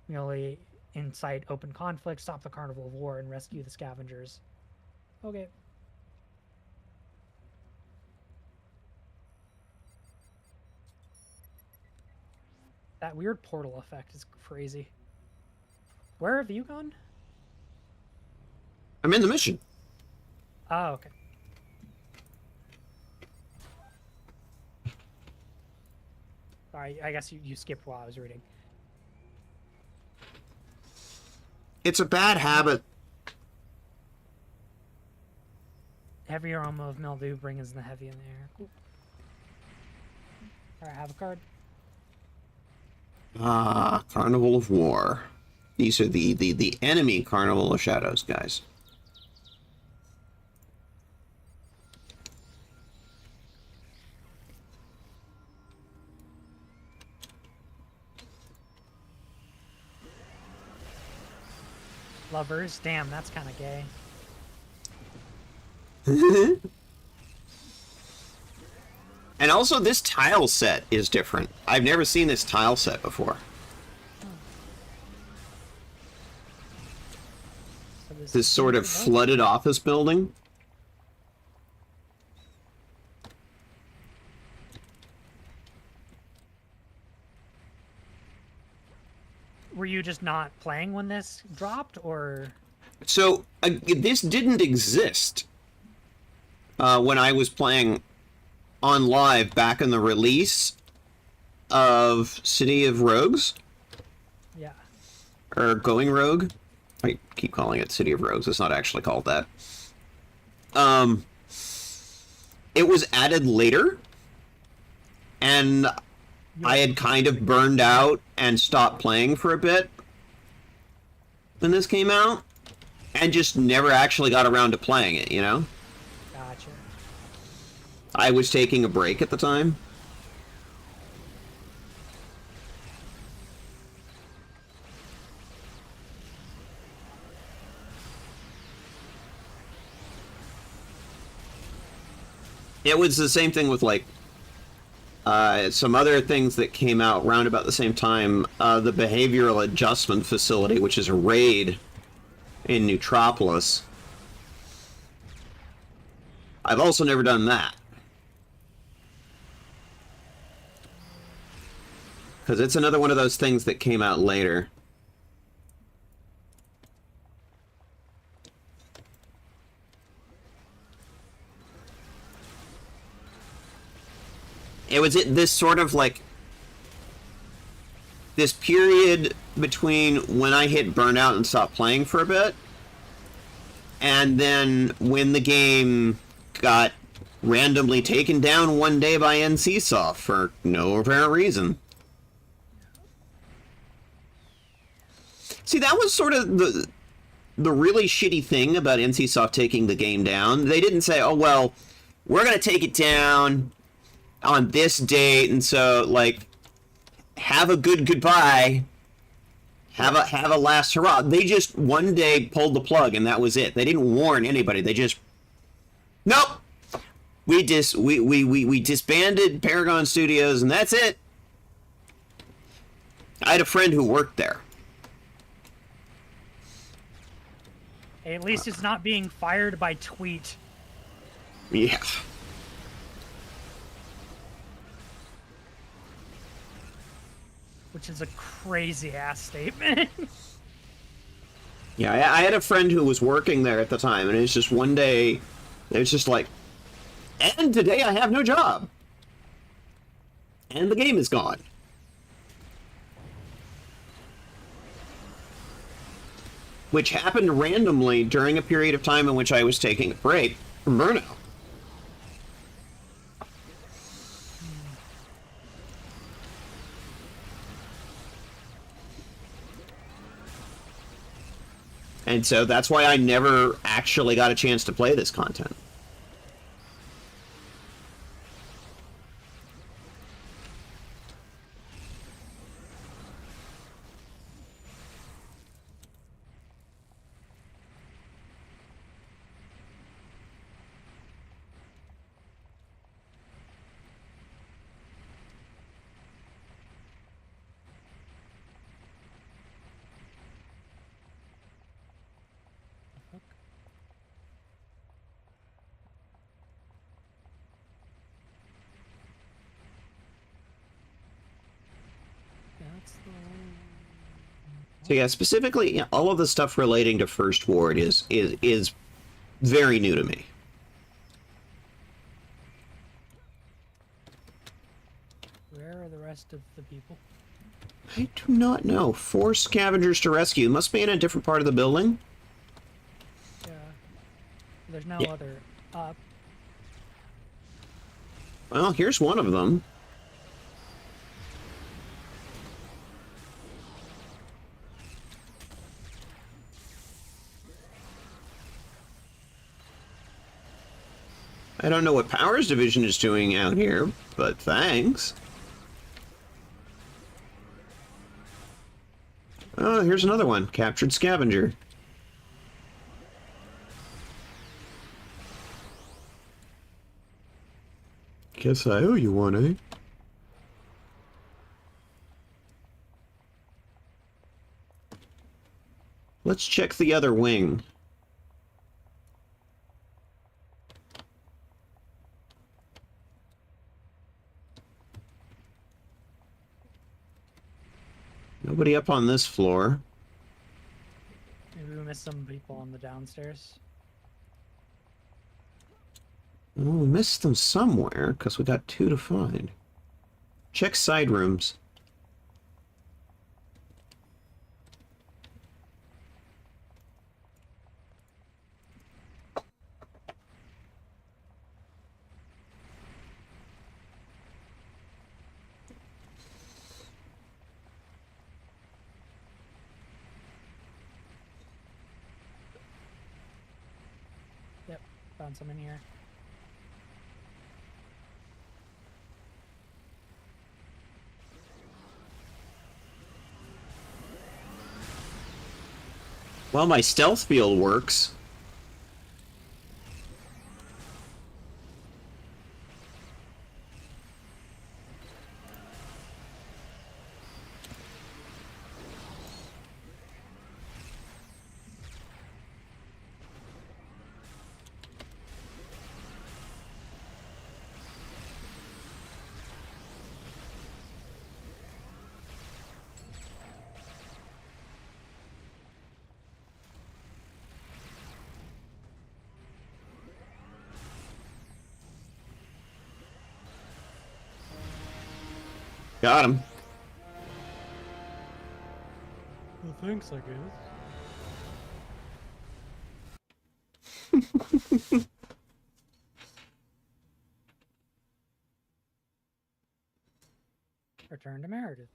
merely incite open conflict, stop the carnival of war, and rescue the scavengers. Okay. That weird portal effect is crazy. Where have you gone? I'm in the mission. Oh, okay. Sorry, I guess you skipped while I was reading. It's a bad habit. Heavy aroma of mildew brings the heavy in the air. Cool. Alright, have a card. Ah, Carnival of War. These are the enemy Carnival of Shadows, guys. Lovers? Damn, that's kind of gay. And also, this tile set is different. I've never seen this tile set before. So This sort of flooded office building. Were you just not playing when this dropped, or? So, this didn't exist when I was playing on live back in the release of City of Rogues. Yeah. Or Going Rogue. I keep calling it City of Rogues. It's not actually called that. It was added later, and I had kind of burned out and stopped playing for a bit when this came out, and just never actually got around to playing it, you know? Gotcha. I was taking a break at the time. It was the same thing with, like, some other things that came out round about the same time. The Behavioral Adjustment Facility, which is a raid in Neutropolis. I've also never done that. Because it's another one of those things that came out later. It was this sort of like this period between when I hit burnout and stopped playing for a bit, and then when the game got randomly taken down one day by NCSoft for no apparent reason. See, that was sort of the really shitty thing about NCSoft taking the game down. They didn't say, oh, well, we're going to take it down on this date, and so, like, have a good goodbye. Have a last hurrah. They just one day pulled the plug, and that was it. They didn't warn anybody. They just, nope. We disbanded Paragon Studios, and that's it. I had a friend who worked there. Hey, at least it's not being fired by tweet. Yeah. Which is a crazy ass statement. Yeah, I had a friend who was working there at the time, and it's just one day, it was just like, and today I have no job. And the game is gone. Which happened randomly during a period of time in which I was taking a break from burnout. And so that's why I never actually got a chance to play this content. So yeah, specifically, yeah, all of the stuff relating to First Ward is very new to me. Where are the rest of the people? I do not know. 4 scavengers to rescue. Must be in a different part of the building. Yeah. There's no Yeah. other up. Well, here's one of them. I don't know what Powers Division is doing out here, but thanks. Oh, here's another one. Captured Scavenger. Guess I owe you one, eh? Let's check the other wing. Nobody up on this floor. Maybe we missed some people on the downstairs. Well, we missed them somewhere, because we got 2 to find. Check side rooms. Yep, found some in here. Well, my stealth field works. Got him. Well, thanks, I guess. Return to Meredith.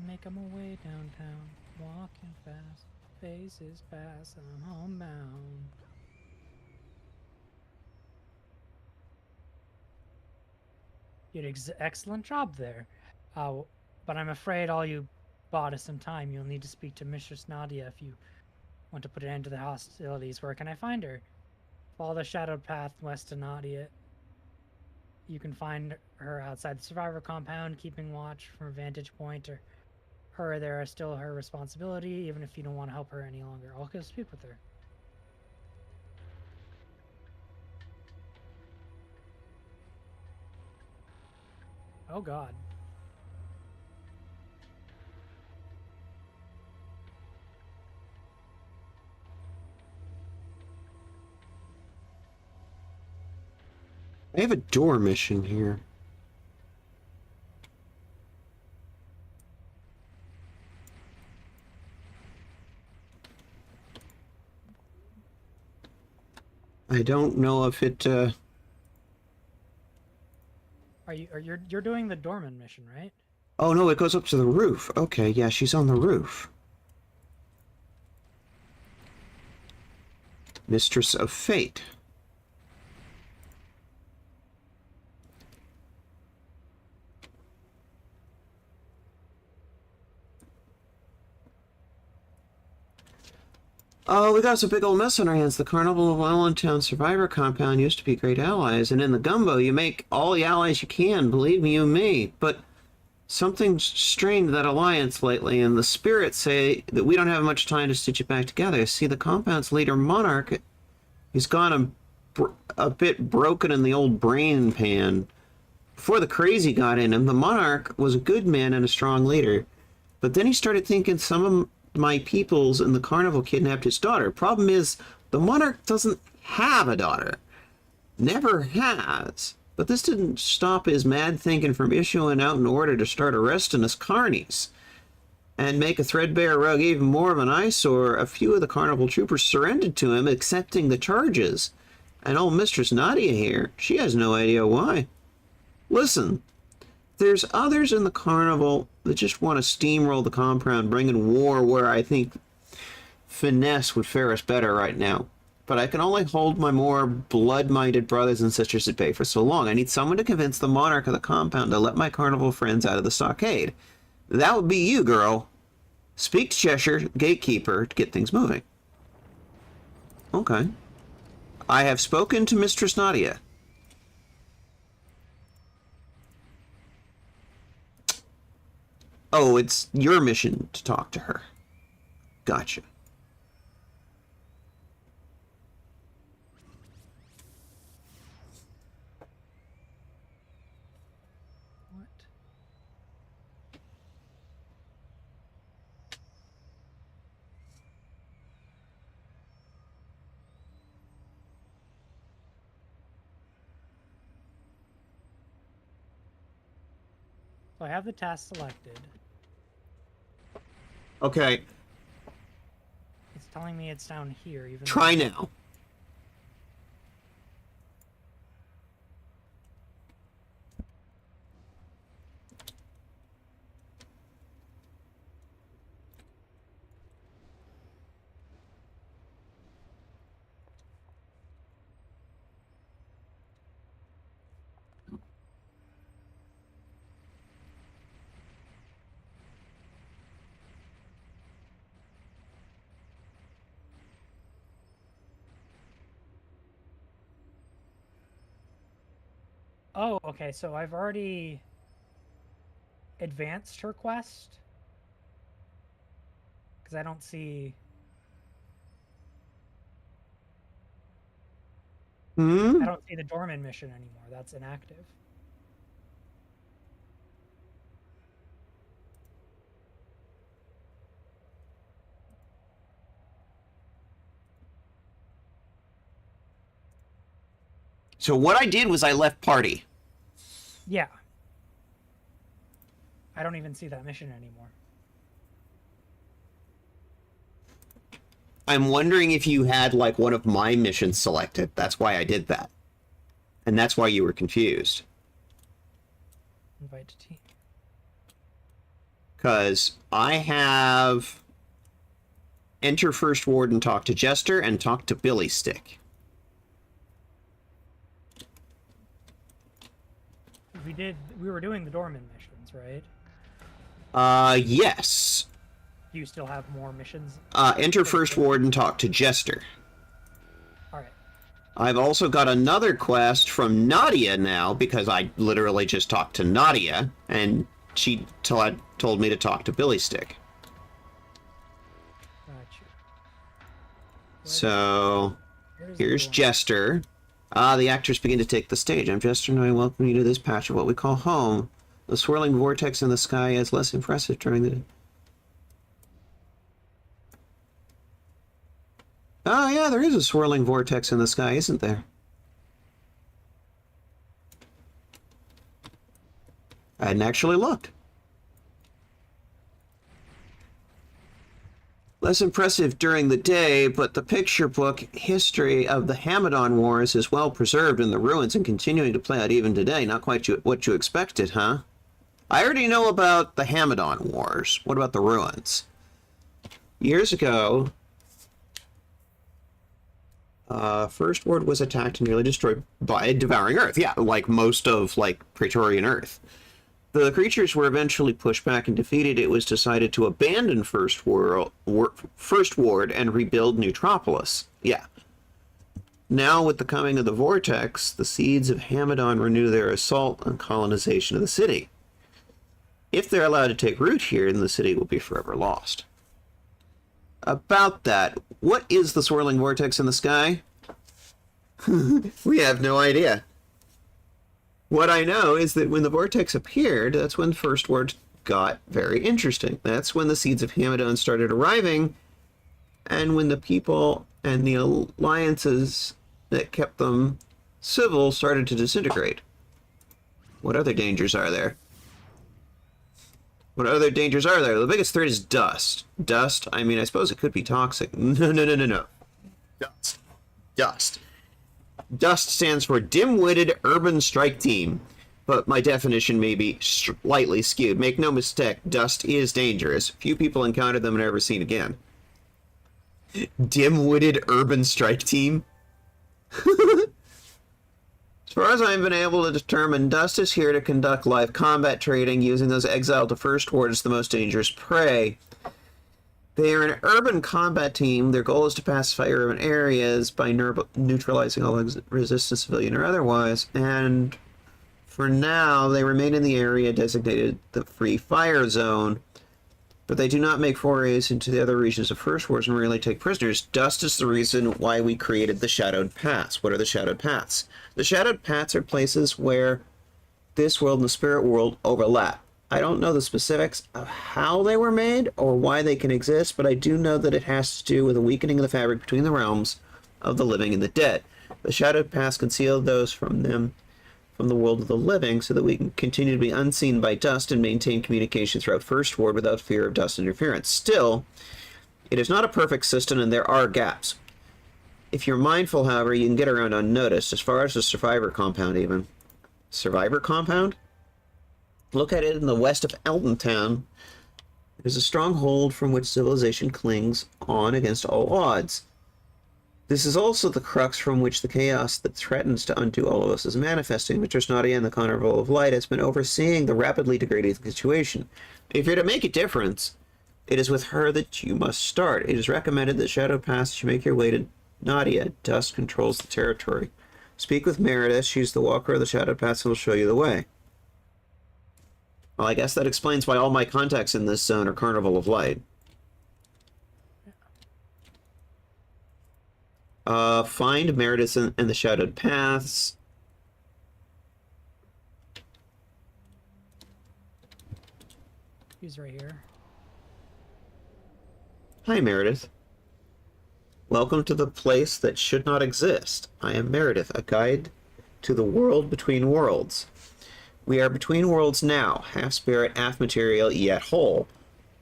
Making my way downtown, walking fast, faces fast, I'm homebound. You did excellent job there. But I'm afraid all you bought is some time. You'll need to speak to Mistress Nadia if you want to put an end to the hostilities. Where can I find her? Follow the shadowed path west to Nadia. You can find her outside the survivor compound, keeping watch from a vantage point or her. There are still her responsibility, even if you don't want to help her any longer. I'll go speak with her. Oh God. I have a door mission here. I don't know if it, You're doing the Dorman mission, right? Oh no, it goes up to the roof. Okay, yeah, she's on the roof. Mistress of Fate. Oh, we got us a big old mess on our hands. The Carnival of Allentown Survivor Compound used to be great allies, and in the gumbo, you make all the allies you can, believe me, you me. But something's strained that alliance lately, and the spirits say that we don't have much time to stitch it back together. See, the compound's leader, Monarch, he's gone a bit broken in the old brain pan. Before the crazy got in him, the monarch was a good man and a strong leader. But then he started thinking some of my peoples in the carnival kidnapped his daughter. Problem is, the monarch doesn't have a daughter. Never has. But this didn't stop his mad thinking from issuing out an order to start arresting us carnies. And make a threadbare rug even more of an eyesore. A few of the carnival troopers surrendered to him, accepting the charges. And old Mistress Nadia here, she has no idea why. Listen, there's others in the carnival that just want to steamroll the compound, bringing war where I think finesse would fare us better right now. But I can only hold my more blood-minded brothers and sisters at bay for so long. I need someone to convince the monarch of the compound to let my carnival friends out of the stockade. That would be you, girl. Speak to Cheshire, gatekeeper, to get things moving. Okay. I have spoken to Mistress Nadia. Oh, it's your mission to talk to her. Gotcha. What? So I have the task selected. Okay. It's telling me it's down here. Even Try now. Oh, okay, so I've already advanced her quest. Because I don't see... I don't see the Dorman mission anymore. That's inactive. So what I did was I left party. Yeah. I don't even see that mission anymore. I'm wondering if you had, like, one of my missions selected. That's why I did that. And that's why you were confused. Invite to team. Because I have... Enter First Ward and talk to Jester and talk to Billy Stick. We were doing the Dorman missions, right? Yes. Do you still have more missions? Enter First Ward and talk to Jester. Alright. I've also got another quest from Nadia now, because I literally just talked to Nadia, and she told me to talk to Billy Stick. Gotcha. So, here's Jester. The actors begin to take the stage. I'm Jester, and I welcome you to this patch of what we call home. The swirling vortex in the sky is less impressive during the... Oh, yeah, there is a swirling vortex in the sky, isn't there? I hadn't actually looked. Less impressive during the day, but the picture book history of the Hamadan Wars is well preserved in the ruins and continuing to play out even today. Not quite what you expected, huh? I already know about the Hamadan Wars. What about the ruins? Years ago, First Ward was attacked and nearly destroyed by Devouring Earth. Yeah, like most of, like, Praetorian Earth. The creatures were eventually pushed back and defeated. It was decided to abandon First Ward and rebuild Neutropolis. Yeah. Now, with the coming of the Vortex, the seeds of Hamadan renew their assault and colonization of the city. If they're allowed to take root here, then the city will be forever lost. About that, what is the swirling vortex in the sky? We have no idea. What I know is that when the vortex appeared, that's when First Word got very interesting. That's when the seeds of Hamadon started arriving, and when the people and the alliances that kept them civil started to disintegrate. What other dangers are there? What other dangers are there? The biggest threat is dust. Dust, I mean, I suppose it could be toxic. No. Dust. Dust. Dust stands for Dim-Witted Urban Strike Team, but my definition may be slightly skewed. Make no mistake, dust is dangerous. Few people encountered them and ever seen again. Dim-Witted Urban Strike Team? As far as I've been able to determine, Dust is here to conduct live combat trading, using those exiled to First Ward as the most dangerous prey. They are an urban combat team. Their goal is to pacify urban areas by neutralizing all resistance, civilian or otherwise, and for now, they remain in the area designated the Free Fire Zone, but they do not make forays into the other regions of First Wars and rarely take prisoners. Dust is the reason why we created the Shadowed Paths. What are the Shadowed Paths? The Shadowed Paths are places where this world and the spirit world overlap. I don't know the specifics of how they were made or why they can exist, but I do know that it has to do with a weakening of the fabric between the realms of the living and the dead. The Shadowed Paths conceal those from them from the world of the living so that we can continue to be unseen by dust and maintain communication throughout First Ward without fear of dust interference. Still, it is not a perfect system and there are gaps. If you're mindful, however, you can get around unnoticed, as far as the Survivor Compound even. Survivor Compound? Look at it in the west of Eldentown. It is a stronghold from which civilization clings on against all odds. This is also the crux from which the chaos that threatens to undo all of us is manifesting. Mistress Nadia in the Carnival of Light has been overseeing the rapidly degrading situation. If you're to make a difference, it is with her that you must start. It is recommended that Shadow Pass you make your way to Nadia. Dust controls the territory. Speak with Meredith. She's the walker of the Shadow Pass and will show you the way. Well, I guess that explains why all my contacts in this zone are Carnival of Light. Find Meredith and the Shadowed Paths. He's right here. Hi, Meredith. Welcome to the place that should not exist. I am Meredith, a guide to the world between worlds. We are between worlds now, half spirit, half material, yet whole.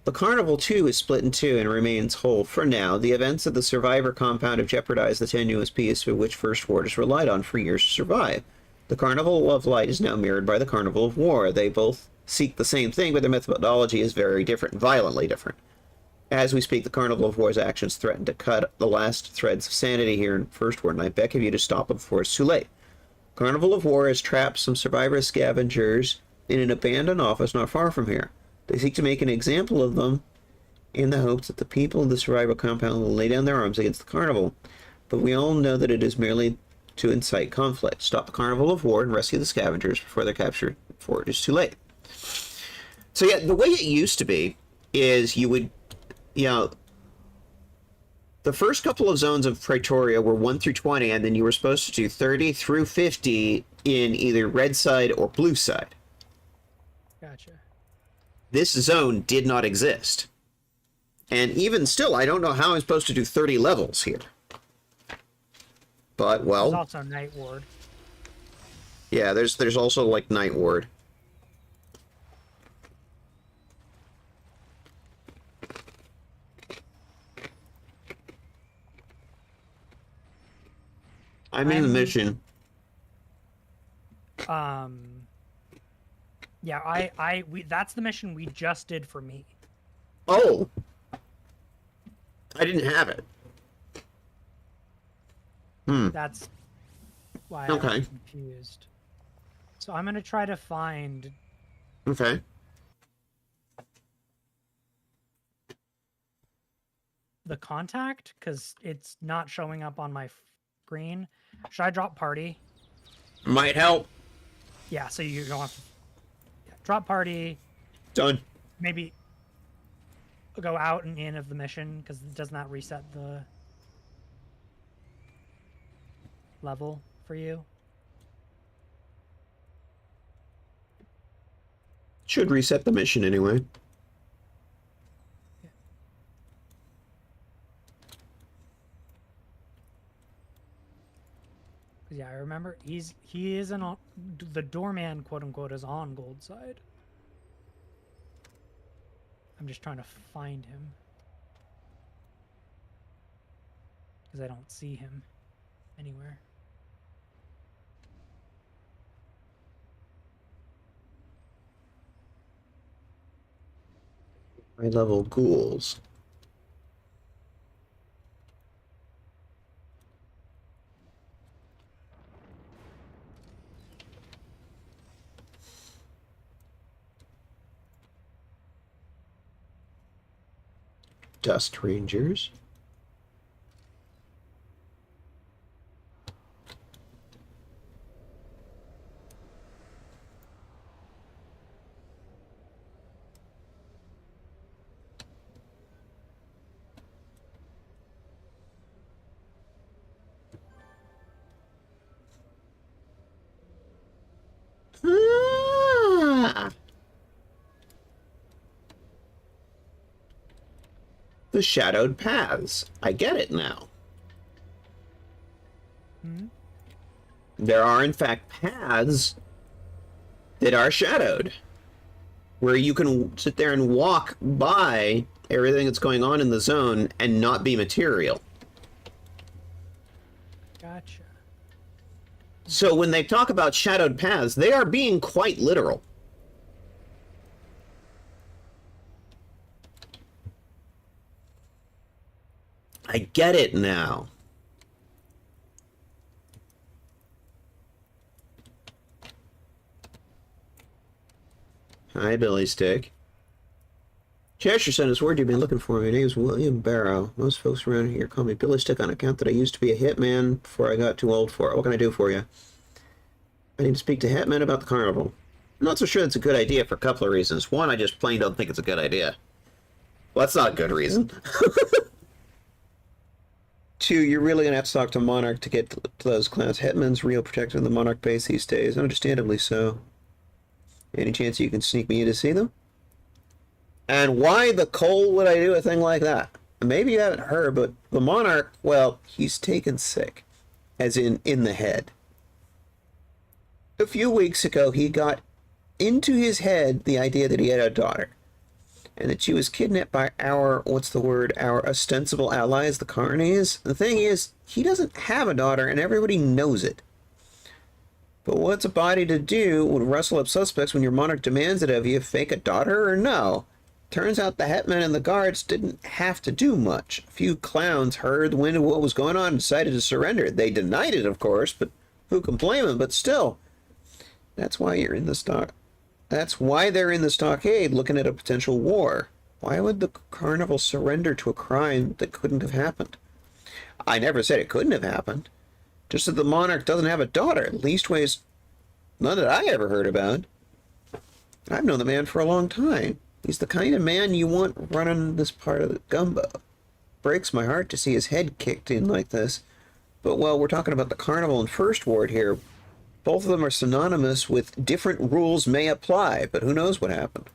The Carnival, too, is split in two and remains whole for now. The events of the Survivor Compound have jeopardized the tenuous peace for which First Ward has relied on for years to survive. The Carnival of Light is now mirrored by the Carnival of War. They both seek the same thing, but their methodology is very different, violently different. As we speak, the Carnival of War's actions threaten to cut the last threads of sanity here in First Ward, and I beg of you to stop them before it's too late. Carnival of War has trapped some survivor scavengers in an abandoned office not far from here. They seek to make an example of them in the hopes that the people of the survivor compound will lay down their arms against the Carnival. But we all know that it is merely to incite conflict. Stop the Carnival of War and rescue the scavengers before they're captured, before it is too late. So yeah, the way it used to be is you would, the first couple of zones of Praetoria were 1 through 20, and then you were supposed to do 30 through 50 in either red side or blue side. Gotcha. This zone did not exist. And even still, I don't know how I'm supposed to do 30 levels here. But, well... There's also Night Ward. Yeah, there's also, like, Night Ward. I'm in the mission. Yeah, that's the mission we just did for me. Oh! I didn't have it. That's why Okay. I'm confused. So I'm gonna try to find Okay. the contact, because it's not showing up on my screen. Should I drop party? Might help. Yeah, so you don't have to... Yeah, drop party. Done. Maybe go out and in of the mission, because it does not reset the level for you. Should reset the mission anyway. Yeah, I remember he isn't on the doorman, quote unquote, is on gold side. I'm just trying to find him because I don't see him anywhere. High level ghouls. Dust Rangers. Ah! The shadowed paths. I get it now. Hmm? There are, in fact, paths that are shadowed, where you can sit there and walk by everything that's going on in the zone and not be material. Gotcha. So when they talk about shadowed paths, they are being quite literal. I get it now. Hi, Billy Stick. Cheshire sent us word you've been looking for me. My name's William Barrow. Most folks around here call me Billy Stick on account that I used to be a hitman before I got too old for it. What can I do for you? I need to speak to Hitman about the carnival. I'm not so sure that's a good idea for a couple of reasons. One, I just plain don't think it's a good idea. Well, that's not a good reason. Two, you're really gonna have to talk to Monarch to get to those clowns. Hitman's real protector of the Monarch base these days, understandably so. Any chance you can sneak me in to see them? And why the coal would I do a thing like that? Maybe you haven't heard, but the Monarch, well, he's taken sick. As in the head. A few weeks ago, he got into his head the idea that he had a daughter. And that she was kidnapped by our ostensible allies, the Carnies. The thing is, he doesn't have a daughter, and everybody knows it. But what's a body to do when rustle up suspects when your Monarch demands it of you? Fake a daughter or no? Turns out the hetman and the guards didn't have to do much. A few clowns heard the wind of what was going on and decided to surrender. They denied it, of course, but who can blame them? But still, that's why you're in the stock. That's why they're in the stockade looking at a potential war. Why would the carnival surrender to a crime that couldn't have happened? I never said it couldn't have happened. Just that the Monarch doesn't have a daughter, leastways none that I ever heard about. I've known the man for a long time. He's the kind of man you want running this part of the gumbo. Breaks my heart to see his head kicked in like this. But, well, we're talking about the carnival and First Ward here. Both of them are synonymous with different rules may apply, but who knows what happened.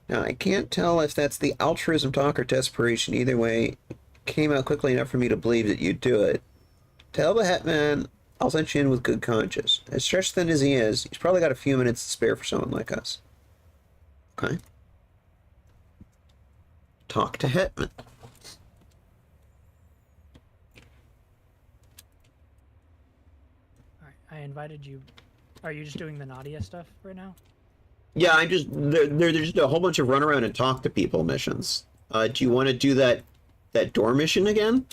Now, I can't tell if that's the altruism talk or desperation. Either way, it came out quickly enough for me to believe that you'd do it. Tell the Hetman I'll send you in with good conscience. As stretched thin as he is, he's probably got a few minutes to spare for someone like us. Okay. Talk to Hetman. I invited you. Are you just doing the Nadia stuff right now? Yeah, I just there's just a whole bunch of run around and talk to people missions. Do you want to do that door mission again?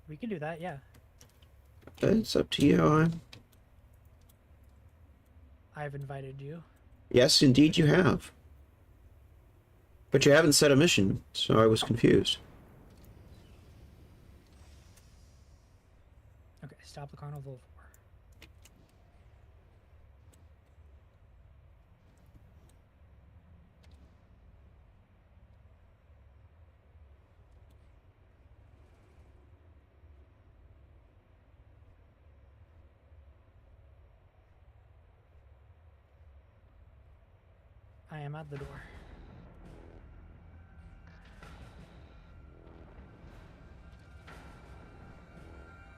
We can do that, yeah. Okay, it's up to you. I've invited you. Yes, indeed you have. But you haven't set a mission, so I was confused. Okay, stop the carnival war. I am at the door.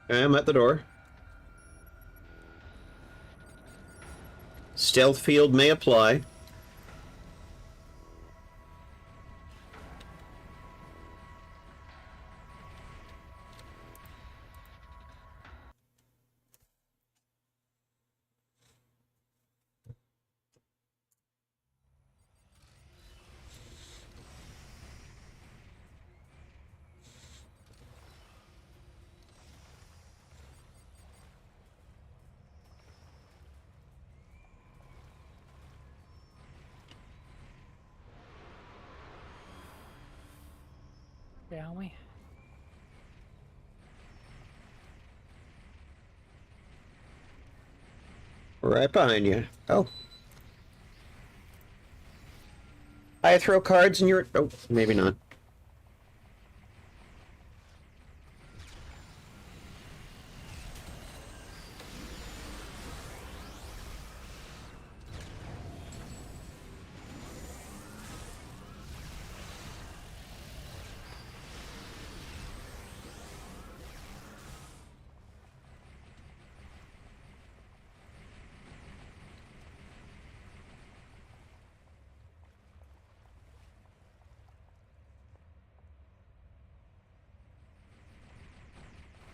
I am at the door. Stealth field may apply. Shall we? Right behind you. Oh. I throw cards in your... Oh, maybe not.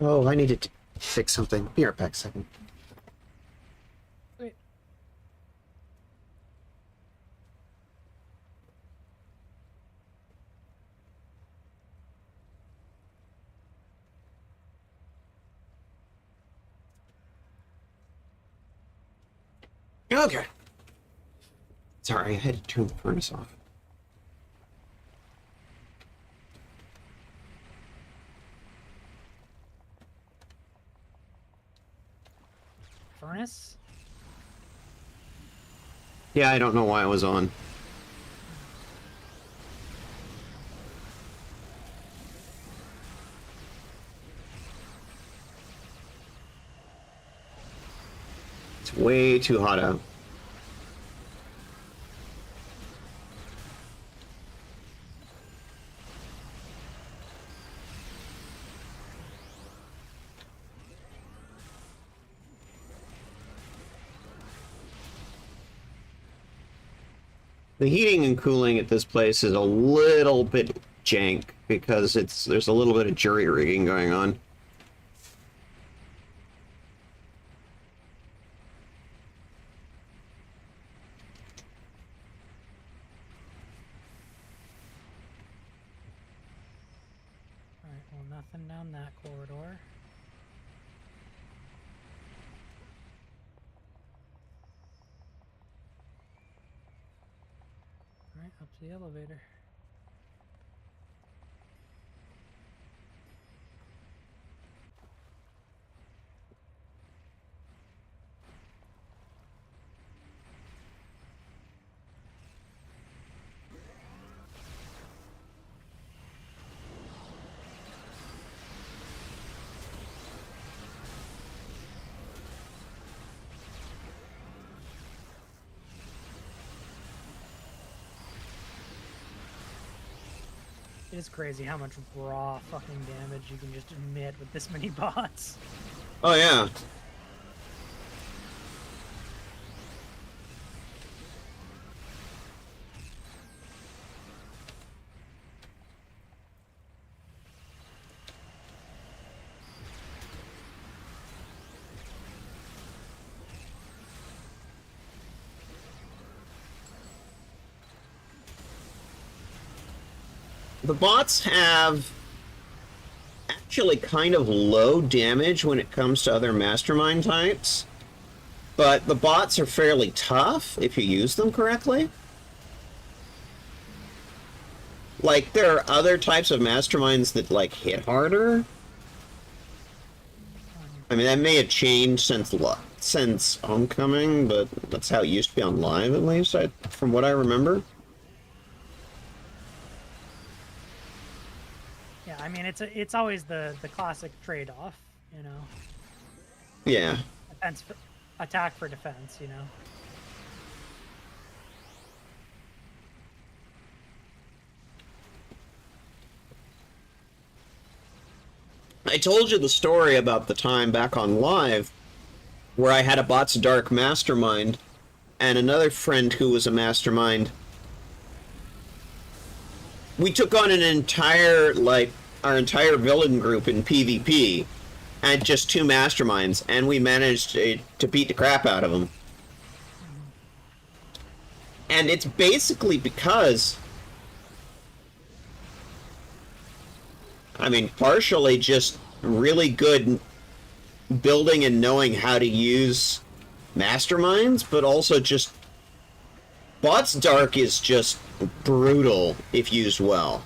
Oh, I needed to fix something. Be right back a second. Wait. Okay. Sorry, I had to turn the furnace off. Furnace? Yeah, I don't know why it was on. It's way too hot out. The heating and cooling at this place is a little bit jank because there's a little bit of jury rigging going on. Alright, well, nothing down that corridor. Alright, up to the elevator. It is crazy how much raw fucking damage you can just emit with this many bots. Oh yeah. The bots have actually kind of low damage when it comes to other mastermind types, but the bots are fairly tough if you use them correctly. Like, there are other types of masterminds that, like, hit harder. I mean, that may have changed since Homecoming, but that's how it used to be on Live, at least, from what I remember. Yeah, I mean it's always the classic trade-off, you know. Yeah. Attack for defense, you know. I told you the story about the time back on Live where I had a Bots Dark mastermind and another friend who was a mastermind. We took on an entire, like, our entire villain group in PvP and just 2 masterminds, and we managed to beat the crap out of them. And it's basically because, I mean, partially just really good building and knowing how to use masterminds, but also just Bots Dark is just brutal if used well.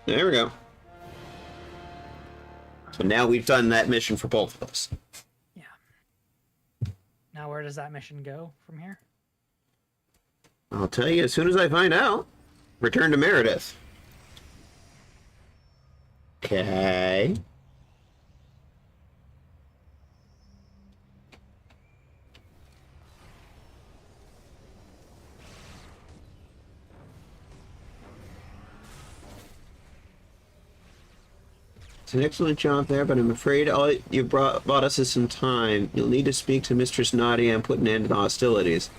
There we go. So now we've done that mission for both of us. Yeah. Now where does that mission go from here? I'll tell you as soon as I find out. Return to Meredith. Okay. It's an excellent job there, but I'm afraid all you bought us is some time. You'll need to speak to Mistress Nadia and put an end to the hostilities.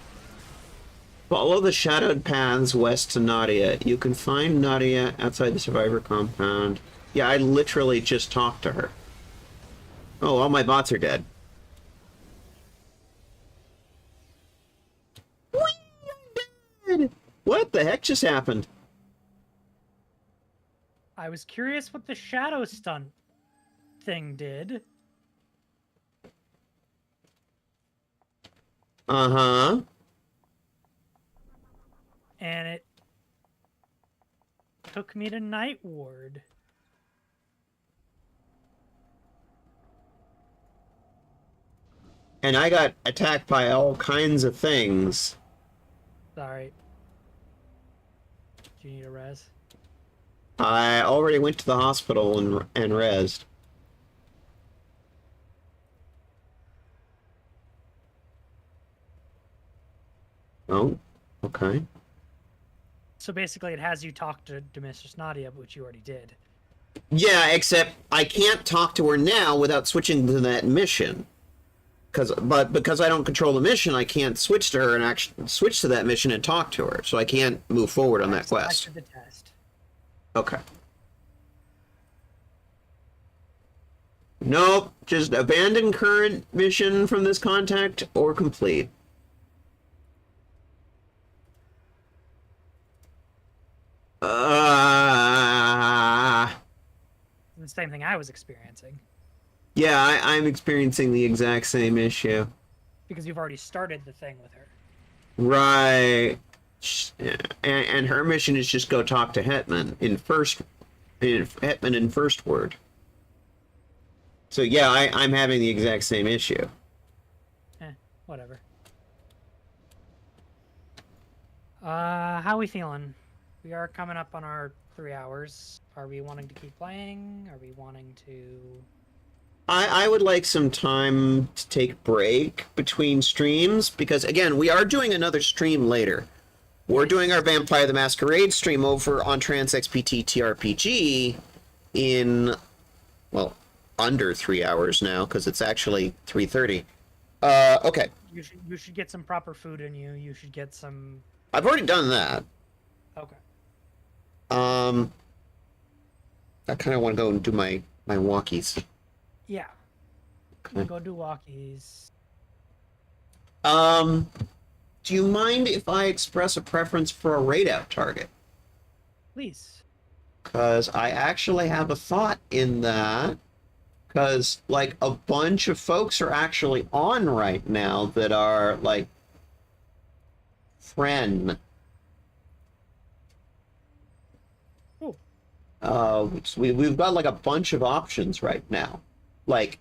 Follow the shadowed paths west to Nadia. You can find Nadia outside the survivor compound. Yeah, I literally just talked to her. Oh, all my bots are dead. Whee! I'm dead! What the heck just happened? I was curious what the shadow stunt thing did. Uh-huh. And it took me to Night Ward. And I got attacked by all kinds of things. Sorry. Do you need a res? I already went to the hospital and rezzed. Oh, okay. So basically it has you talk to Mistress Nadia, which you already did. Yeah, except I can't talk to her now without switching to that mission. Because I don't control the mission, I can't switch to her and actually switch to that mission and talk to her. So I can't move forward on that quest. The test. Okay. Nope, just abandon current mission from this contact or complete. The same thing I was experiencing. Yeah, I'm experiencing the exact same issue. Because you've already started the thing with her. Right. And her mission is just go talk to Hetman in first word. So yeah, I'm having the exact same issue. Whatever. How we feeling? We are coming up on our 3 hours. Are we wanting to keep playing? Are we wanting to... I would like some time to take a break between streams, because again, we are doing another stream later. We're doing our Vampire the Masquerade stream over on TransXPT TRPG in, well, under 3 hours now, because it's actually 3:30. Okay. You should get some proper food in you. You should get some... I've already done that. Okay. I kind of want to go and do my walkies. Yeah. Okay. Go do walkies. Do you mind if I express a preference for a raid-out target? Please. Because I actually have a thought in that. Because, like, a bunch of folks are actually on right now that are, like, friend. Oh. We've got, like, a bunch of options right now. Like,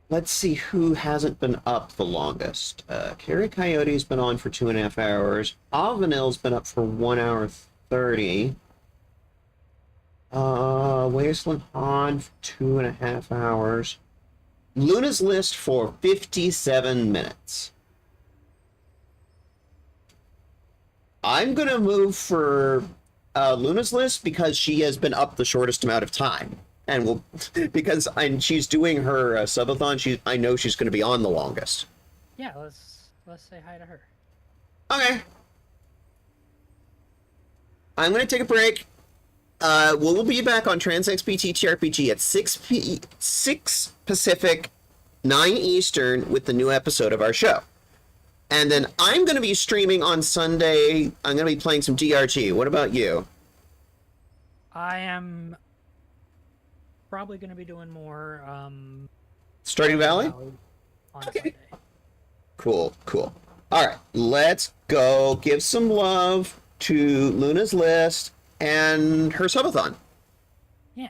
let's see who hasn't been up the longest. Carrie Coyote's been on for 2.5 hours. Avanil's been up for 1 hour 30. Wasteland Han for 2.5 hours. Luna's List for 57 minutes. I'm gonna move for Luna's List because she has been up the shortest amount of time, and will because she's doing her subathon. I know she's going to be on the longest. Yeah, let's say hi to her. Okay. I'm gonna take a break. We'll be back on TransXP TTRPG at 6 Pacific, 9 Eastern with the new episode of our show. And then I'm going to be streaming on Sunday. I'm going to be playing some DRG. What about you? I am probably going to be doing more Stardew Valley? On Sunday. Cool. All right, let's go give some love to Luna's List and her subathon. Yeah.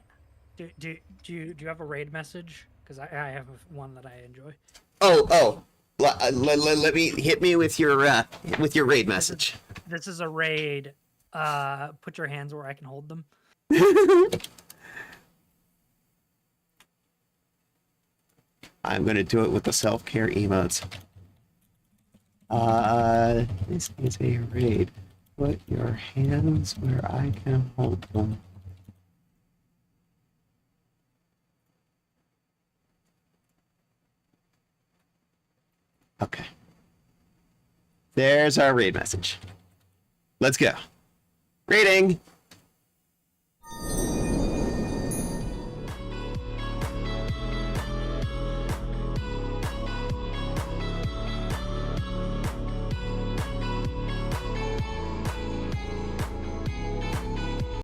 Do you have a raid message? Because I have one that I enjoy. Oh. Let me hit me with your raid message. This is a raid. Put your hands where I can hold them. I'm gonna do it with the self-care emotes. This is a raid. Put your hands where I can hold them. Okay. There's our raid message. Let's go. Raiding!